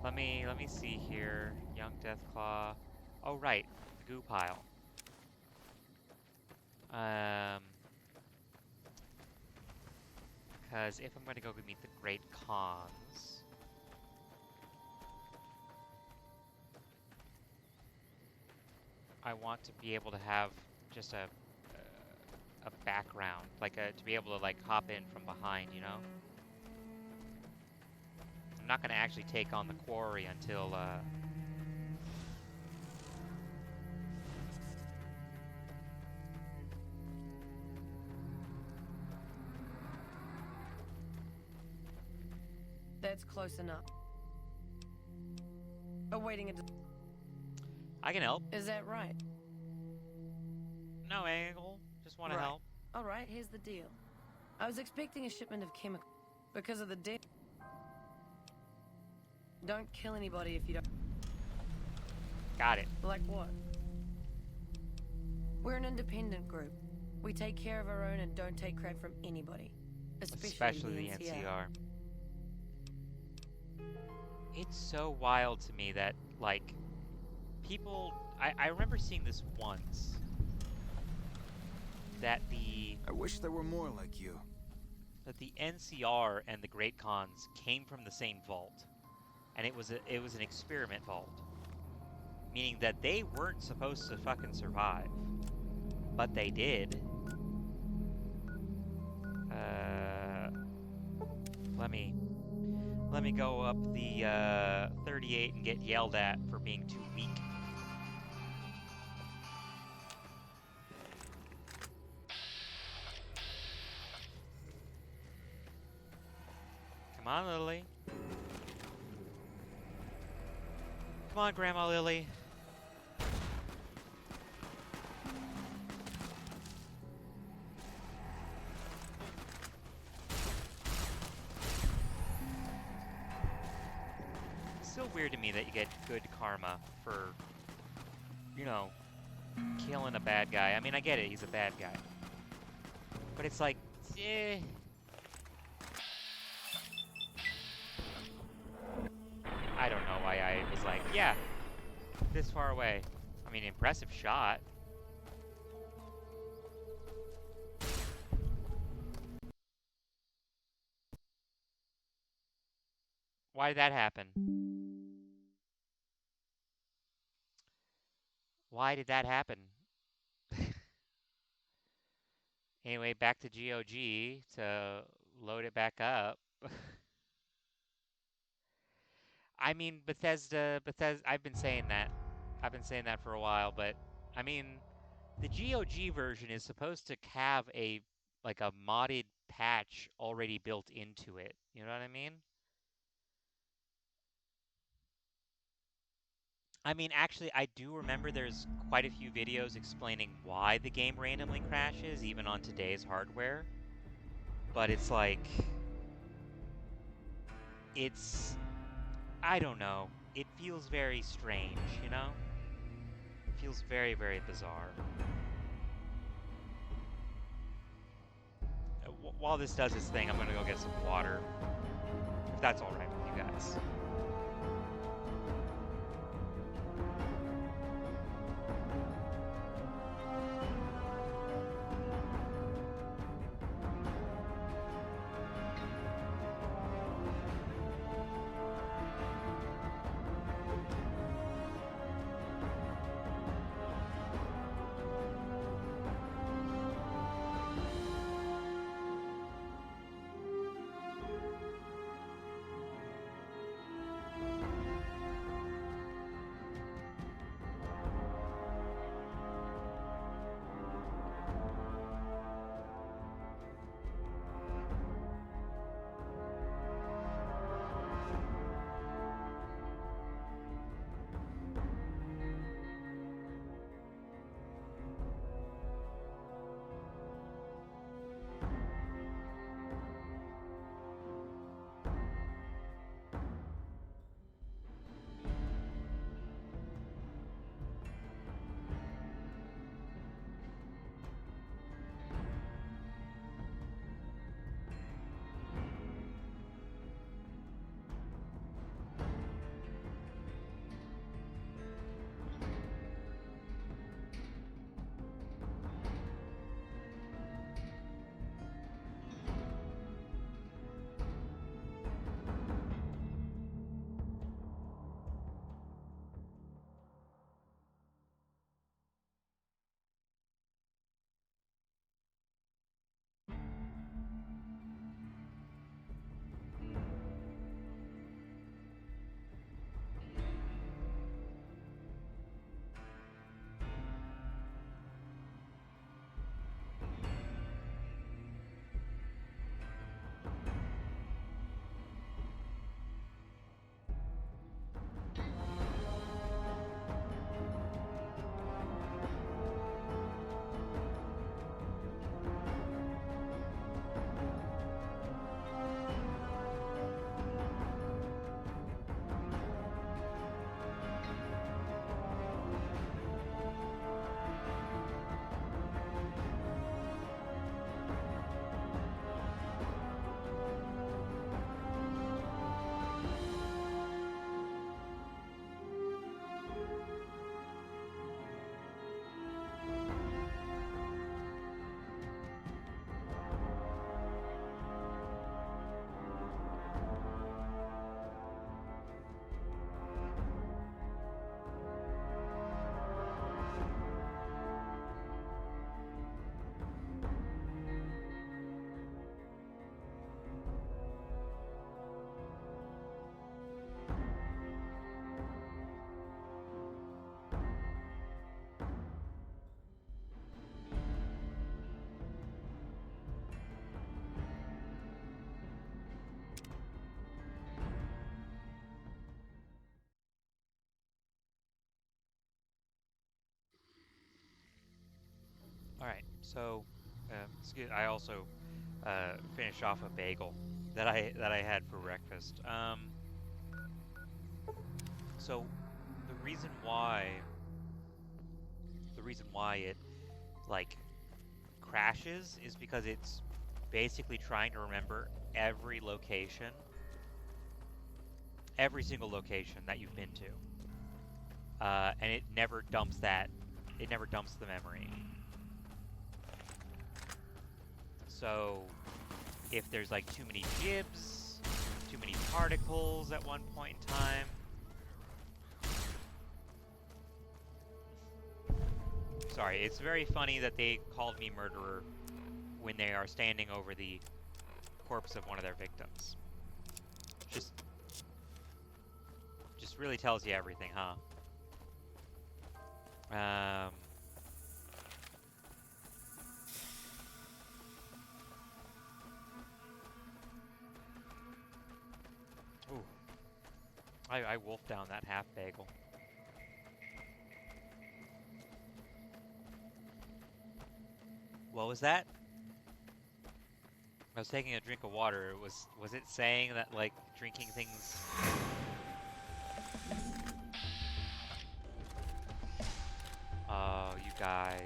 [SPEAKER 1] Let me see here. Young Deathclaw. Oh right, the goo pile. Because if I'm going to go meet the Great Khans, I want to be able to have just a background, like to be able to like hop in from behind, you know? I'm not going to actually take on the quarry until
[SPEAKER 4] That's close enough. Awaiting a...
[SPEAKER 1] I can help.
[SPEAKER 4] Is that right?
[SPEAKER 1] No angle. Just want to help.
[SPEAKER 4] All right, here's the deal. I was expecting a shipment of chemicals. Because of the deal. Don't kill anybody if you don't...
[SPEAKER 1] Got it.
[SPEAKER 4] Like what? We're an independent group. We take care of our own and don't take crap from anybody. Especially the NCR.
[SPEAKER 1] It's so wild to me that, like, people... I remember seeing this once. That the...
[SPEAKER 6] I wish there were more like you.
[SPEAKER 1] That the NCR and the Great Khans came from the same vault. And it was an experiment vault. Meaning that they weren't supposed to fucking survive. But they did. Let me go up the 38 and get yelled at for being too weak. Come on, Lily. Come on, Grandma Lily. It's so weird to me that you get good karma for you know, killing a bad guy. I mean, I get it, he's a bad guy. But it's like, eh. I don't know why I was like, yeah, this far away. I mean, impressive shot. Why did that happen? Why did that happen? Anyway, back to GOG to load it back up. I mean, Bethesda, I've been saying that. I've been saying that for a while, but I mean, the GOG version is supposed to have like a modded patch already built into it. You know what I mean? I mean, actually, I do remember there's quite a few videos explaining why the game randomly crashes, even on today's hardware. But it's like, I don't know. It feels very strange, you know? It feels very, very bizarre. While this does its thing, I'm gonna go get some water. If that's alright with you guys. All right, so I also finished off a bagel that I had for breakfast. So the reason why the reason why it, like, crashes is because it's basically trying to remember every location, every single location that you've been to. And it never dumps it never dumps the memory. So, if there's like too many jibs, too many particles at one point in time, sorry, it's very funny that they called me murderer when they are standing over the corpse of one of their victims. Just really tells you everything, huh? Ooh. I wolfed down that half bagel. What was that? I was taking a drink of water. Was it saying that, like, drinking things... Oh, you guys.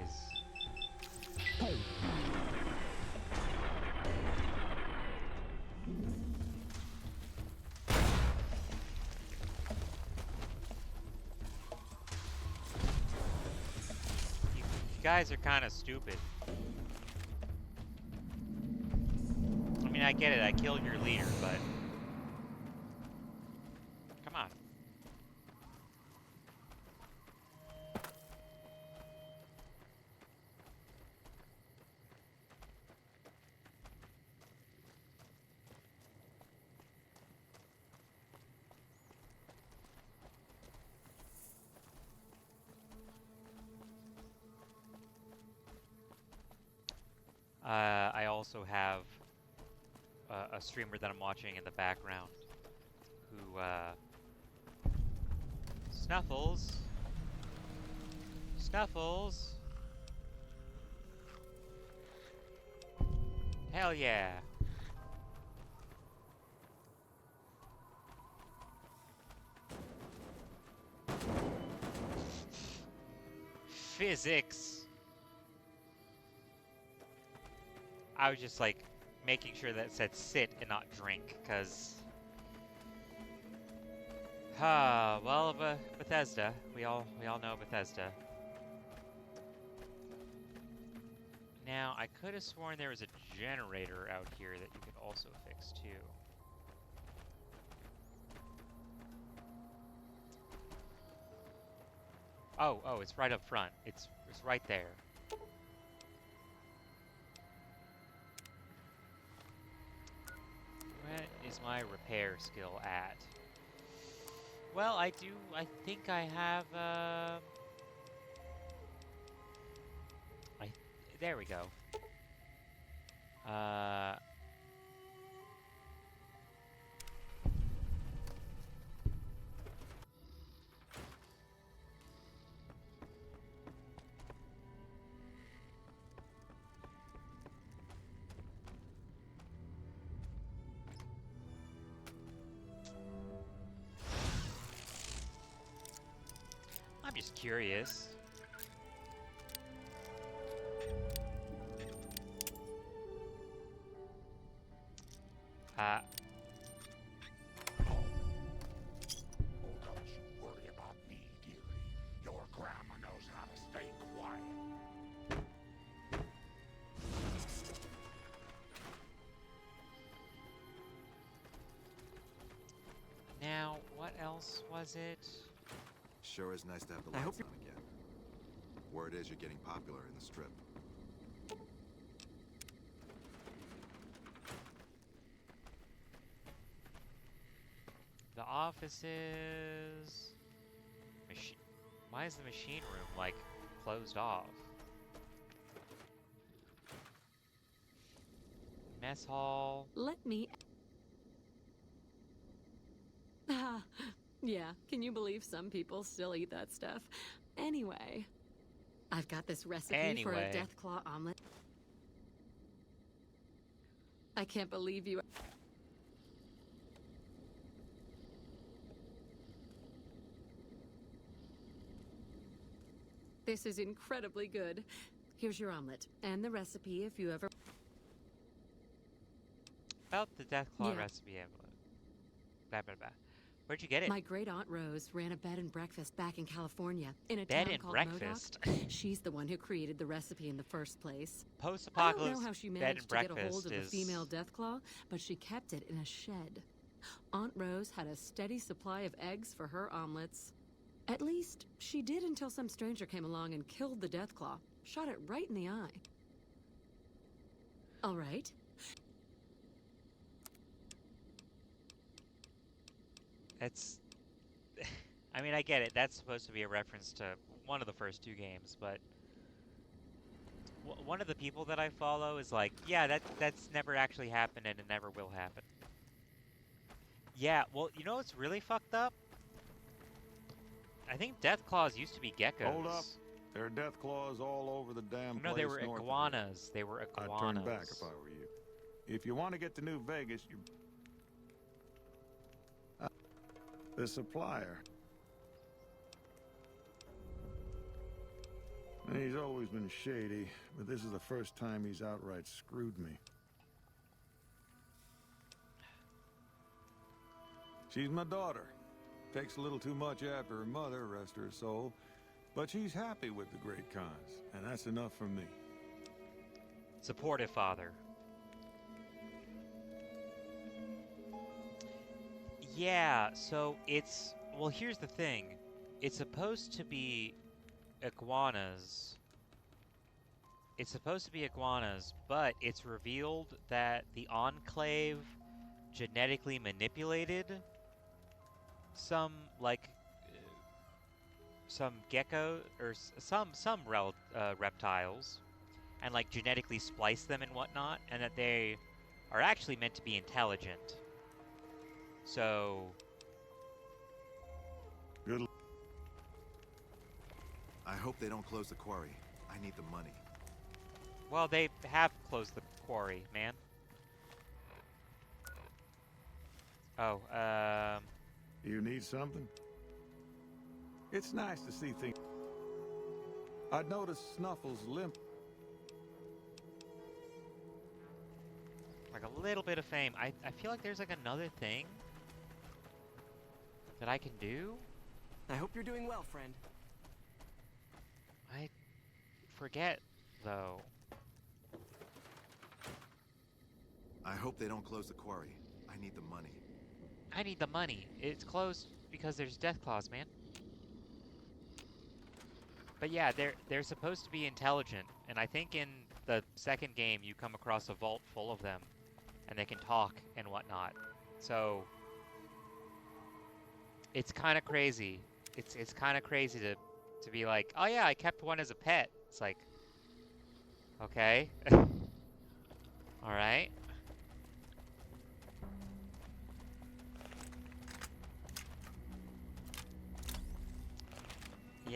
[SPEAKER 1] You guys are kind of stupid. I mean, I get it. I killed your leader, but... Come on. I also have a streamer that I'm watching in the background who, Snuffles? Snuffles? Hell yeah. Physics. I was just like making sure that it said sit and not drink, cause well, Bethesda. We all know Bethesda. Now, I could have sworn there was a generator out here that you could also fix too. Oh, it's right up front. It's right there. Where is my repair skill at? Well, I think I have, there we go. I'm just curious.
[SPEAKER 18] Oh, don't you worry about me, dearie. Your grandma knows how to stay quiet.
[SPEAKER 1] Now, what else was it?
[SPEAKER 5] Sure is nice to have the lights on again. Word is you're getting popular in the strip.
[SPEAKER 1] The offices... Why is the machine room, like, closed off? Mess hall...
[SPEAKER 15] Let me... Yeah, can you believe some people still eat that stuff? Anyway, I've got this recipe for a death claw omelet. I can't believe you...
[SPEAKER 7] This is incredibly good. Here's your omelet and the recipe if you ever...
[SPEAKER 1] About the Deathclaw
[SPEAKER 7] Yeah.
[SPEAKER 1] recipe envelope. Blah, blah, blah. Where'd you get it?
[SPEAKER 7] My great aunt Rose ran a bed and breakfast back in California in a
[SPEAKER 1] Bed
[SPEAKER 7] town
[SPEAKER 1] and
[SPEAKER 7] called
[SPEAKER 1] breakfast?
[SPEAKER 7] Modoc. She's the one who created the recipe in the first place. I don't
[SPEAKER 1] Post-apocalypse
[SPEAKER 7] know how she
[SPEAKER 1] bed
[SPEAKER 7] managed
[SPEAKER 1] and
[SPEAKER 7] to get a
[SPEAKER 1] breakfast
[SPEAKER 7] hold of the
[SPEAKER 1] is...
[SPEAKER 7] female Deathclaw, but she kept it in a shed. Aunt Rose had a steady supply of eggs for her omelets. At least, she did until some stranger came along and killed the Deathclaw. Shot it right in the eye. All right.
[SPEAKER 1] That's... I mean, I get it. That's supposed to be a reference to one of the first two games, but... One of the people that I follow is like, yeah, that's never actually happened and it never will happen. Yeah, well, you know what's really fucked up? I think Deathclaws used to be geckos.
[SPEAKER 22] Hold up. There are Deathclaws all over the damn place.
[SPEAKER 1] No, they were
[SPEAKER 22] north of here.
[SPEAKER 1] iguanas. They were iguanas.
[SPEAKER 22] I'd turn back if I were you. If you want to get to New Vegas, you... the supplier. He's always been shady, but this is the first time he's outright screwed me. She's my daughter. Takes a little too much after her mother, rest her soul. But she's happy with the Great Khans, and that's enough for me.
[SPEAKER 1] Supportive father. Yeah, so it's... Well, here's the thing. It's supposed to be iguanas. It's supposed to be iguanas, but it's revealed that the Enclave genetically manipulated some, like, some gecko, or some reptiles, and, like, genetically spliced them and whatnot, and that they are actually meant to be intelligent. So...
[SPEAKER 22] Good.
[SPEAKER 23] I hope they don't close the quarry. I need the money.
[SPEAKER 1] Well, they have closed the quarry, man. Oh,
[SPEAKER 22] You need something? It's nice to see things. I'd noticed Snuffle's limp.
[SPEAKER 1] like a little bit of fame. I feel like there's like another thing that I can do.
[SPEAKER 16] I hope you're doing well, friend.
[SPEAKER 1] I forget, though.
[SPEAKER 23] I hope they don't close the quarry. I need the money.
[SPEAKER 1] I need the money. It's closed because there's Deathclaws, man. But yeah, they're supposed to be intelligent, and I think in the second game you come across a vault full of them, and they can talk and whatnot. So it's kind of crazy. It's kind of crazy to be like, oh yeah, I kept one as a pet. It's like, okay, all right.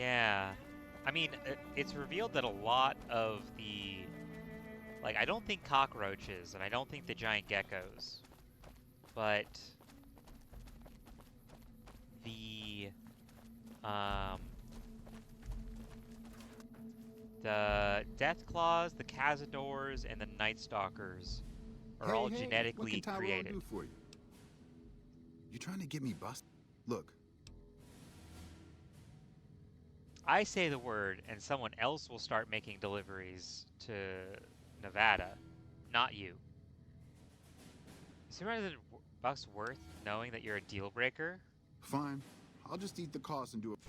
[SPEAKER 1] Yeah. I mean, it's revealed that a lot of the... Like, I don't think cockroaches, and I don't think the giant geckos, but the Deathclaws, the Cazadors, and the Night Stalkers are all genetically
[SPEAKER 10] what can Tyrone
[SPEAKER 1] created.
[SPEAKER 10] do for you? You trying to get me busted? Look,
[SPEAKER 1] I say the word, and someone else will start making deliveries to Nevada, not you. Is $300 worth knowing that you're a deal breaker?
[SPEAKER 10] fine. I'll just eat the cost and do it.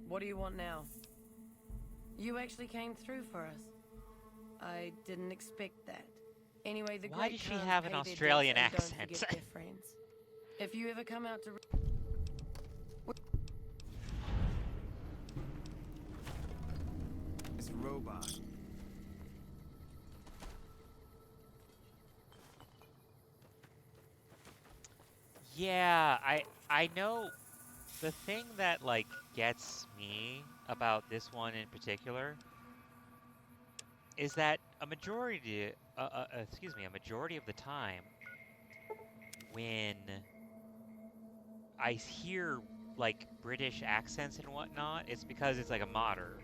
[SPEAKER 4] What do you want now? You actually came through for us. I didn't expect that. Anyway, the
[SPEAKER 1] Why
[SPEAKER 4] Great
[SPEAKER 1] does she
[SPEAKER 4] Khans
[SPEAKER 1] have an
[SPEAKER 4] pay their
[SPEAKER 1] Australian
[SPEAKER 4] debts and
[SPEAKER 1] accent?
[SPEAKER 4] Don't forget their friends. If you ever come out to...
[SPEAKER 6] It's a robot.
[SPEAKER 1] Yeah, I know the thing that like gets me about this one in particular is that a majority of the time when I hear like British accents and whatnot, it's because it's like a modder.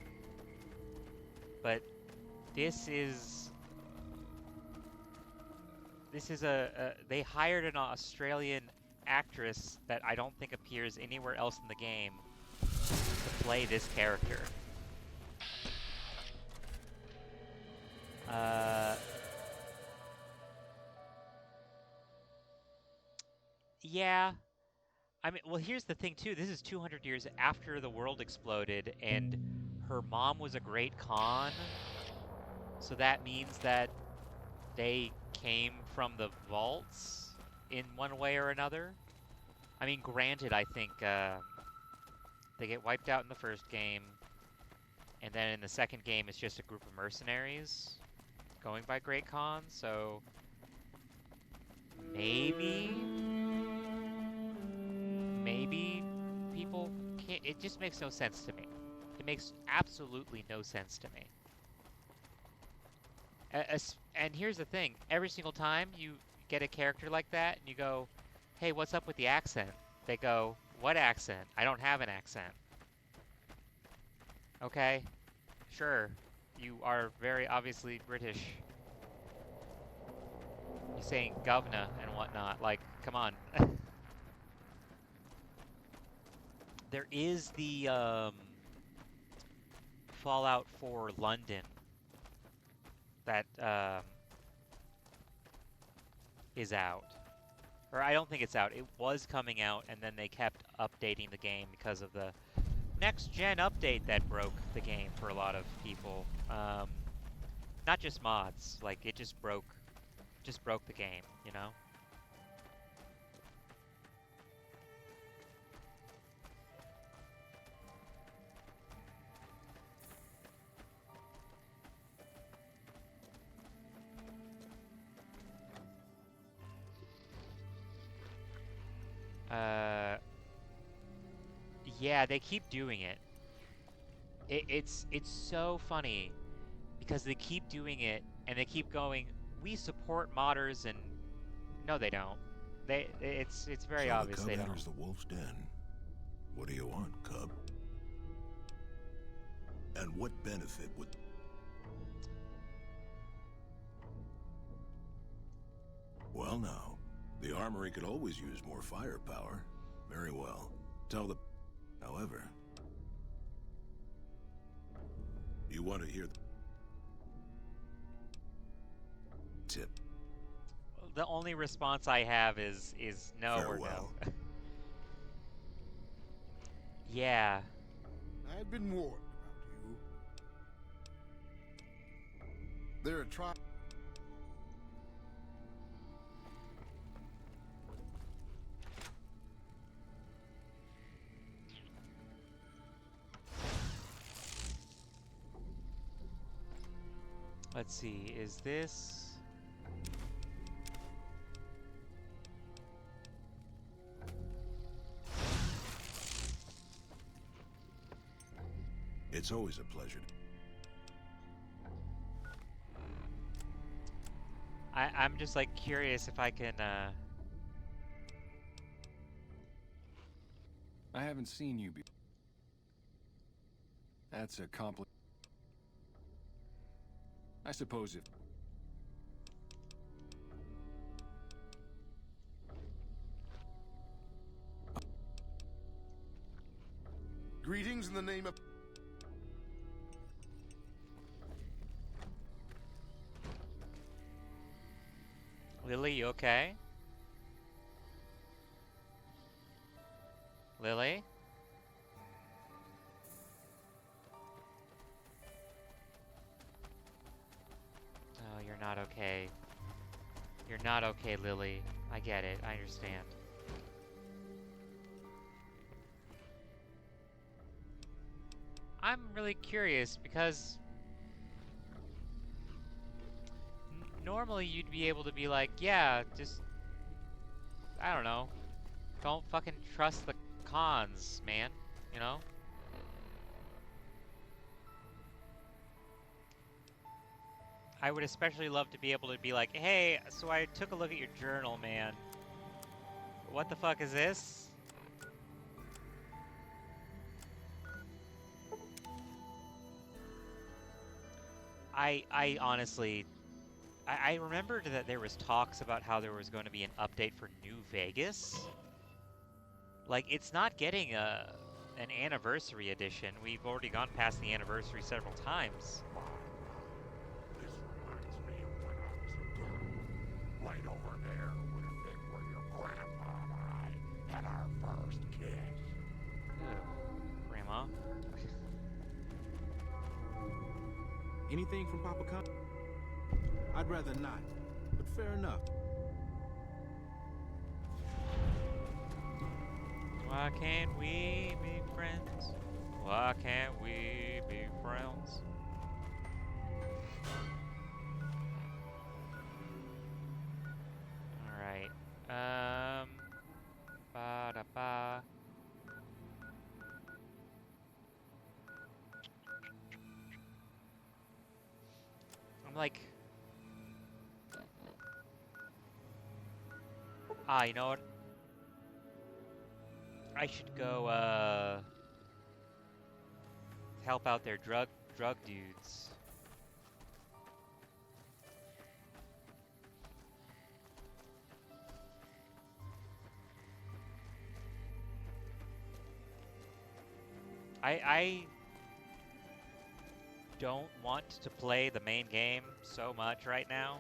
[SPEAKER 1] But this is they hired an Australian actress that I don't think appears anywhere else in the game to play this character. Yeah. I mean, well, here's the thing too. This is 200 years after the world exploded, and her mom was a great Khan. So that means that they came from the vaults in one way or another. I mean, granted, I think they get wiped out in the first game, and then in the second game, it's just a group of mercenaries going by Great Khan. So maybe people can't. It just makes no sense to me. It makes absolutely no sense to me. And here's the thing, every single time you get a character like that and you go, hey, what's up with the accent? They go, what accent? I don't have an accent. Okay, sure, you are very obviously British. You're saying governor and whatnot, like, come on. There is the Fallout 4 London that is out. Or I don't think it's out. It was coming out, and then they kept updating the game because of the next-gen update that broke the game for a lot of people. Not just mods. Like, it just broke the game, you know? Yeah, they keep doing it. It's so funny because they keep doing it and they keep going, we support modders, and no, they don't. It's very obvious they don't.
[SPEAKER 18] The cub enters the wolf's den. What do you want, cub? And what benefit would... Well now, the armory could always use more firepower. Very well. Tell the... However... You want to hear the... Tip.
[SPEAKER 1] The only response I have is no
[SPEAKER 18] Farewell.
[SPEAKER 1] or no. Yeah.
[SPEAKER 3] I had been warned about you. There are
[SPEAKER 1] Let's see, is this...
[SPEAKER 18] It's always a pleasure.
[SPEAKER 1] I'm just like curious if I can
[SPEAKER 8] I haven't seen you before. That's a compliment. I suppose if...
[SPEAKER 3] greetings in the name of...
[SPEAKER 1] Lily, you okay? Lily? Oh, you're not okay. You're not okay, Lily. I get it. I understand. I'm really curious because normally you'd be able to be like, yeah, just, I don't know, don't fucking trust the cons, man, you know? I would especially love to be able to be like, hey, so I took a look at your journal, man. What the fuck is this? I honestly, I remembered that there was talks about how there was going to be an update for New Vegas. Like, it's not getting an anniversary edition. We've already gone past the anniversary several times.
[SPEAKER 18] This reminds me of when I was a girl. Right over there would have been where your grandpa and I had our first kiss.
[SPEAKER 1] Ugh, Grandma.
[SPEAKER 10] Anything from Papa Con? I'd rather not, but fair enough.
[SPEAKER 1] Why can't we be friends? Why can't we be friends? Alright. Ba-da-ba. I'm like... you know what? I should go, help out their drug dudes. I don't want to play the main game so much right now.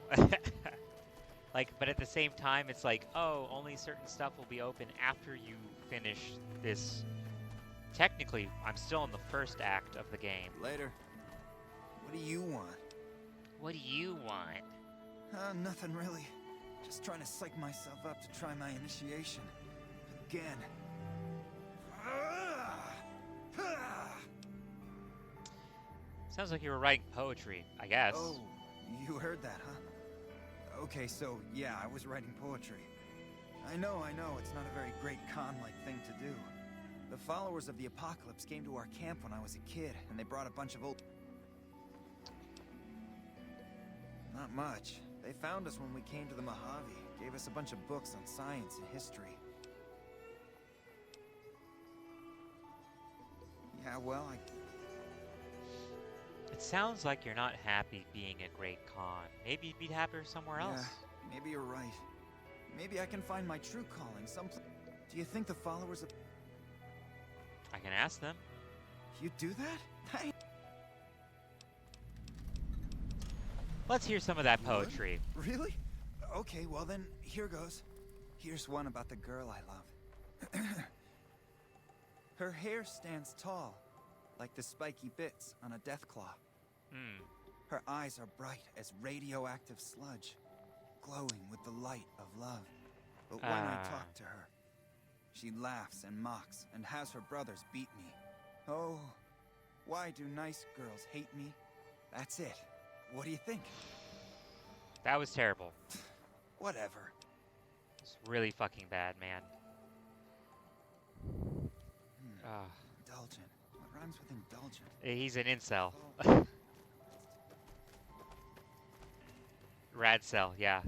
[SPEAKER 1] Like, but at the same time, it's like, oh, only certain stuff will be open after you finish this. Technically, I'm still in the first act of the game.
[SPEAKER 6] Later. What do you want?
[SPEAKER 1] What do you want?
[SPEAKER 6] Nothing really. Just trying to psych myself up to try my initiation. Again.
[SPEAKER 1] Sounds like you were writing poetry, I guess.
[SPEAKER 6] Oh, you heard that, huh? Okay, so, yeah, I was writing poetry. I know, it's not a very great con-like thing to do. The followers of the apocalypse came to our camp when I was a kid, and they brought a bunch of old... Not much. They found us when we came to the Mojave, gave us a bunch of books on science and history. Yeah, well,
[SPEAKER 1] It sounds like you're not happy being a great con. Maybe you'd be happier somewhere else.
[SPEAKER 6] Yeah, maybe you're right. Maybe I can find my true calling someplace. Do you think the followers of...
[SPEAKER 1] I can ask them.
[SPEAKER 6] You do that?
[SPEAKER 1] Let's hear some of that poetry.
[SPEAKER 6] Really? Okay, well then, here goes. Here's one about the girl I love. Her hair stands tall, like the spiky bits on a deathclaw. Her eyes are bright as radioactive sludge, glowing with the light of love. But when I talk to her, she laughs and mocks and has her brothers beat me. Oh, why do nice girls hate me? That's it. What do you think?
[SPEAKER 1] That was terrible.
[SPEAKER 6] Whatever.
[SPEAKER 1] It's really fucking bad, man.
[SPEAKER 6] Indulgent. What rhymes with indulgent?
[SPEAKER 1] He's an incel. Radcel, yeah.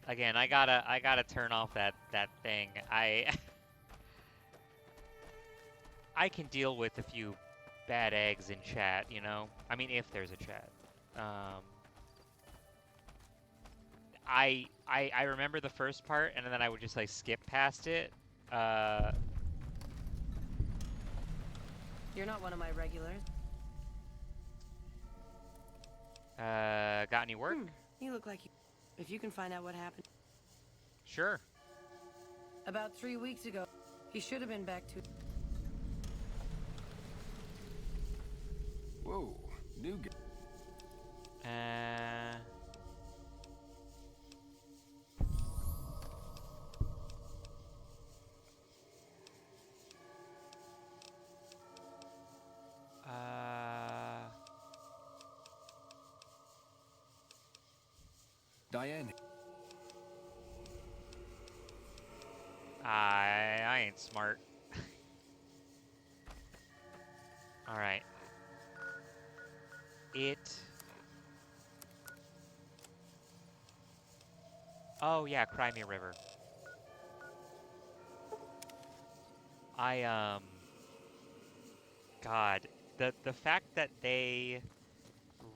[SPEAKER 1] Again, I gotta turn off that thing. I can deal with a few bad eggs in chat, you know? I mean, if there's a chat. I remember the first part, and then I would just like skip past it.
[SPEAKER 4] You're not one of my regulars.
[SPEAKER 1] Got any work?
[SPEAKER 4] You look like you... If you can find out what happened...
[SPEAKER 1] Sure.
[SPEAKER 4] About 3 weeks ago, he should have been back to...
[SPEAKER 8] Whoa, new guy. Diane.
[SPEAKER 1] I ain't smart. All right. Oh yeah, Crimea River. God, the fact that they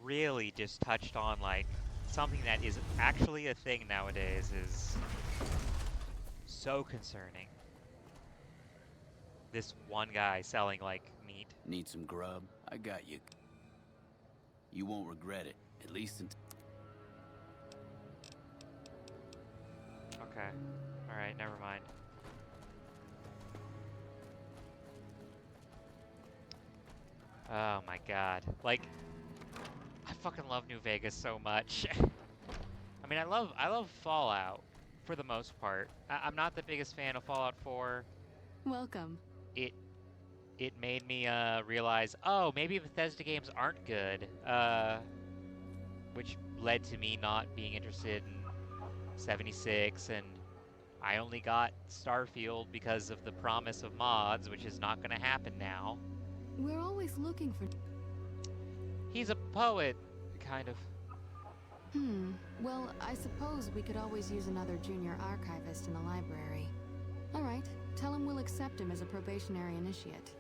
[SPEAKER 1] really just touched on like something that is actually a thing nowadays is so concerning. This one guy selling like meat.
[SPEAKER 9] Need some grub? I got you. You won't regret it, at least until...
[SPEAKER 1] Okay. Alright, never mind. Oh my god. Like, I fucking love New Vegas so much. I mean, I love Fallout for the most part. I'm not the biggest fan of Fallout 4.
[SPEAKER 7] Welcome.
[SPEAKER 1] It made me realize, oh, maybe Bethesda games aren't good, which led to me not being interested in 76, and I only got Starfield because of the promise of mods, which is not going to happen now.
[SPEAKER 7] We're always looking for...
[SPEAKER 1] He's a poet, kind of.
[SPEAKER 7] Well, I suppose we could always use another junior archivist in the library. All right, tell him we'll accept him as a probationary initiate.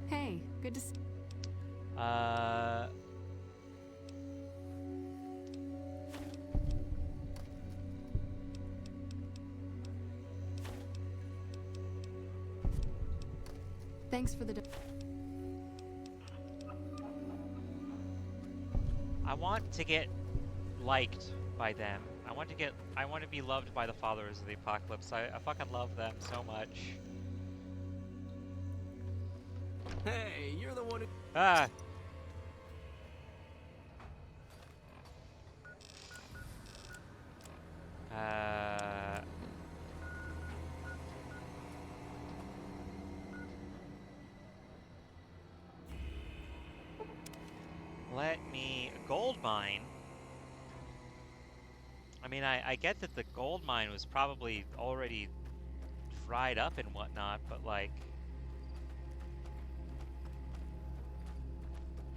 [SPEAKER 7] Hey, good to see... Thanks for the...
[SPEAKER 1] I want to get liked by them. I want to be loved by the followers of the apocalypse. I fucking love them so much.
[SPEAKER 9] Hey, you're the one who...
[SPEAKER 1] Ah! Let me... Gold mine? I mean, I get that the gold mine was probably already dried up and whatnot, but like...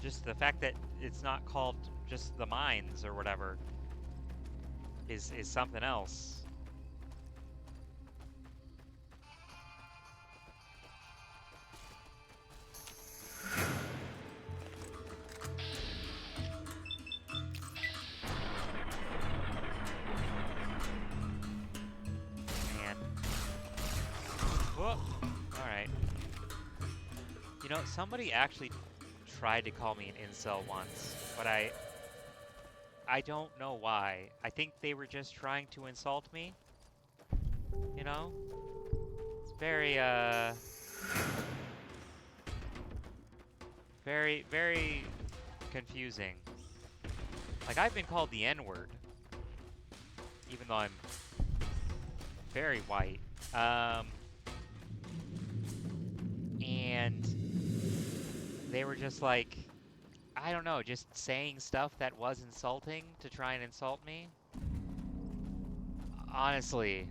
[SPEAKER 1] Just the fact that it's not called just the mines or whatever is something else. Man. Whoop! Alright. You know, somebody actually tried to call me an incel once, but I don't know why. I think they were just trying to insult me. You know? It's very, very confusing. Like, I've been called the N-word, even though I'm very white. And they were just like, I don't know, just saying stuff that was insulting to try and insult me. Honestly,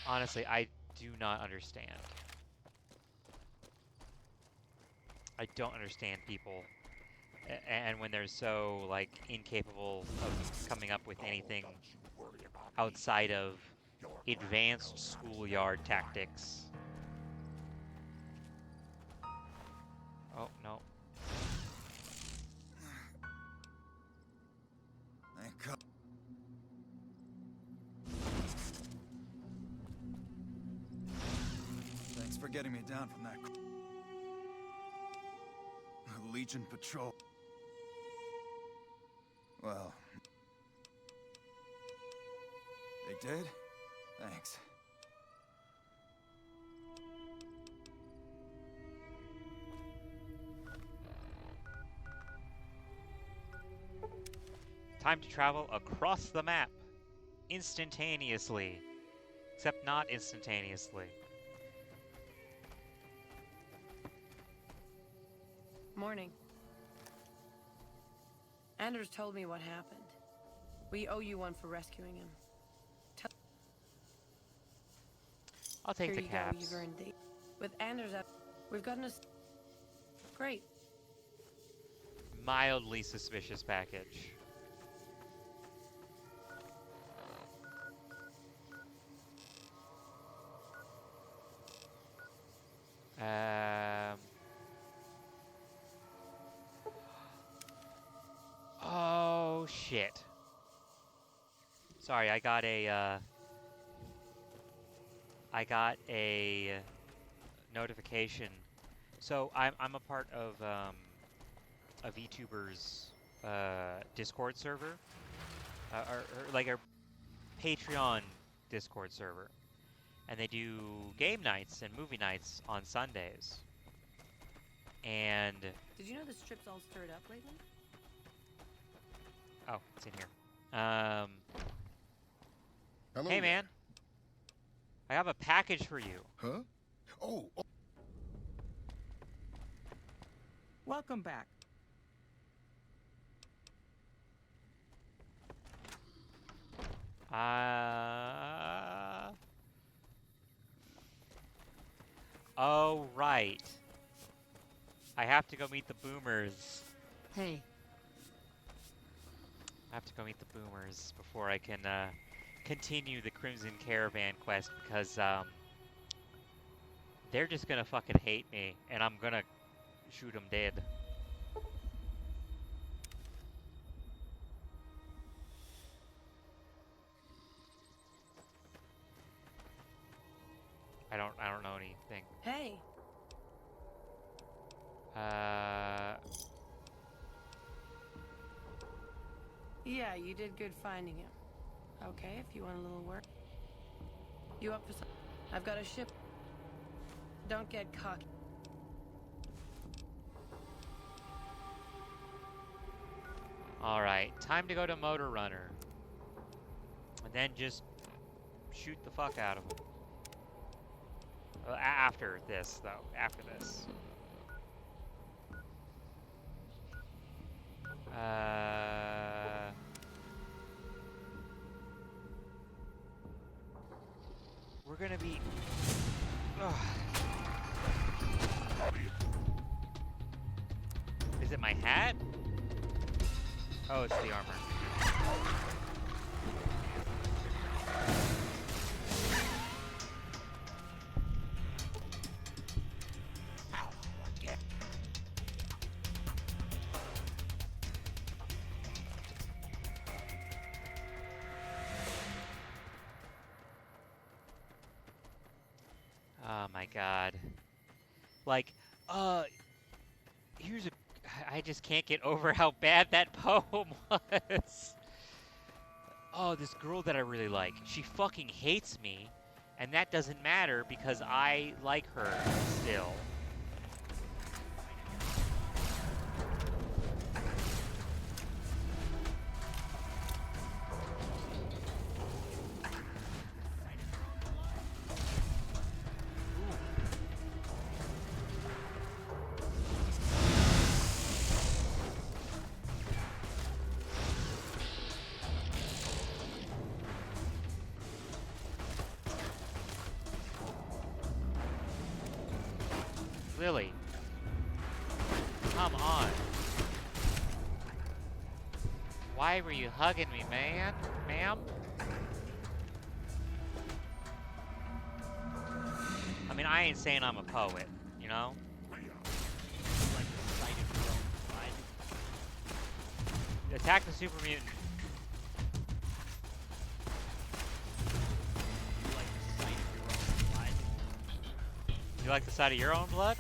[SPEAKER 1] I do not understand. I don't understand people, and when they're so, like, incapable of coming up with anything outside of advanced schoolyard tactics. Oh, no.
[SPEAKER 6] Thanks for getting me down from that. Legion patrol. Well... They did? Thanks.
[SPEAKER 1] Time to travel across the map. Instantaneously. Except not instantaneously.
[SPEAKER 4] Morning. Anders told me what happened. We owe you one for rescuing him.
[SPEAKER 1] I'll take
[SPEAKER 4] Here
[SPEAKER 1] the
[SPEAKER 4] you
[SPEAKER 1] caps.
[SPEAKER 4] go, you've earned the... With Anders up, we've gotten a... Great.
[SPEAKER 1] mildly suspicious package. Oh shit. Sorry, I got a notification. So I'm a part of a VTuber's Discord server, or like a Patreon Discord server, and they do game nights and movie nights on Sundays. And
[SPEAKER 4] Did you know the strip's all stirred up lately?
[SPEAKER 1] oh, it's in here.
[SPEAKER 3] Hello
[SPEAKER 1] hey
[SPEAKER 3] there.
[SPEAKER 1] man, I have a package for you.
[SPEAKER 3] Huh? Oh.
[SPEAKER 16] Welcome back.
[SPEAKER 1] Oh right. I have to go meet the boomers.
[SPEAKER 7] Hey.
[SPEAKER 1] I have to go meet the boomers before I can continue the Crimson Caravan quest, because they're just gonna fucking hate me, and I'm gonna shoot them dead. I don't know anything.
[SPEAKER 4] Hey. Yeah, you did good finding him. Okay, if you want a little work. You up for some? I've got a ship. Don't get cocky.
[SPEAKER 1] Alright, time to go to Motor Runner. And then just shoot the fuck out of them. After this, though. After this. We're gonna be... Ugh. Is it my hat? Oh, it's the armor. Oh my god. Like, here's a... I just can't get over how bad that poem was. Oh, this girl that I really like, she fucking hates me, and that doesn't matter because I like her still. Lily. Come on. Why were you hugging me, man? Ma'am? I mean, I ain't saying I'm a poet, you know? Attack the super mutant. You like the sight of your own blood?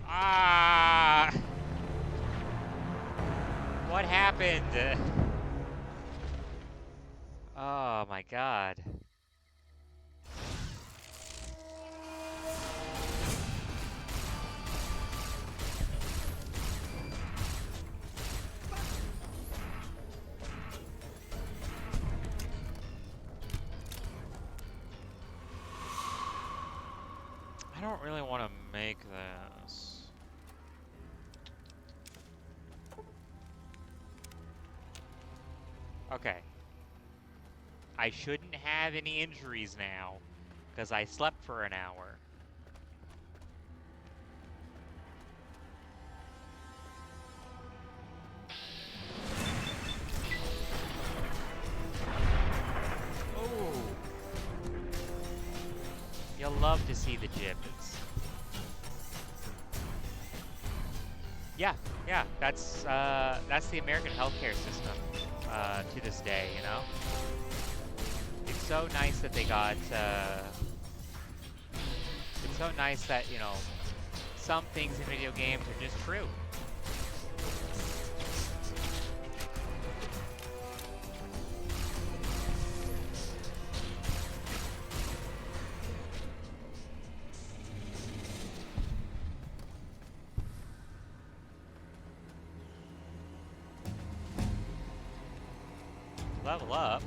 [SPEAKER 1] Ah! What happened? Oh my god. don't really want to make this. Okay. I shouldn't have any injuries now, because I slept for an hour. Oh! You'll love to see the gibbets. Yeah, that's the American healthcare system to this day, you know? It's so nice that they got, it's so nice that, you know, some things in video games are just true. Level up.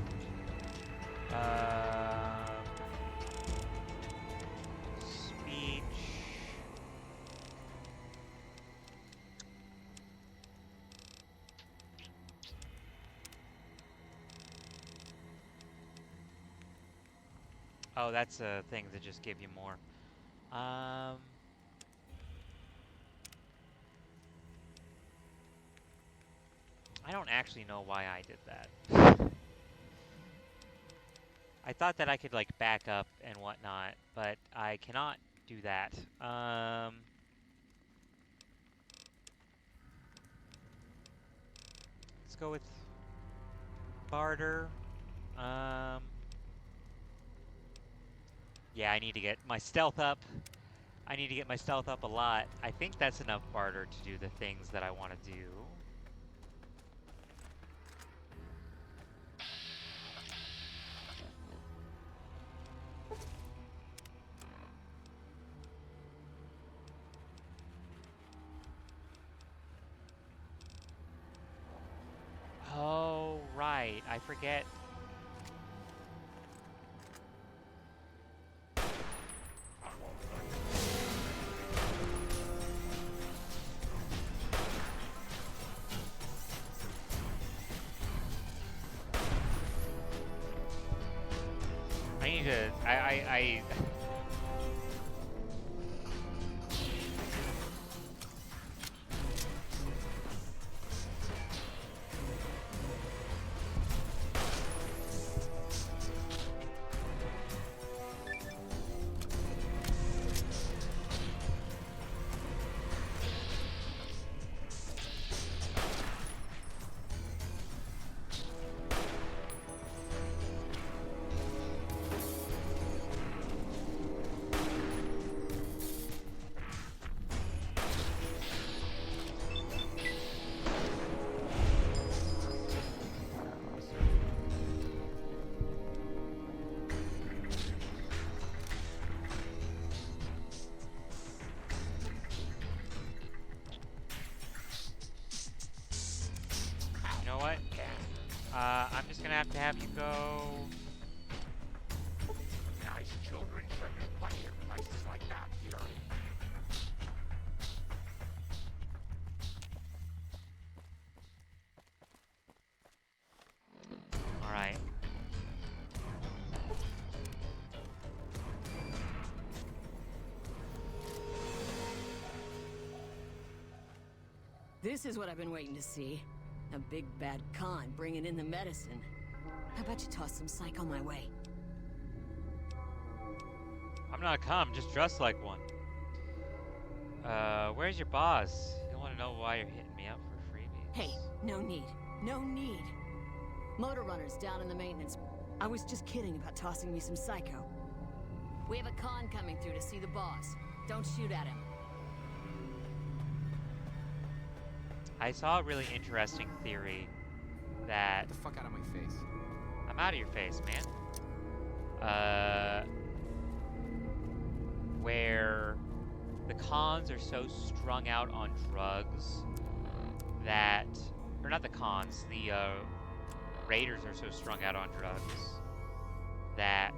[SPEAKER 1] Speech. Oh, that's a thing that just give you more. I don't actually know why I did that. I thought that I could like back up and whatnot, but I cannot do that. Let's go with barter. Yeah, I need to get my stealth up. I need to get my stealth up a lot. I think that's enough barter to do the things that I want to do. Oh, right. I forget. I need to, I you know what? I'm just gonna have you go.
[SPEAKER 18] Nice children shouldn't play in places like that, Fury.
[SPEAKER 1] All right.
[SPEAKER 13] This is what I've been waiting to see. A big bad con bringing in the medicine. How about you toss some psycho my way?
[SPEAKER 1] I'm not a con, I'm just dressed like one. Where's your boss? He'll want to know why you're hitting me up for freebies.
[SPEAKER 13] Hey, no need. No need. Motor runner's down in the maintenance. I was just kidding about tossing me some psycho. We have a con coming through to see the boss. Don't shoot at him.
[SPEAKER 1] I saw a really interesting theory that...
[SPEAKER 14] Get the fuck out of my face.
[SPEAKER 1] I'm out of your face, man. Where the cons are so strung out on drugs that... Or not the cons, the raiders are so strung out on drugs that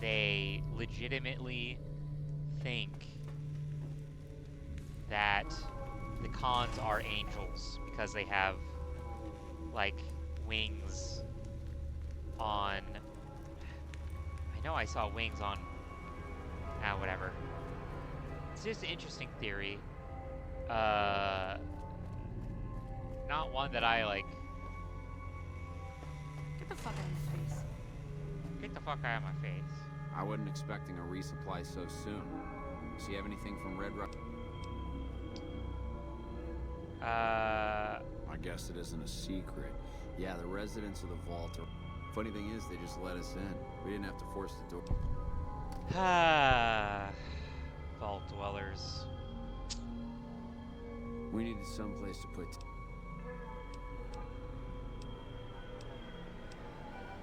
[SPEAKER 1] they legitimately think that the cons are angels because they have like wings on. I know I saw wings on. Whatever. It's just an interesting theory. Not one that I like.
[SPEAKER 4] Get the fuck out of my face.
[SPEAKER 1] Get the fuck out of my face.
[SPEAKER 14] I wasn't expecting a resupply so soon. Does he have anything from Red Rock? I guess it isn't a secret. Yeah, the residents of the vault are... Funny thing is, they just let us in. We didn't have to force the door.
[SPEAKER 1] Vault dwellers.
[SPEAKER 14] We needed someplace to put...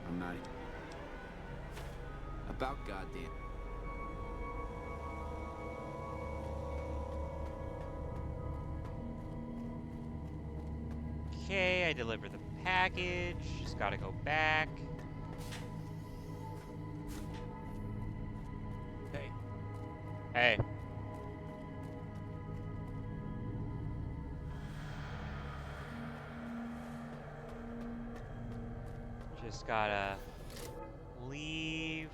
[SPEAKER 14] I'm not... About goddamn...
[SPEAKER 1] Okay, I delivered the package. Just gotta go back.
[SPEAKER 14] Hey.
[SPEAKER 1] Hey. Just gotta leave.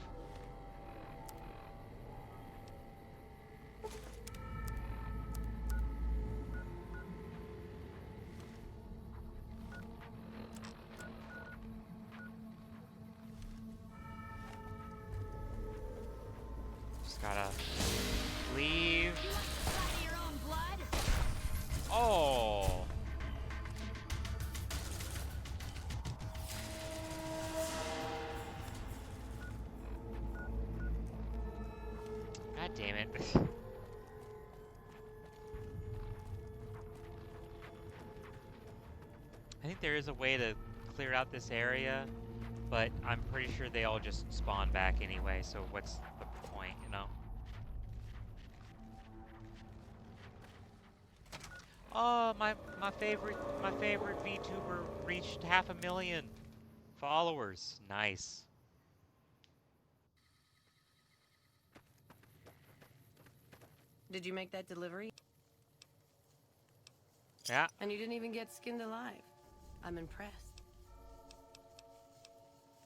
[SPEAKER 1] Just gotta leave. Oh. God damn it. I think there is a way to clear out this area, but I'm pretty sure they all just spawn back anyway, so what's the point, you know? Oh, my favorite VTuber reached 500,000 followers. Nice.
[SPEAKER 4] Did you make that delivery?
[SPEAKER 1] Yeah.
[SPEAKER 4] And you didn't even get skinned alive. I'm impressed.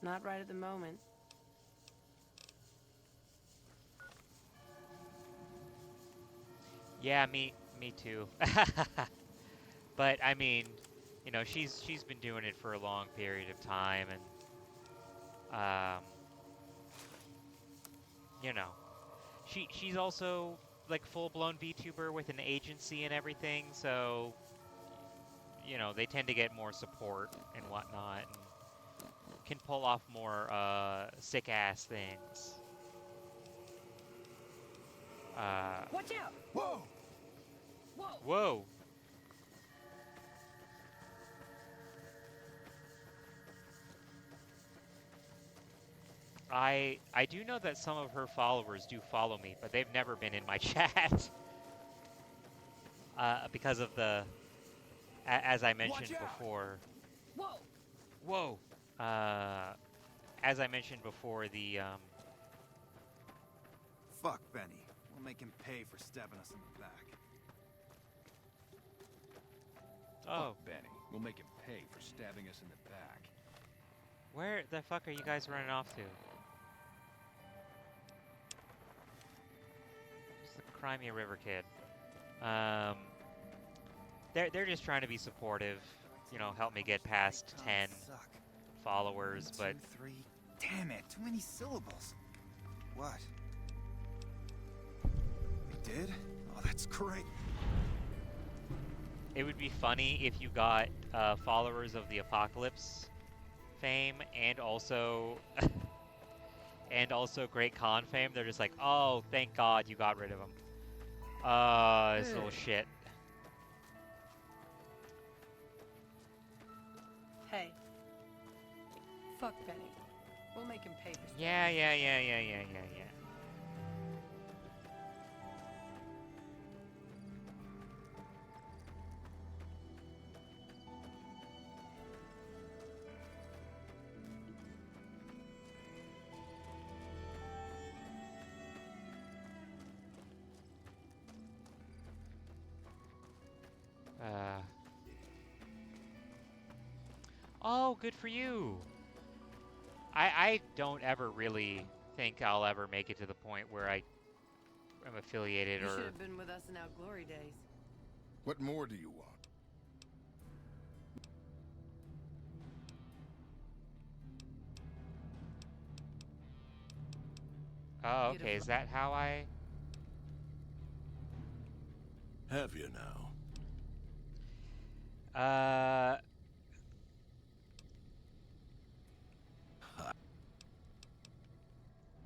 [SPEAKER 4] Not right at the moment.
[SPEAKER 1] Yeah, me too. But I mean, you know, she's been doing it for a long period of time, and you know, she's also like full-blown VTuber with an agency and everything, so you know, they tend to get more support and whatnot, and can pull off more sick-ass things.
[SPEAKER 13] Watch out!
[SPEAKER 22] Whoa!
[SPEAKER 13] Whoa!
[SPEAKER 1] Whoa! I do know that some of her followers do follow me, but they've never been in my chat. Because of the, as I mentioned before.
[SPEAKER 13] Whoa!
[SPEAKER 1] Whoa! As I mentioned before, the
[SPEAKER 6] Fuck Benny. We'll make him pay for stabbing us in the back.
[SPEAKER 1] Oh.
[SPEAKER 8] Fuck Benny. We'll make him pay for stabbing us in the back.
[SPEAKER 1] Where the fuck are you guys running off to? It's the Crimea River kid. They're just trying to be supportive, you know, help me get past 10 followers, but
[SPEAKER 6] 3. Damn it, too many syllables. What? We did? Oh, that's great.
[SPEAKER 1] it would be funny if you got followers of the Apocalypse fame and also Great Khan fame. They're just like, oh, thank God you got rid of him. This little shit.
[SPEAKER 4] Hey. Fuck Benny. We'll make him pay for stuff.
[SPEAKER 1] Yeah. Uh. Oh, good for you. I don't ever really think I'll ever make it to the point where I am affiliated
[SPEAKER 4] You should
[SPEAKER 1] or...
[SPEAKER 4] have been with us in our glory days.
[SPEAKER 3] What more do you want?
[SPEAKER 1] Oh, okay. Is that how I...
[SPEAKER 18] Have you now?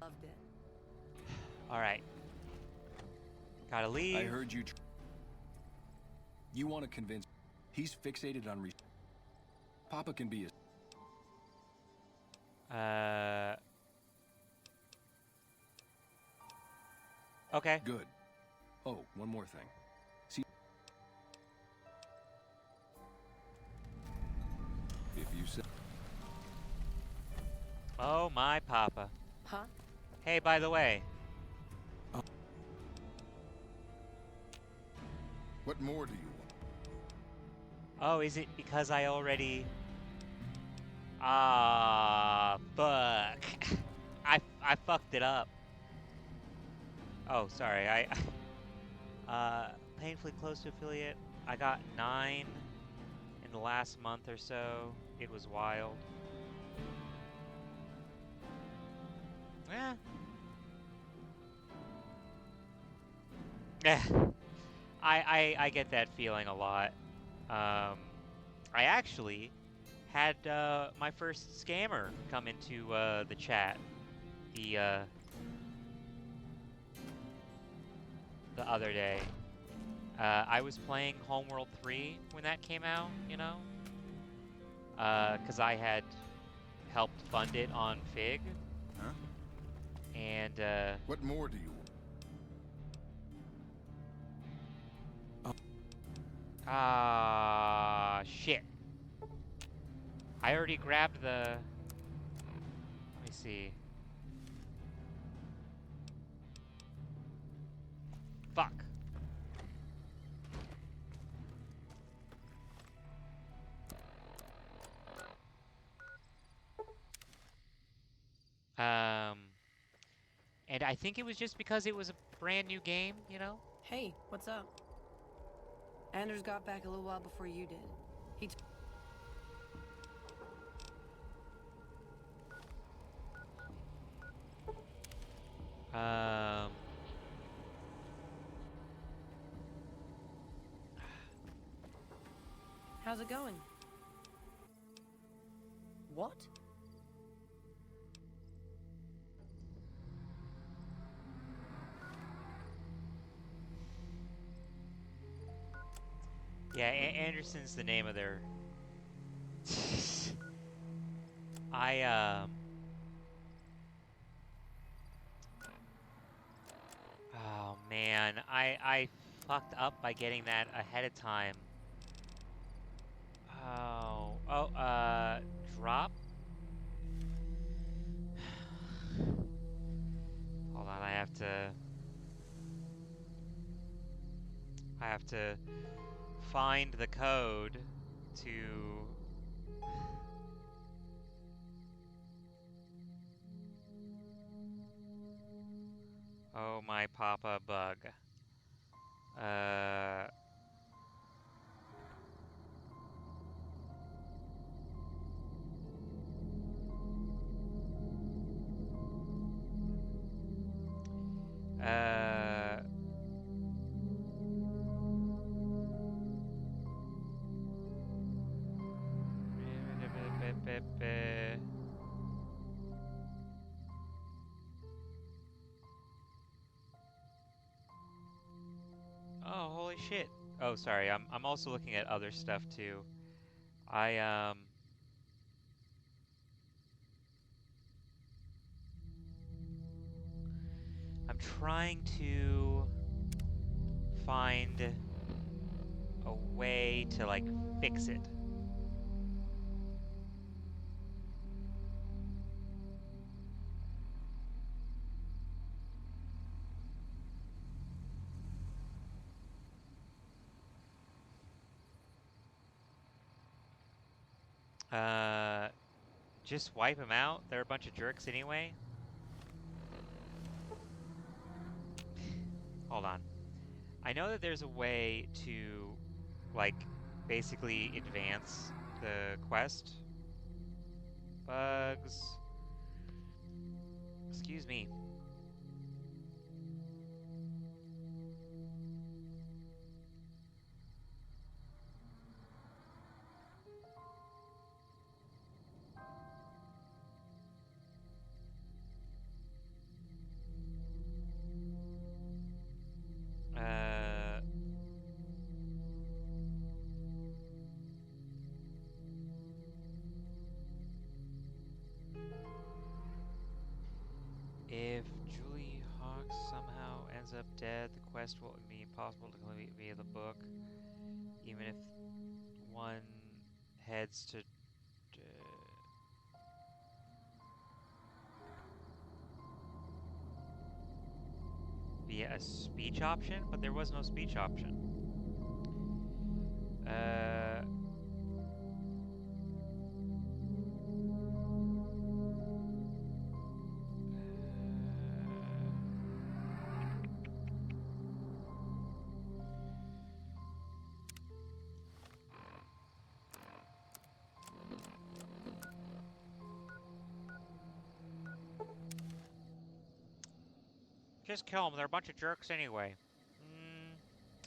[SPEAKER 4] Loved it.
[SPEAKER 1] All right. Gotta leave.
[SPEAKER 8] I heard you. You want to convince? He's fixated on Papa can be a.
[SPEAKER 1] Okay.
[SPEAKER 8] Good. Oh, one more thing. See, if you say.
[SPEAKER 1] Oh, my papa.
[SPEAKER 4] Huh?
[SPEAKER 1] Hey, by the way.
[SPEAKER 3] What more do you want?
[SPEAKER 1] Oh, is it because I already... Ah, fuck. I fucked it up. Oh, sorry. Painfully close to affiliate. I got 9 in the last month or so. It was wild. Yeah. Yeah. I get that feeling a lot. I actually had my first scammer come into the chat the other day. I was playing Homeworld 3 when that came out, you know? Because I had helped fund it on Fig.
[SPEAKER 3] Huh?
[SPEAKER 1] And,
[SPEAKER 3] What more do you want?
[SPEAKER 1] Ah, shit. I already grabbed the... Let me see. Fuck. And I think it was just because it was a brand new game, you know?
[SPEAKER 4] Hey, what's up? Anders got back a little while before you did. He How's it going? What?
[SPEAKER 1] Yeah, Anderson's the name of their... Oh, man. I fucked up by getting that ahead of time. Oh. Oh, drop? Hold on, I have to find the code to... Oh, my papa bug. Oh, holy shit. Oh, sorry. I'm also looking at other stuff too. I'm trying to find a way to like fix it. Just wipe them out. They're a bunch of jerks anyway. Hold on. I know that there's a way to, like, basically advance the quest. Bugs. Excuse me. If Julie Hawks somehow ends up dead, the quest will be impossible to complete via the book, even if one heads to... via a speech option, but there was no speech option. Just kill them. They're a bunch of jerks anyway.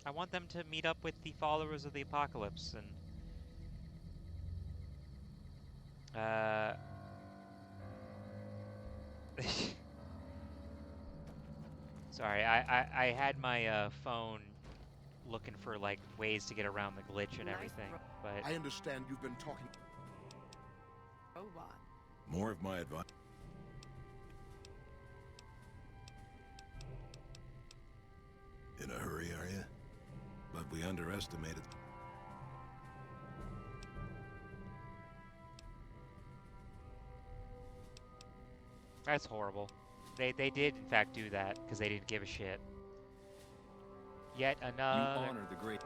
[SPEAKER 1] I want them to meet up with the followers of the apocalypse and... Sorry, I had my phone looking for, like, ways to get around the glitch and everything, but...
[SPEAKER 3] I understand you've been talking...
[SPEAKER 4] Robot.
[SPEAKER 22] More of my advice.
[SPEAKER 11] In a hurry, are you? But we underestimated...
[SPEAKER 1] That's horrible. They did, in fact, do that, because they didn't give a shit. Yet another...
[SPEAKER 8] You honor the great...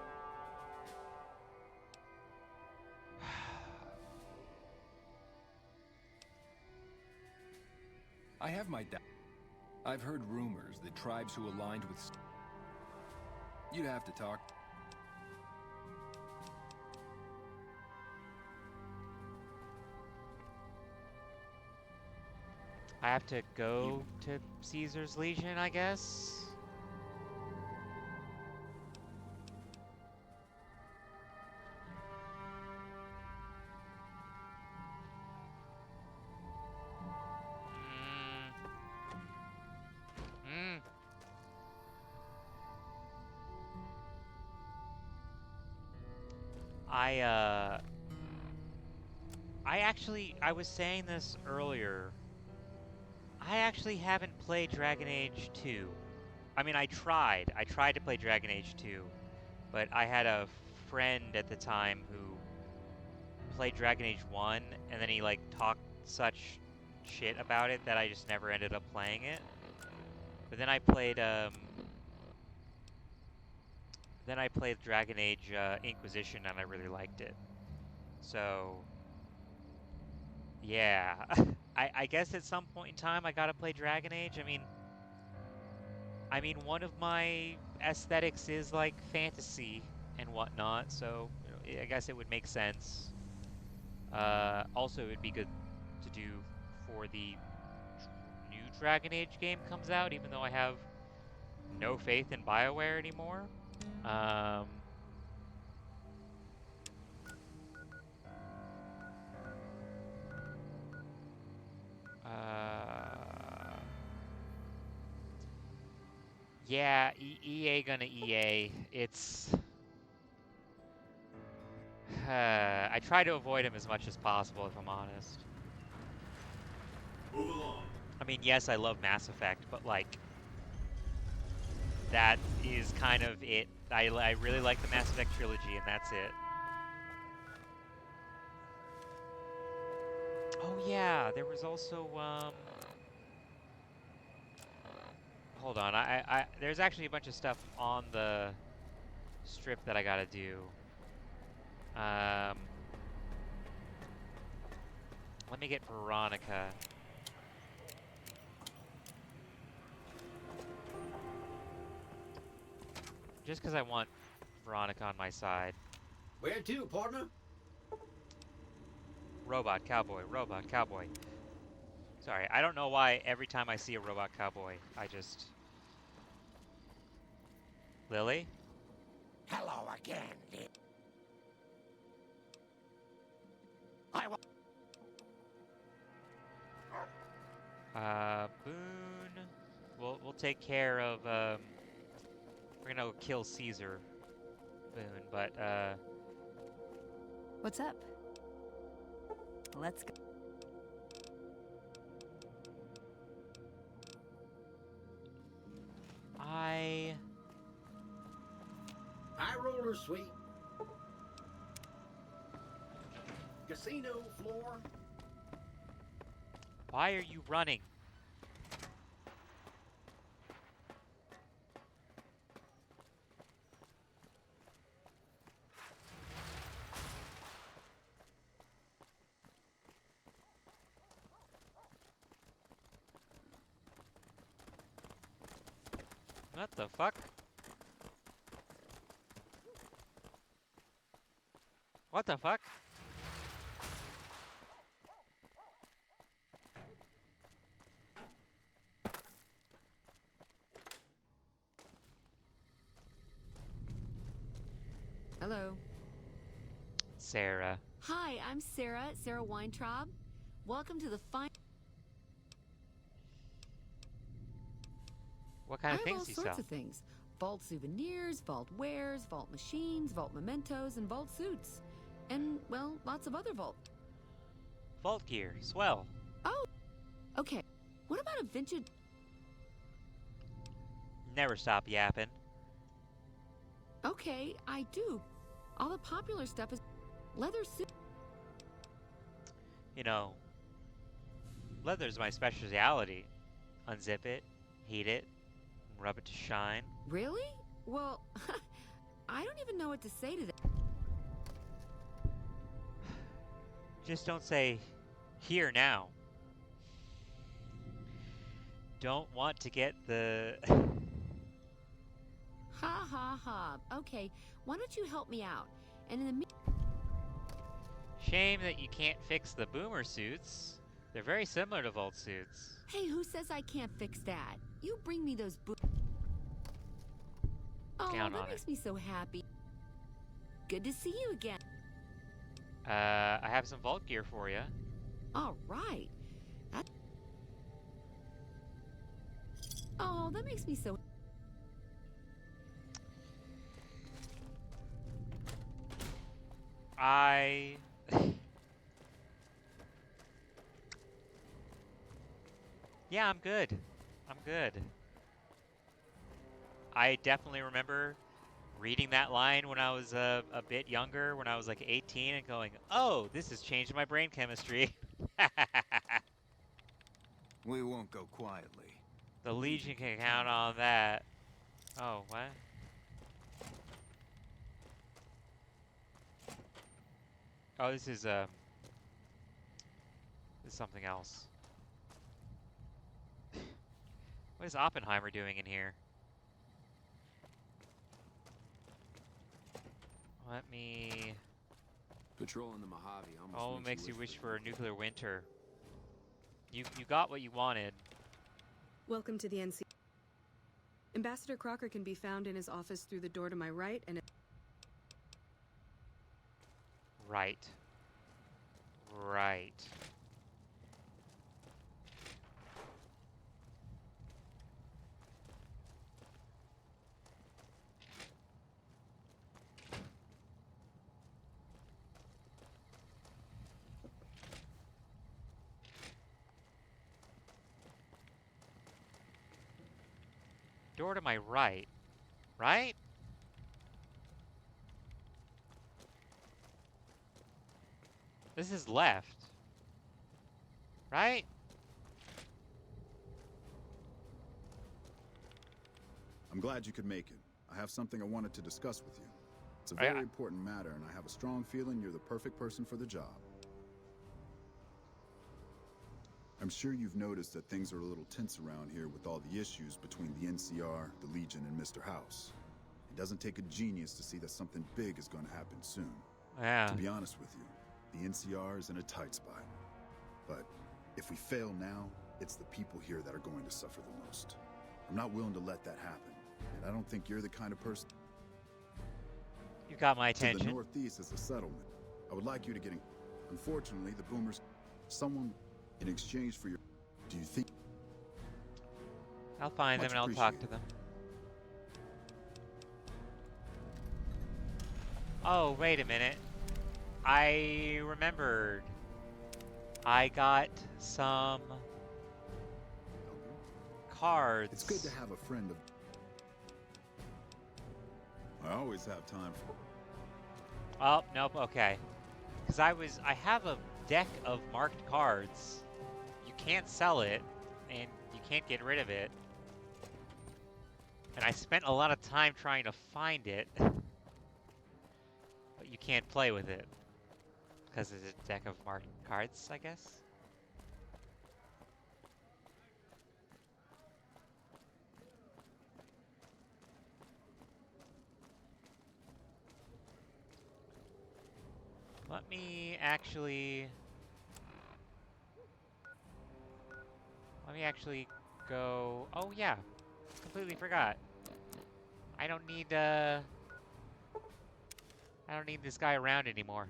[SPEAKER 8] I have my doubt. I've heard rumors that tribes who aligned with... You'd have to talk...
[SPEAKER 1] I have to go to Caesar's Legion, I guess? I was saying this earlier. I actually haven't played Dragon Age 2. I mean, I tried to play Dragon Age 2, but I had a friend at the time who played Dragon Age 1, and then he, like, talked such shit about it that I just never ended up playing it. But then I played Dragon Age Inquisition, and I really liked it. So, yeah. I guess at some point in time I gotta play Dragon Age. I mean, one of my aesthetics is like fantasy and whatnot, so you know, I guess it would make sense. Also, it would be good to do for the new Dragon Age game comes out, even though I have no faith in BioWare anymore. Yeah, EA gonna EA. It's... I try to avoid him as much as possible, if I'm honest.
[SPEAKER 11] Move along.
[SPEAKER 1] I mean, yes, I love Mass Effect, but, like, that is kind of it. I really like the Mass Effect trilogy, and that's it. Oh, yeah, there was also, hold on, there's actually a bunch of stuff on the strip that I gotta do. Let me get Veronica. Just because I want Veronica on my side.
[SPEAKER 9] Where to, partner?
[SPEAKER 1] Robot cowboy, robot cowboy. Sorry, I don't know why every time I see a robot cowboy, I just... Lily?
[SPEAKER 18] Hello again, dear. I will.
[SPEAKER 1] Boone. We'll take care of, we're gonna go kill Caesar, Boone, but,
[SPEAKER 17] What's up? Let's go.
[SPEAKER 9] High roller suite. Casino floor.
[SPEAKER 1] Why are you running? What the fuck? What the fuck?
[SPEAKER 7] Hello.
[SPEAKER 1] Sarah.
[SPEAKER 7] Hi, I'm Sarah Weintraub. Welcome to the fine...
[SPEAKER 1] What kind of
[SPEAKER 7] I have all
[SPEAKER 1] things you
[SPEAKER 7] sorts
[SPEAKER 1] sell?
[SPEAKER 7] of things. Vault souvenirs, vault wares, vault machines, vault mementos, and vault suits. And, well, lots of other vault...
[SPEAKER 1] Vault gear. Swell.
[SPEAKER 7] Oh! Okay. What about a vintage...
[SPEAKER 1] Never stop yapping.
[SPEAKER 7] Okay, I do. All the popular stuff is leather suit.
[SPEAKER 1] You know, leather's my specialty. Unzip it, heat it, rub it to shine.
[SPEAKER 7] Really? Well, I don't even know what to say to that.
[SPEAKER 1] Just don't say, here now. Don't want to get the...
[SPEAKER 7] Ha ha ha. Okay, why don't you help me out? And in the
[SPEAKER 1] Shame that you can't fix the boomer suits. They're very similar to vault suits.
[SPEAKER 7] Hey, who says I can't fix that? You bring me those Oh,
[SPEAKER 1] Count
[SPEAKER 7] that
[SPEAKER 1] on
[SPEAKER 7] makes me so happy. Good to see you again.
[SPEAKER 1] I have some vault gear for you.
[SPEAKER 7] All right. Oh, that makes me so...
[SPEAKER 1] Yeah, I'm good. I'm good. I definitely remember reading that line when I was a bit younger, when I was like 18, and going, oh, this has changed my brain chemistry.
[SPEAKER 6] We won't go quietly.
[SPEAKER 1] The Legion can count on that. Oh, what? Oh, this is something else. What is Oppenheimer doing in here? Let me...
[SPEAKER 14] Patrolling the Mojave almost
[SPEAKER 1] Oh, makes you wish for a nuclear winter. You got what you wanted.
[SPEAKER 15] Welcome to the NC. Ambassador Crocker can be found in his office through the door to my right and...
[SPEAKER 1] Right. Right. Door to my right. Right? This is left. Right?
[SPEAKER 10] I'm glad you could make it. I have something I wanted to discuss with you. It's a
[SPEAKER 1] I-
[SPEAKER 10] very important matter, and I have a strong feeling you're the perfect person for the job. I'm sure you've noticed that things are a little tense around here with all the issues between the NCR, the Legion, and Mr. House. It doesn't take a genius to see that something big is going to happen soon.
[SPEAKER 1] Yeah.
[SPEAKER 10] To be honest with you, the NCR is in a tight spot. But if we fail now, it's the people here that are going to suffer the most. I'm not willing to let that happen, and I don't think you're the kind of person...
[SPEAKER 1] You got my
[SPEAKER 10] To the
[SPEAKER 1] attention.
[SPEAKER 10] northeast is a settlement. I would like you to get in... Unfortunately, the boomers... Someone in exchange for your... Do you think...
[SPEAKER 1] I'll find them
[SPEAKER 10] Much
[SPEAKER 1] and I'll talk to them. Oh, wait a minute. I remembered. I got some cards.
[SPEAKER 10] It's good to have a friend of... I always have time for...
[SPEAKER 1] Oh, nope, okay. Because I have a deck of marked cards. You can't sell it, and you can't get rid of it. And I spent a lot of time trying to find it. But you can't play with it. Because it's a deck of marked cards, I guess? Let me actually go. Oh yeah, completely forgot. I don't need this guy around anymore.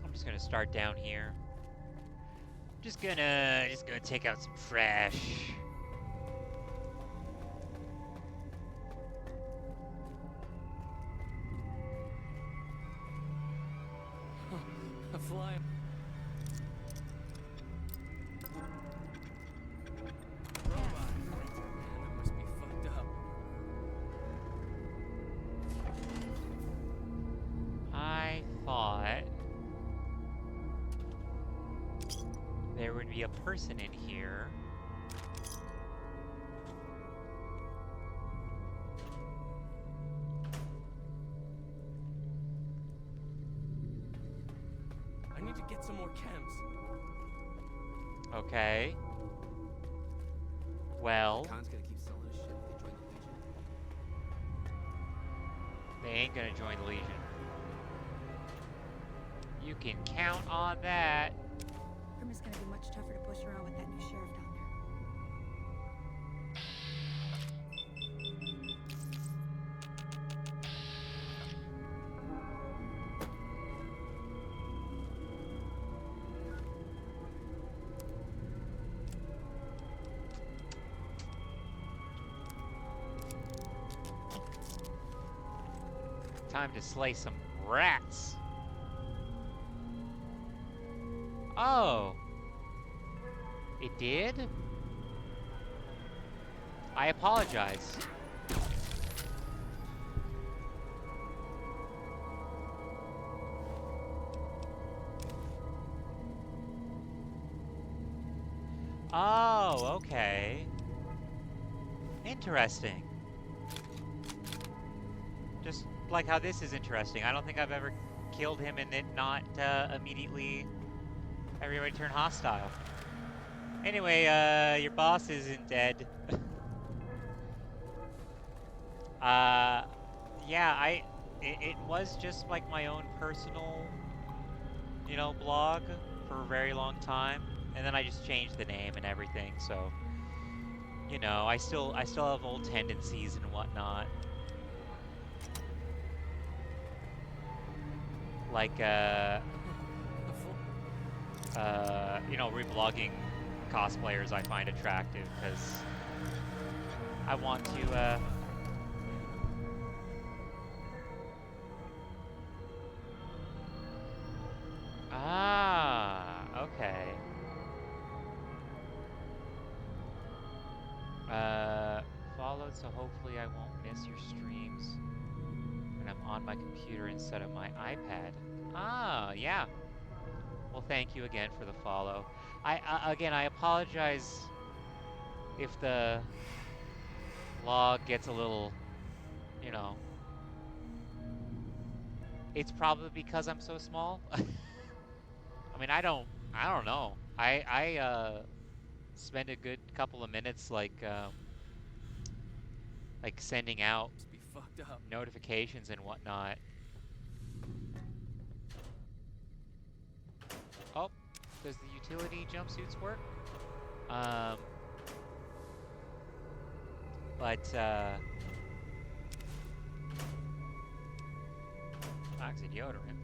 [SPEAKER 1] I'm just gonna start down here. Just gonna take out some trash.
[SPEAKER 16] A fly. Robot. Man, that must be fucked up.
[SPEAKER 1] I thought there would be a person in here.
[SPEAKER 16] I need to get some more chems.
[SPEAKER 1] Okay. Well,
[SPEAKER 9] Khan's gonna keep selling his shit if they join the Legion.
[SPEAKER 1] they ain't gonna join the Legion. You can count on that.
[SPEAKER 19] Irma's gonna be much tougher to push around with that new sheriff down there.
[SPEAKER 1] Time to slay some rats. Oh. It did? I apologize. Oh, okay. Interesting. Just like how this is interesting. I don't think I've ever killed him and it not immediately everybody turn hostile. Anyway, your boss isn't dead. Yeah, it was just like my own personal, you know, blog for a very long time, and then I just changed the name and everything. So, you know, I still have old tendencies and whatnot. Like, you know, reblogging cosplayers I find attractive because I want to, okay. Followed So hopefully I won't miss your streams when I'm on my computer instead of my iPad. Ah, yeah. Well, thank you again for the follow. Again, I apologize if the log gets a little, you know, it's probably because I'm so small. I mean, I don't know. I spend a good couple of minutes like sending out
[SPEAKER 8] Must be fucked up.
[SPEAKER 1] notifications and whatnot. Oh, does the utility jumpsuits work? But oxy deodorant.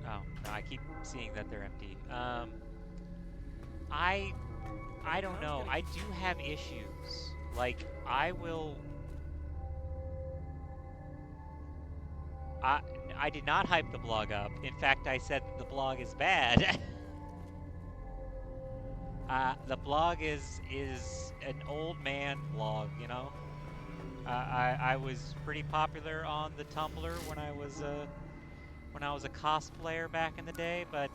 [SPEAKER 1] Oh, no, I keep seeing that they're empty. I don't know. I do have issues. Like, I did not hype the blog up. In fact, I said that the blog is bad. The blog is an old man blog, you know? I was pretty popular on the Tumblr when I was a cosplayer back in the day, but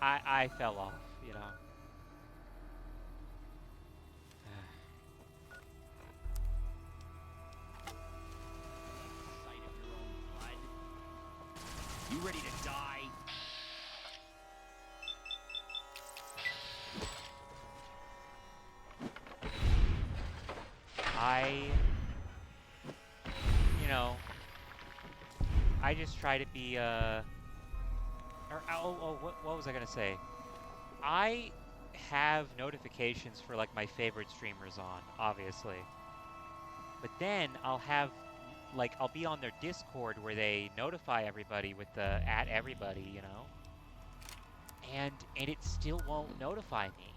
[SPEAKER 1] I fell off, you know.
[SPEAKER 9] Sight of your own blood. You ready to die?
[SPEAKER 1] You know, I just try to be, what was I gonna say? I have notifications for, like, my favorite streamers on, obviously. But then I'll have, like, I'll be on their Discord where they notify everybody with the @everybody, you know? And it still won't notify me.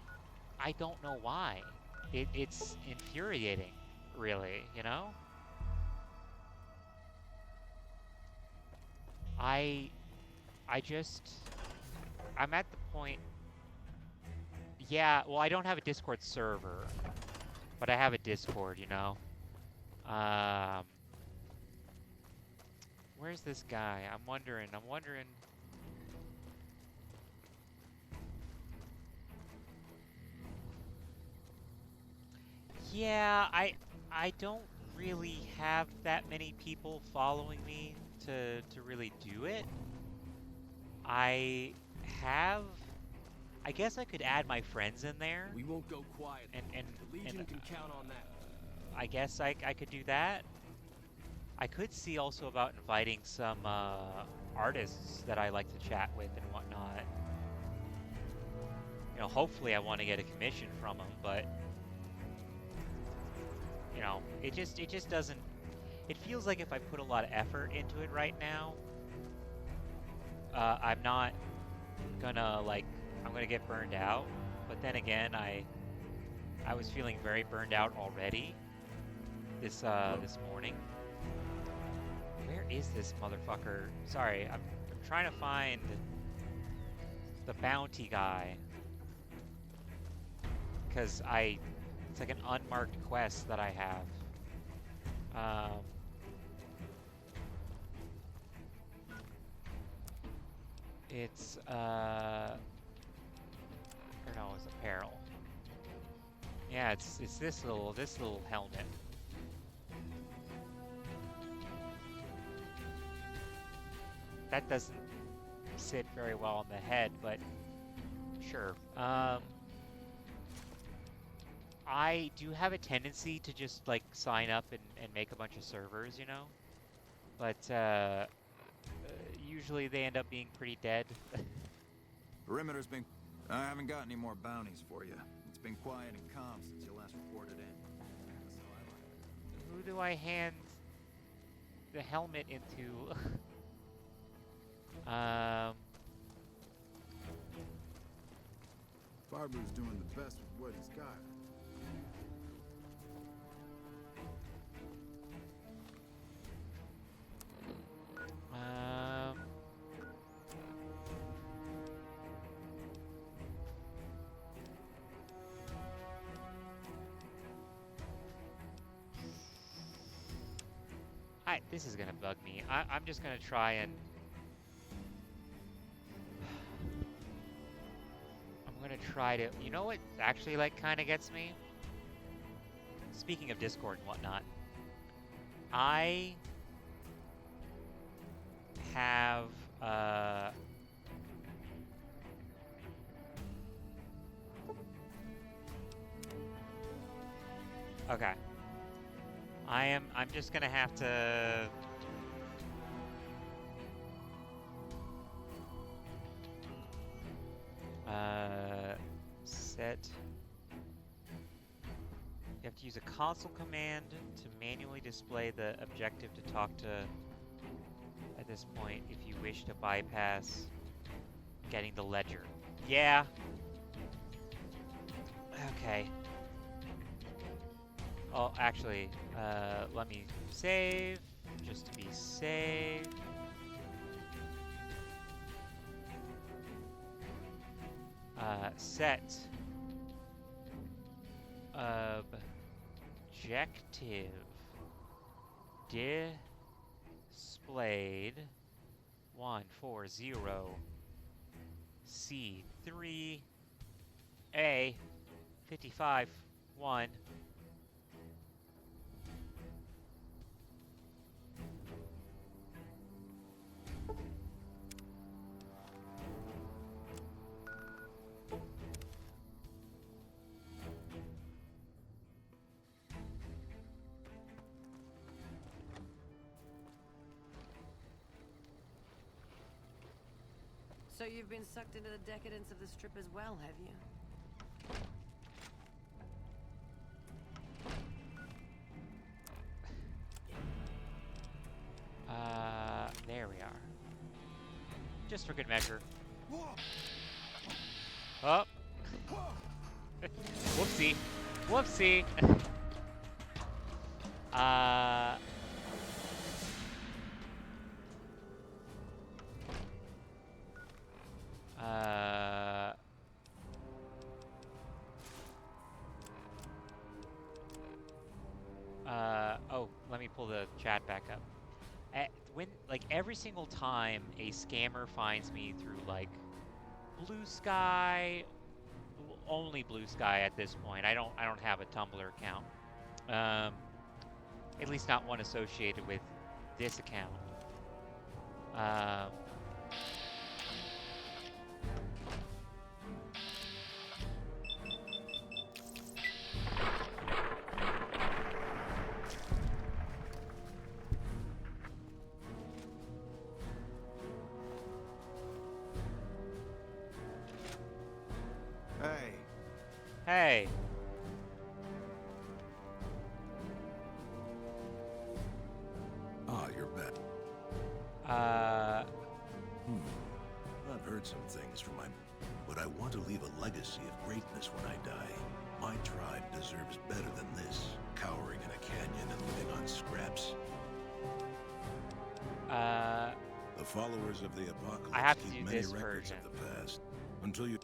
[SPEAKER 1] I don't know why. It's infuriating, really, you know? I'm at the point, yeah, well, I don't have a Discord server, but I have a Discord, you know? Where's this guy? I'm wondering. Yeah, I don't really have that many people following me to really do it. I guess I could add my friends in there.
[SPEAKER 8] We won't go quiet.
[SPEAKER 1] And
[SPEAKER 8] the Legion can count on that.
[SPEAKER 1] I guess I could do that. I could see also about inviting some artists that I like to chat with and whatnot. You know, hopefully I want to get a commission from them, but you know, it just doesn't. It feels like if I put a lot of effort into it right now, I'm not gonna I'm gonna get burned out. But then again, I was feeling very burned out already this morning. Where is this motherfucker? Sorry, I'm trying to find the bounty guy. Because it's like an unmarked quest that I have. It's, or no, it's apparel. Yeah, it's this little helmet. That doesn't sit very well on the head, but sure. I do have a tendency to just like sign up and make a bunch of servers, you know? But usually they end up being pretty dead.
[SPEAKER 6] Perimeter's been... I haven't got any more bounties for you. It's been quiet and calm since you last reported in. So I like...
[SPEAKER 1] Who do I hand the helmet into?
[SPEAKER 10] Barber's doing the best with what he's got.
[SPEAKER 1] This is gonna bug me. I'm just gonna try and... I'm gonna try to... You know what actually, like, kind of gets me? Speaking of Discord and whatnot, I have, okay. I'm just gonna have to... set... You have to use a console command to manually display the objective to talk to at this point if you wish to bypass getting the ledger. Yeah. Okay. Oh, actually, let me save, just to be safe. Set objective displayed 140 C3 A 55 1.
[SPEAKER 4] So you've been sucked into the decadence of the strip as well, have you?
[SPEAKER 1] There we are. Just for good measure. Oh. Whoopsie. Whoopsie. Oh, let me pull the chat back up. When, like, every single time a scammer finds me through, like, Blue Sky, only Blue Sky at this point. I don't have a Tumblr account. At least not one associated with this account. Hey.
[SPEAKER 11] Ah, you're back.
[SPEAKER 2] I've heard some things from but I want to leave a legacy of greatness when I die. My tribe deserves better than this, cowering in a canyon and living on scraps. The followers of the apocalypse
[SPEAKER 1] I have to
[SPEAKER 2] keep
[SPEAKER 1] do
[SPEAKER 2] many
[SPEAKER 1] this
[SPEAKER 2] records
[SPEAKER 1] version.
[SPEAKER 2] of the past until you.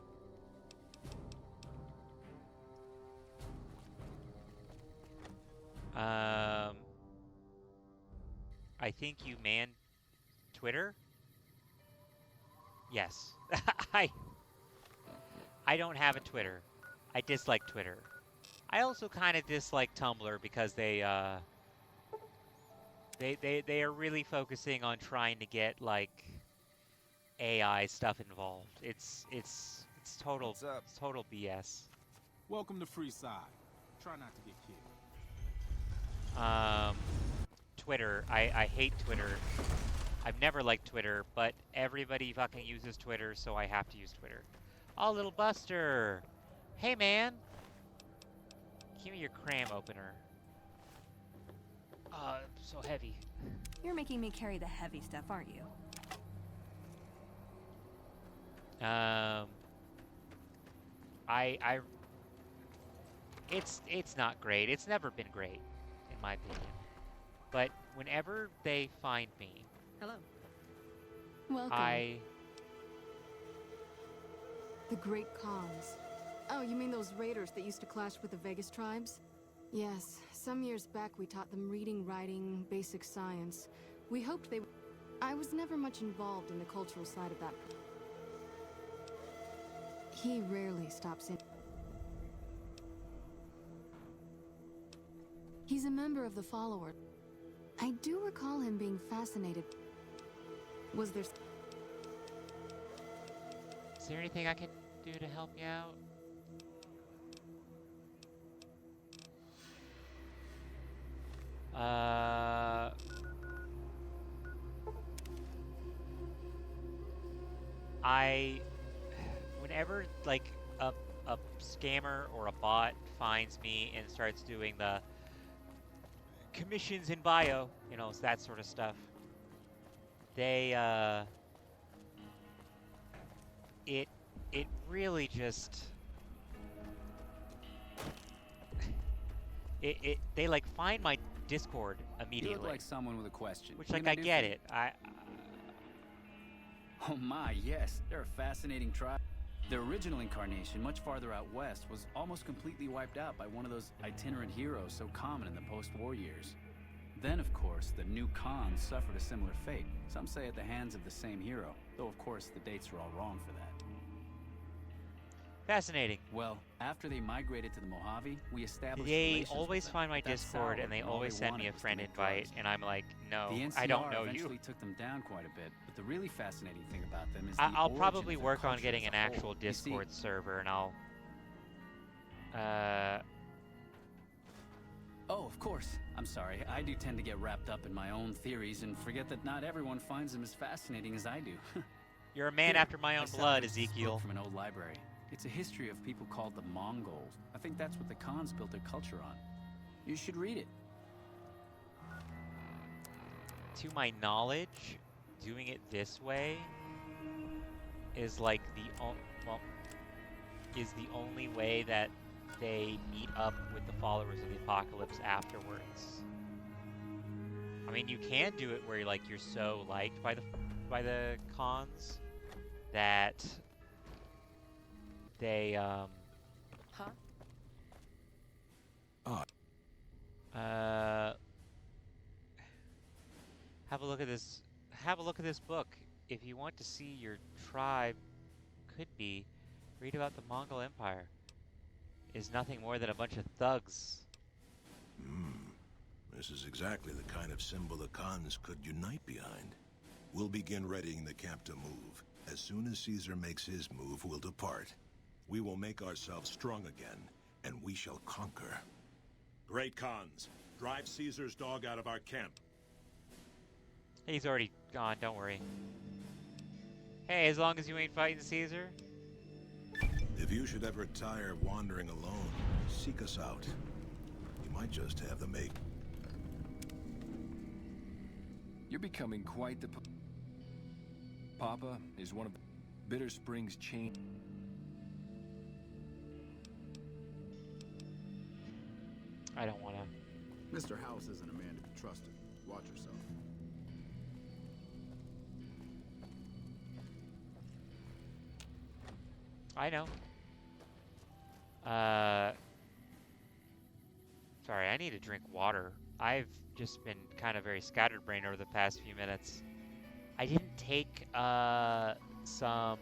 [SPEAKER 1] I think you manned Twitter? Yes. I don't have a Twitter. I dislike Twitter. I also kind of dislike Tumblr because they are really focusing on trying to get, like, AI stuff involved. It's total BS.
[SPEAKER 20] Welcome to Freeside. Try not to get killed.
[SPEAKER 1] Twitter. I hate Twitter. I've never liked Twitter, but everybody fucking uses Twitter, so I have to use Twitter. Oh, little Buster. Hey, man. Give me your cram opener. So heavy.
[SPEAKER 19] You're making me carry the heavy stuff, aren't you?
[SPEAKER 1] It's not great. It's never been great, in my opinion. But whenever they find me,
[SPEAKER 15] Hello. Welcome. The Great Khans. Oh, you mean those raiders that used to clash with the Vegas tribes? Yes, some years back we taught them reading, writing, basic science. We hoped they... I was never much involved in the cultural side of that. He rarely stops in. He's a member of the Follower. I do recall him being fascinated. Was there...
[SPEAKER 1] Is there anything I can do to help you out? Whenever like a scammer or a bot finds me and starts doing the commissions in bio, you know, that sort of stuff, they it really just they like find my Discord immediately.
[SPEAKER 8] You look like someone with a question.
[SPEAKER 1] Which, like, I get it.
[SPEAKER 8] Oh my, yes. They're a fascinating tribe. The original incarnation, much farther out west, was almost completely wiped out by one of those itinerant heroes so common in the post-war years. Then, of course, the new Khans suffered a similar fate. Some say at the hands of the same hero, though of course the dates are all wrong for that.
[SPEAKER 1] Fascinating.
[SPEAKER 8] Well, after they migrated to the Mojave, we established
[SPEAKER 1] They
[SPEAKER 8] relations
[SPEAKER 1] always
[SPEAKER 8] with
[SPEAKER 1] find my
[SPEAKER 8] them. That's
[SPEAKER 1] Discord
[SPEAKER 8] sour,
[SPEAKER 1] and they
[SPEAKER 8] all
[SPEAKER 1] always send me
[SPEAKER 8] wanted
[SPEAKER 1] a
[SPEAKER 8] was to
[SPEAKER 1] friend
[SPEAKER 8] make
[SPEAKER 1] invite,
[SPEAKER 8] drugs.
[SPEAKER 1] and I'm like, no,
[SPEAKER 8] The NCR
[SPEAKER 1] I don't know
[SPEAKER 8] eventually
[SPEAKER 1] you.
[SPEAKER 8] took them down quite a bit, but the really fascinating thing about them is
[SPEAKER 1] I'll
[SPEAKER 8] the
[SPEAKER 1] probably
[SPEAKER 8] origin of their
[SPEAKER 1] work on
[SPEAKER 8] culture
[SPEAKER 1] getting
[SPEAKER 8] as
[SPEAKER 1] an
[SPEAKER 8] a whole.
[SPEAKER 1] actual
[SPEAKER 8] You see-
[SPEAKER 1] Discord server, and I'll
[SPEAKER 8] Oh, of course. I'm sorry. I do tend to get wrapped up in my own theories and forget that not everyone finds them as fascinating as I do.
[SPEAKER 1] You're a man
[SPEAKER 8] Here,
[SPEAKER 1] after my
[SPEAKER 8] I
[SPEAKER 1] own
[SPEAKER 8] salvaged
[SPEAKER 1] blood,
[SPEAKER 8] this
[SPEAKER 1] Ezekiel.
[SPEAKER 8] book from an old library. It's a history of people called the Mongols. I think that's what the Khans built their culture on. You should read it.
[SPEAKER 1] To my knowledge, doing it this way is like is the only way that they meet up with the followers of the apocalypse afterwards. I mean, you can do it where you're so liked by the Khans that they
[SPEAKER 4] Huh?
[SPEAKER 1] have a look at this. Have a look at this book. If you want to see your tribe could be, read about the Mongol Empire. Is nothing more than a bunch of thugs.
[SPEAKER 2] This is exactly the kind of symbol the Khans could unite behind. We'll begin readying the camp to move. As soon as Caesar makes his move, we'll depart. We will make ourselves strong again, and we shall conquer.
[SPEAKER 5] Great Khans, drive Caesar's dog out of our camp.
[SPEAKER 1] He's already gone, don't worry. Hey, as long as you ain't fighting Caesar.
[SPEAKER 2] If you should ever tire of wandering alone, seek us out. You might just have the make.
[SPEAKER 8] You're becoming quite the... Papa is one of Bitter Springs' chain...
[SPEAKER 1] I don't want to.
[SPEAKER 10] Mr. House isn't a man to be trusted. Watch yourself.
[SPEAKER 1] I know. Sorry, I need to drink water. I've just been kind of very scatterbrained over the past few minutes. I didn't take, some...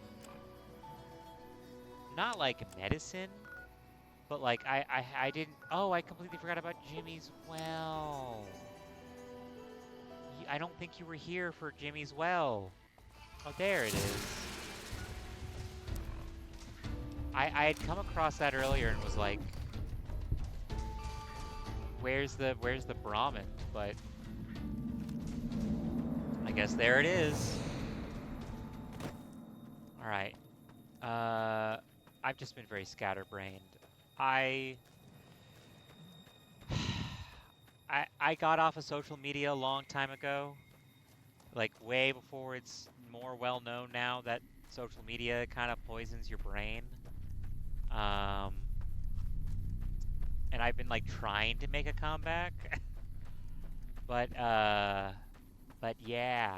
[SPEAKER 1] Not like medicine, but like, I didn't... Oh, I completely forgot about Jimmy's well. I don't think you were here for Jimmy's well. Oh, there it is. I had come across that earlier and was like, where's the Brahmin? But I guess there it is. All right. I've just been very scatterbrained. I got off of social media a long time ago, like way before it's more well known now that social media kind of poisons your brain. And I've been like trying to make a comeback, but yeah,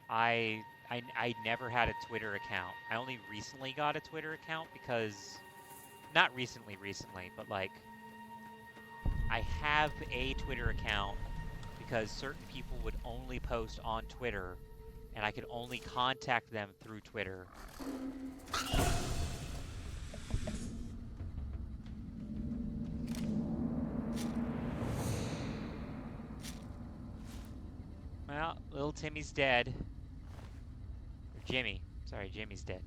[SPEAKER 1] I never had a Twitter account. I only recently got a Twitter account because, not recently, but like I have a Twitter account because certain people would only post on Twitter, and I could only contact them through Twitter. Well, little Timmy's dead. Or Jimmy. Sorry, Jimmy's dead.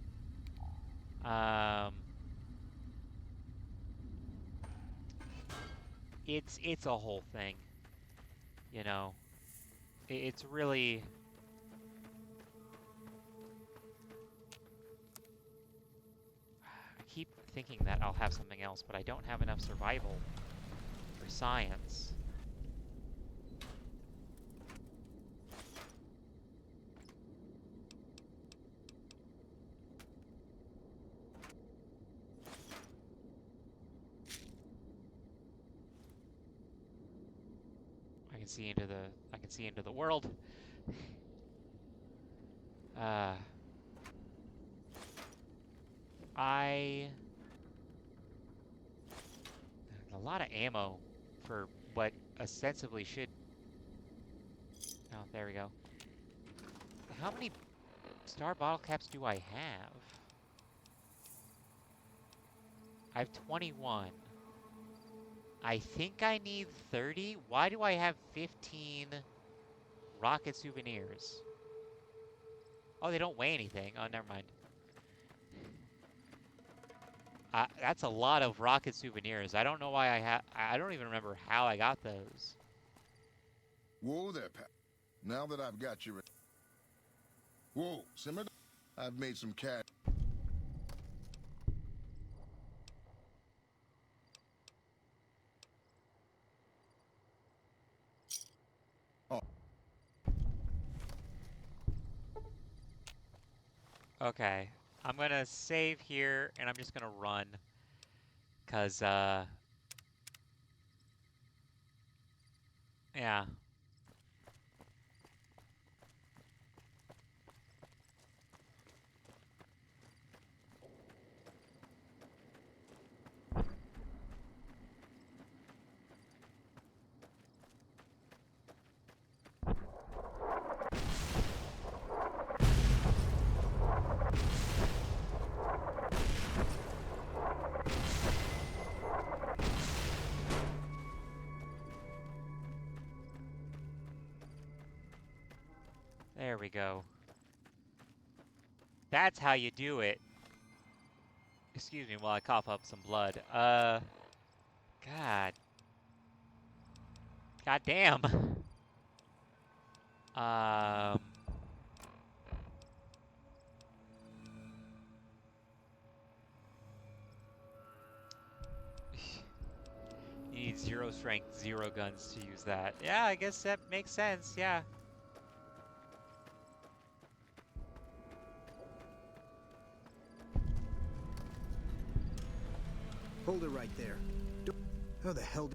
[SPEAKER 1] It's a whole thing, you know. It's really... I keep thinking that I'll have something else, but I don't have enough survival for science. I can see into the world. A lot of ammo for what ostensibly should... Oh, there we go. How many star bottle caps do I have? I have 21. I think I need 30. Why do I have 15 rocket souvenirs? Oh, they don't weigh anything. Oh, never mind. That's a lot of rocket souvenirs. I don't know why I don't even remember how I got those.
[SPEAKER 3] Whoa there, Pat. Now that I've got you... Whoa, simmer. I've made some cash.
[SPEAKER 1] Okay. I'm gonna save here, and I'm just gonna run. 'Cause, yeah. There we go. That's how you do it. Excuse me while I cough up some blood. God. God damn. You need 0 strength, 0 guns to use that. Yeah, I guess that makes sense, yeah.
[SPEAKER 12] Hold it right there. How the hell...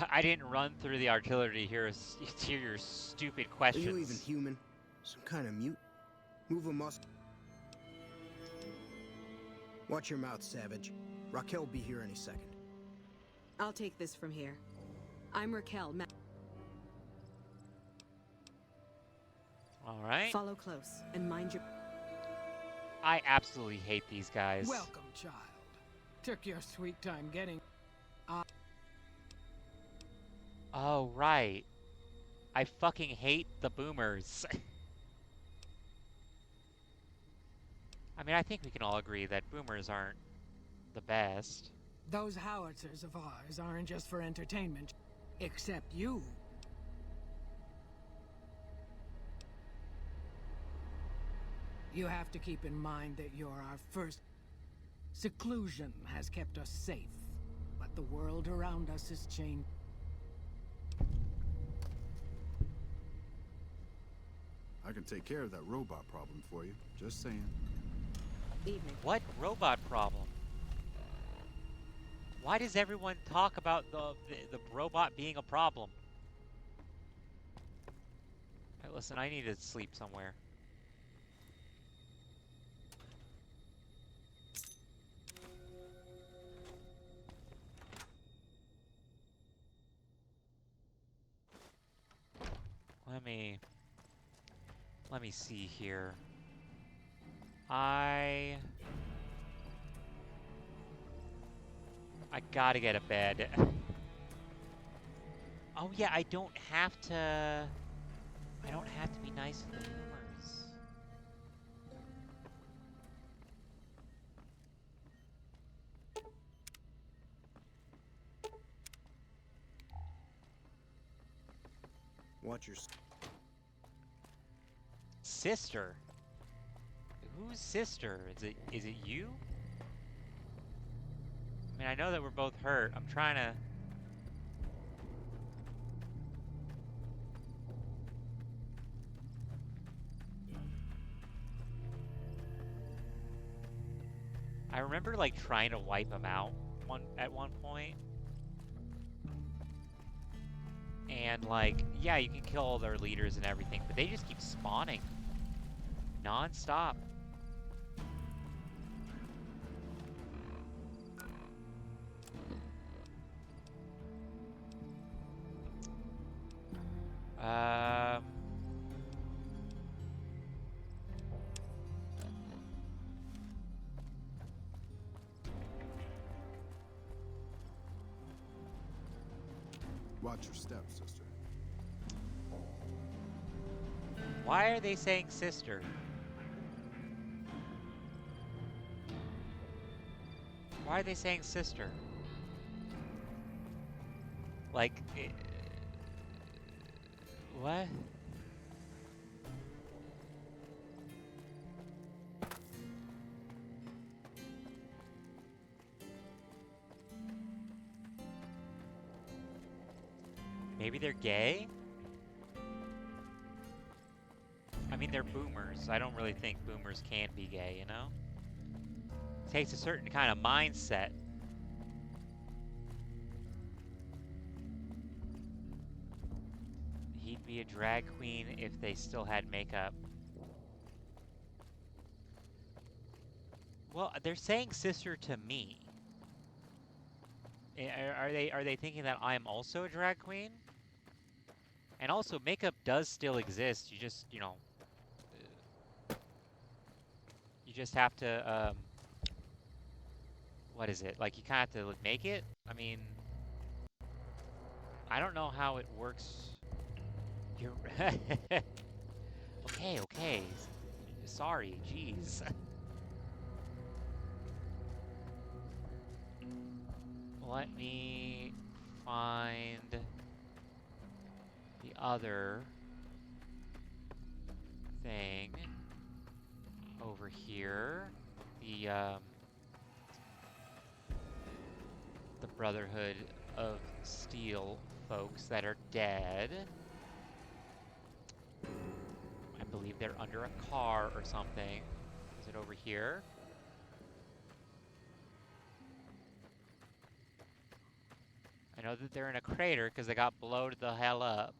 [SPEAKER 1] I didn't run through the artillery here to hear your stupid questions.
[SPEAKER 12] Are you even human? Some kind of mute? Move a muscle. Watch your mouth, Savage. Raquel will be here any second.
[SPEAKER 15] I'll take this from here. I'm Raquel.
[SPEAKER 1] All right.
[SPEAKER 15] Follow close and mind your...
[SPEAKER 1] I absolutely hate these guys.
[SPEAKER 21] Welcome, child. Took your sweet time getting...
[SPEAKER 1] Oh, right. I fucking hate the boomers. I mean, I think we can all agree that boomers aren't the best.
[SPEAKER 21] Those howitzers of ours aren't just for entertainment. Except you. You have to keep in mind that you're our first... Seclusion has kept us safe. But the world around us has changed.
[SPEAKER 10] I can take care of that robot problem for you. Just saying.
[SPEAKER 15] Evening.
[SPEAKER 1] What robot problem? Why does everyone talk about the robot being a problem? Hey, listen, I need to sleep somewhere. me see here. I gotta get a bed. Oh yeah, I don't have to be nice to the boomers.
[SPEAKER 12] Watch your...
[SPEAKER 1] Sister? Whose sister? Is it you? I mean, I know that we're both hurt. I'm trying to... I remember, like, trying to wipe them out at one point. And, like, yeah, you can kill all their leaders and everything, but they just keep spawning. Non-stop.
[SPEAKER 10] Watch your steps, sister.
[SPEAKER 1] Why are they saying sister? Why are they saying sister? Like, what? Maybe they're gay? I mean, they're boomers. I don't really think boomers can be gay, you know? It takes a certain kind of mindset. He'd be a drag queen if they still had makeup. Well, they're saying sister to me. Are they thinking that I'm also a drag queen? And also, makeup does still exist. You just, you know, you just have to, what is it? Like, you kind of have to make it? I mean, I don't know how it works. You're... Okay. Sorry, jeez. Let me find the other thing over here. The Brotherhood of Steel folks that are dead. I believe they're under a car or something. Is it over here? I know that they're in a crater because they got blowed the hell up.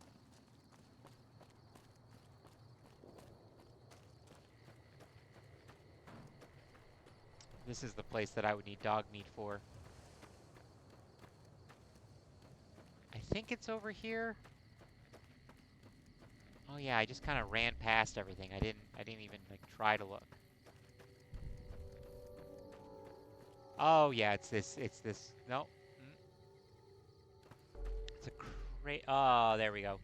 [SPEAKER 1] This is the place that I would need dog meat for. I think it's over here. Oh yeah, I just kind of ran past everything. I didn't even like try to look. Oh yeah, it's this. No. It's a crate. Oh, there we go.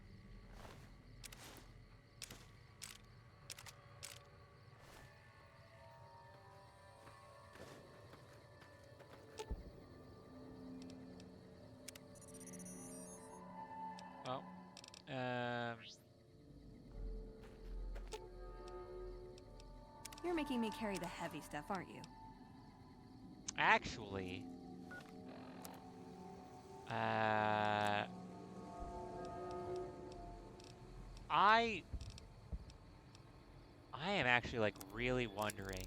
[SPEAKER 1] Oh.
[SPEAKER 17] You're making me carry the heavy stuff, aren't you?
[SPEAKER 1] Actually, I am actually like really wondering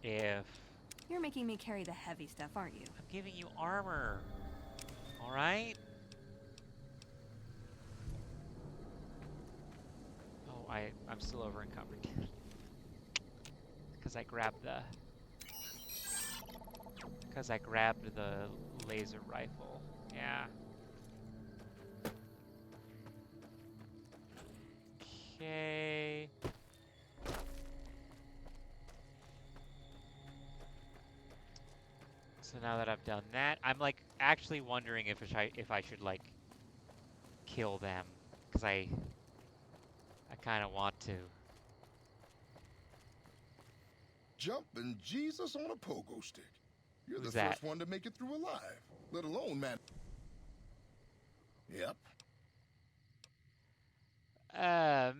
[SPEAKER 1] if
[SPEAKER 17] You're making me carry the heavy stuff, aren't you?
[SPEAKER 1] I'm giving you armor. All right? Oh, I'm still over encumbered. Because I grabbed the laser rifle. Yeah. Okay. So now that I've done that, I'm like actually wondering if I should like kill them, because I kind of want to.
[SPEAKER 3] Jumping Jesus on a pogo stick. You're
[SPEAKER 1] Who's
[SPEAKER 3] the
[SPEAKER 1] that?
[SPEAKER 3] first one to make it through alive, let alone man. Yep.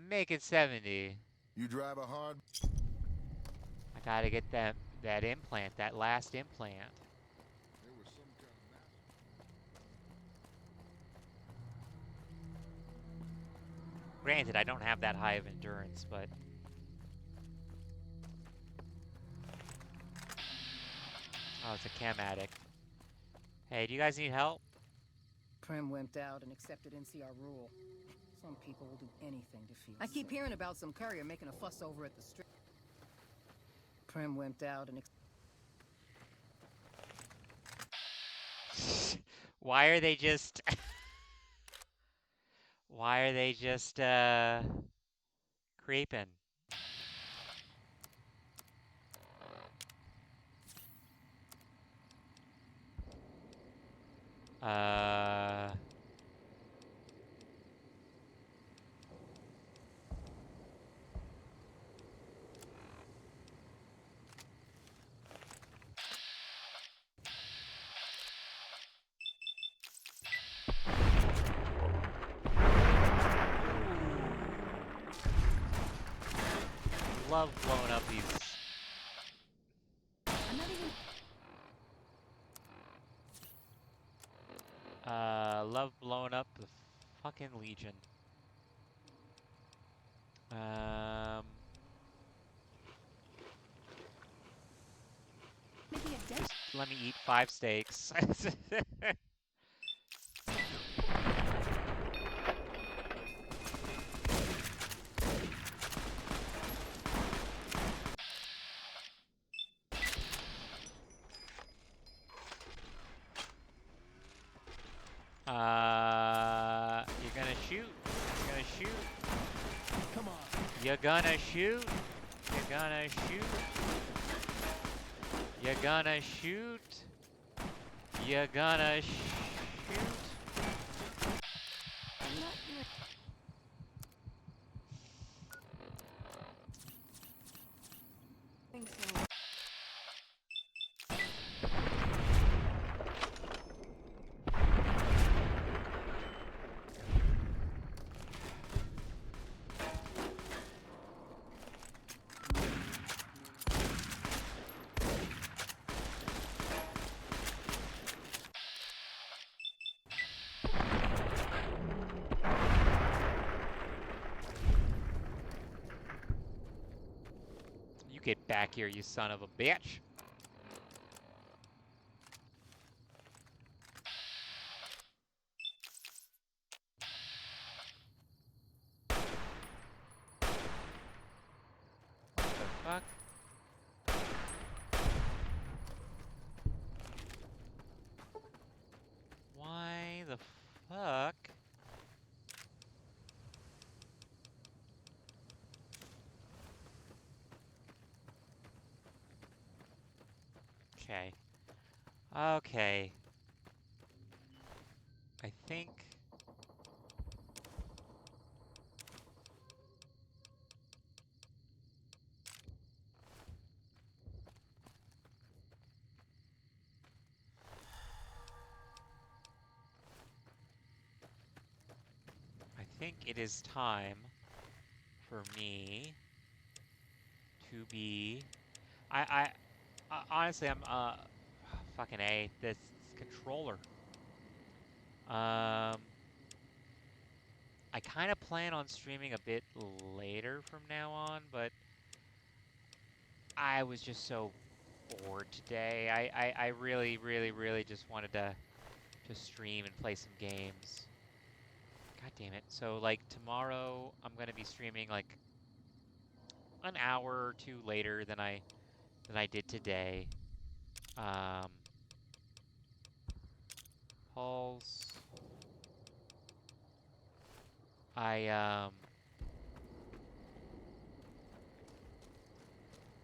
[SPEAKER 1] Make it 70.
[SPEAKER 3] You drive a hard.
[SPEAKER 1] I gotta get that implant, that last implant.
[SPEAKER 3] There was some kind of
[SPEAKER 1] Granted, I don't have that high of endurance, but oh, it's a chem addict. Hey, do you guys need help?
[SPEAKER 13] Prim wimped out and accepted NCR rule. Some people will do anything to feel I keep hearing about some courier making a fuss over at the strip. Prim wimped out and
[SPEAKER 1] Why are they just why are they just creeping? Uh love blowing up these. Love blowing up the fucking Legion. Let me eat 5 steaks. You're gonna shoot. You're gonna shoot.
[SPEAKER 20] Come on.
[SPEAKER 1] You're gonna shoot. You're gonna shoot. You're gonna shoot. You're gonna shoot. You get back here, you son of a bitch. What the fuck? Why the fuck? Okay. Okay. I think... I think it is time for me to be... honestly, I'm, fucking A, this controller. I kind of plan on streaming a bit later from now on, but I was just so bored today. I really, really, really just wanted to stream and play some games. God damn it. So, like, tomorrow I'm going to be streaming, like, an hour or 2 later than I did today. Pulse.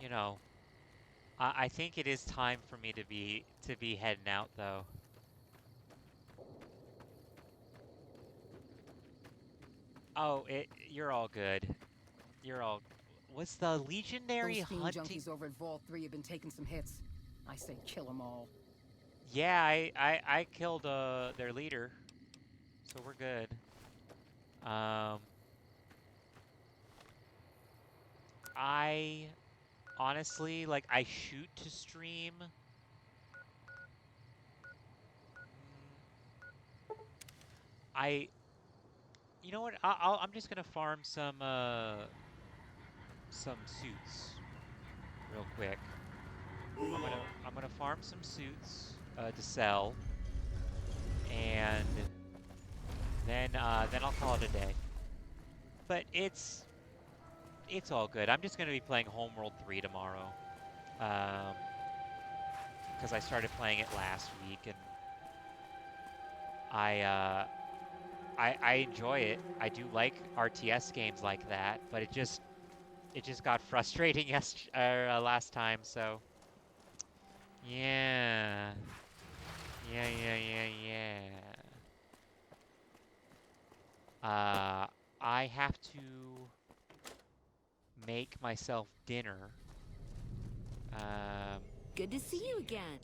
[SPEAKER 1] You know, I think it is time for me to be heading out though. Oh, you're all good. You're all. Was the Legionary
[SPEAKER 13] Those fiend
[SPEAKER 1] hunting?
[SPEAKER 13] junkies over at Vault 3 have been taking some hits. I say kill them all.
[SPEAKER 1] Yeah, I killed their leader, so we're good. I honestly like I shoot to stream. I You know what? I'm just gonna farm some suits real quick. I'm gonna farm some suits to sell, and then I'll call it a day. But it's all good. I'm just gonna be playing Homeworld 3 tomorrow, because I started playing it last week, and I enjoy it. I do like RTS games like that, but it just got frustrating last time. So yeah, yeah. I have to make myself dinner.
[SPEAKER 7] Good to see you again.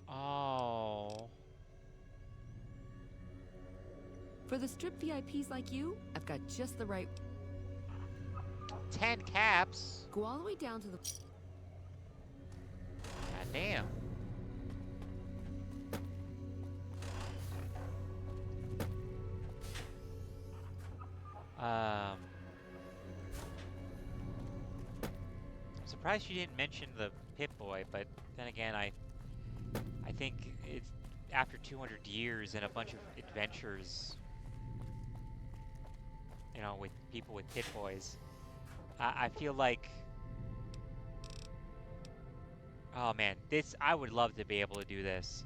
[SPEAKER 1] Oh.
[SPEAKER 7] For the strip VIPs like you, I've got just the right...
[SPEAKER 1] 10 caps?
[SPEAKER 7] Go all the way down to the...
[SPEAKER 1] God damn. I'm surprised you didn't mention the Pip-Boy, but then again, I think it's after 200 years and a bunch of adventures, you know, with people with Pip-Boys, I feel like, oh man, I would love to be able to do this.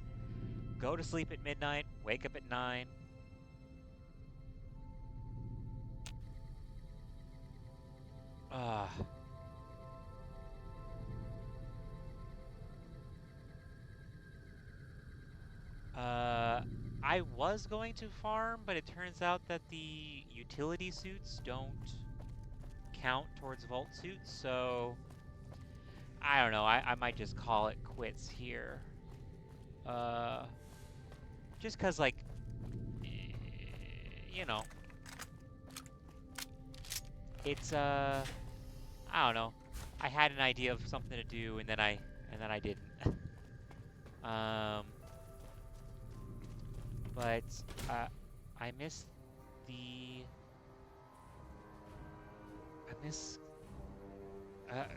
[SPEAKER 1] Go to sleep at midnight, wake up at 9. I was going to farm, but it turns out that the utility suits don't count towards vault suits, so I don't know, I might just call it quits here. Just cause like, you know, it's I don't know. I had an idea of something to do and then I didn't. But I miss the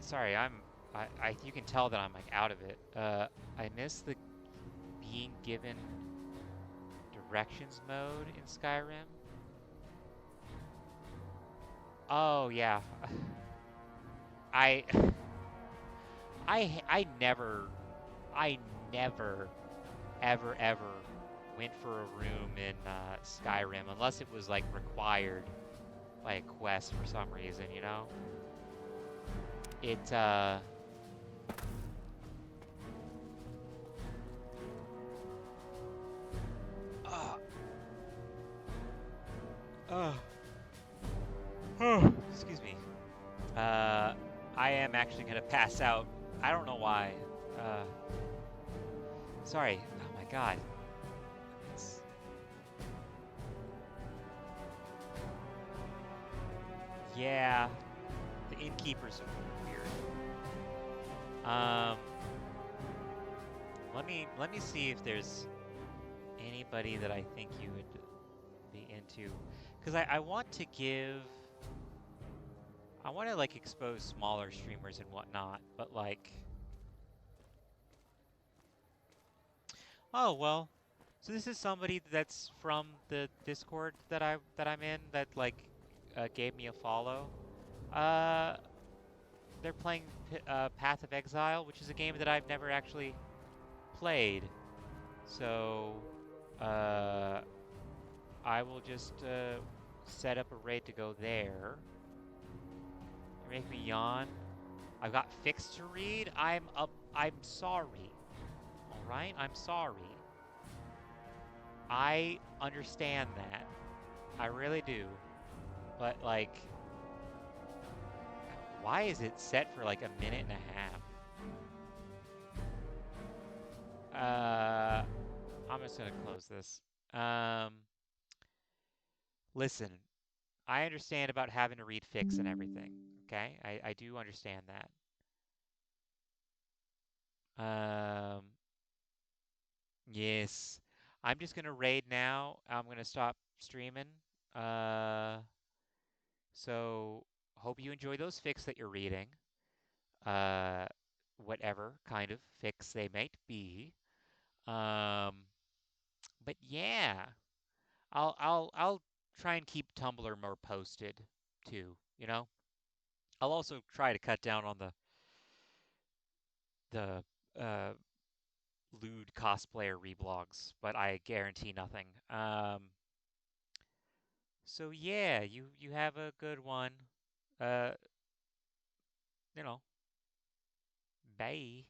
[SPEAKER 1] sorry, you can tell that I'm like out of it. I miss the being given directions mode in Skyrim. Oh yeah. I never ever went for a room in Skyrim unless it was like required by a quest for some reason, you know? Excuse me. I am actually gonna pass out. I don't know why. Sorry. Oh my god. Yeah. The innkeepers are weird. Let me see if there's anybody that I think you would be into. Because I want to like expose smaller streamers and whatnot, but like, oh well, so this is somebody that's from the Discord that I'm in that like gave me a follow. They're playing Path of Exile, which is a game that I've never actually played, so I will just set up a raid to go there. make me yawn. I've got fics to read. I'm sorry. All right? I'm sorry. I understand that. I really do. But like, why is it set for like a minute and a half? I'm just gonna close this. Listen, I understand about having to read fics and everything. Okay, I do understand that. Yes. I'm just gonna raid now. I'm gonna stop streaming. Uh, so hope you enjoy those fics that you're reading. Uh, whatever kind of fics they might be. Um, but yeah, I'll try and keep Tumblr more posted too, you know? I'll also try to cut down on the lewd cosplayer reblogs, but I guarantee nothing. So yeah, you have a good one. Uh, you know, bye.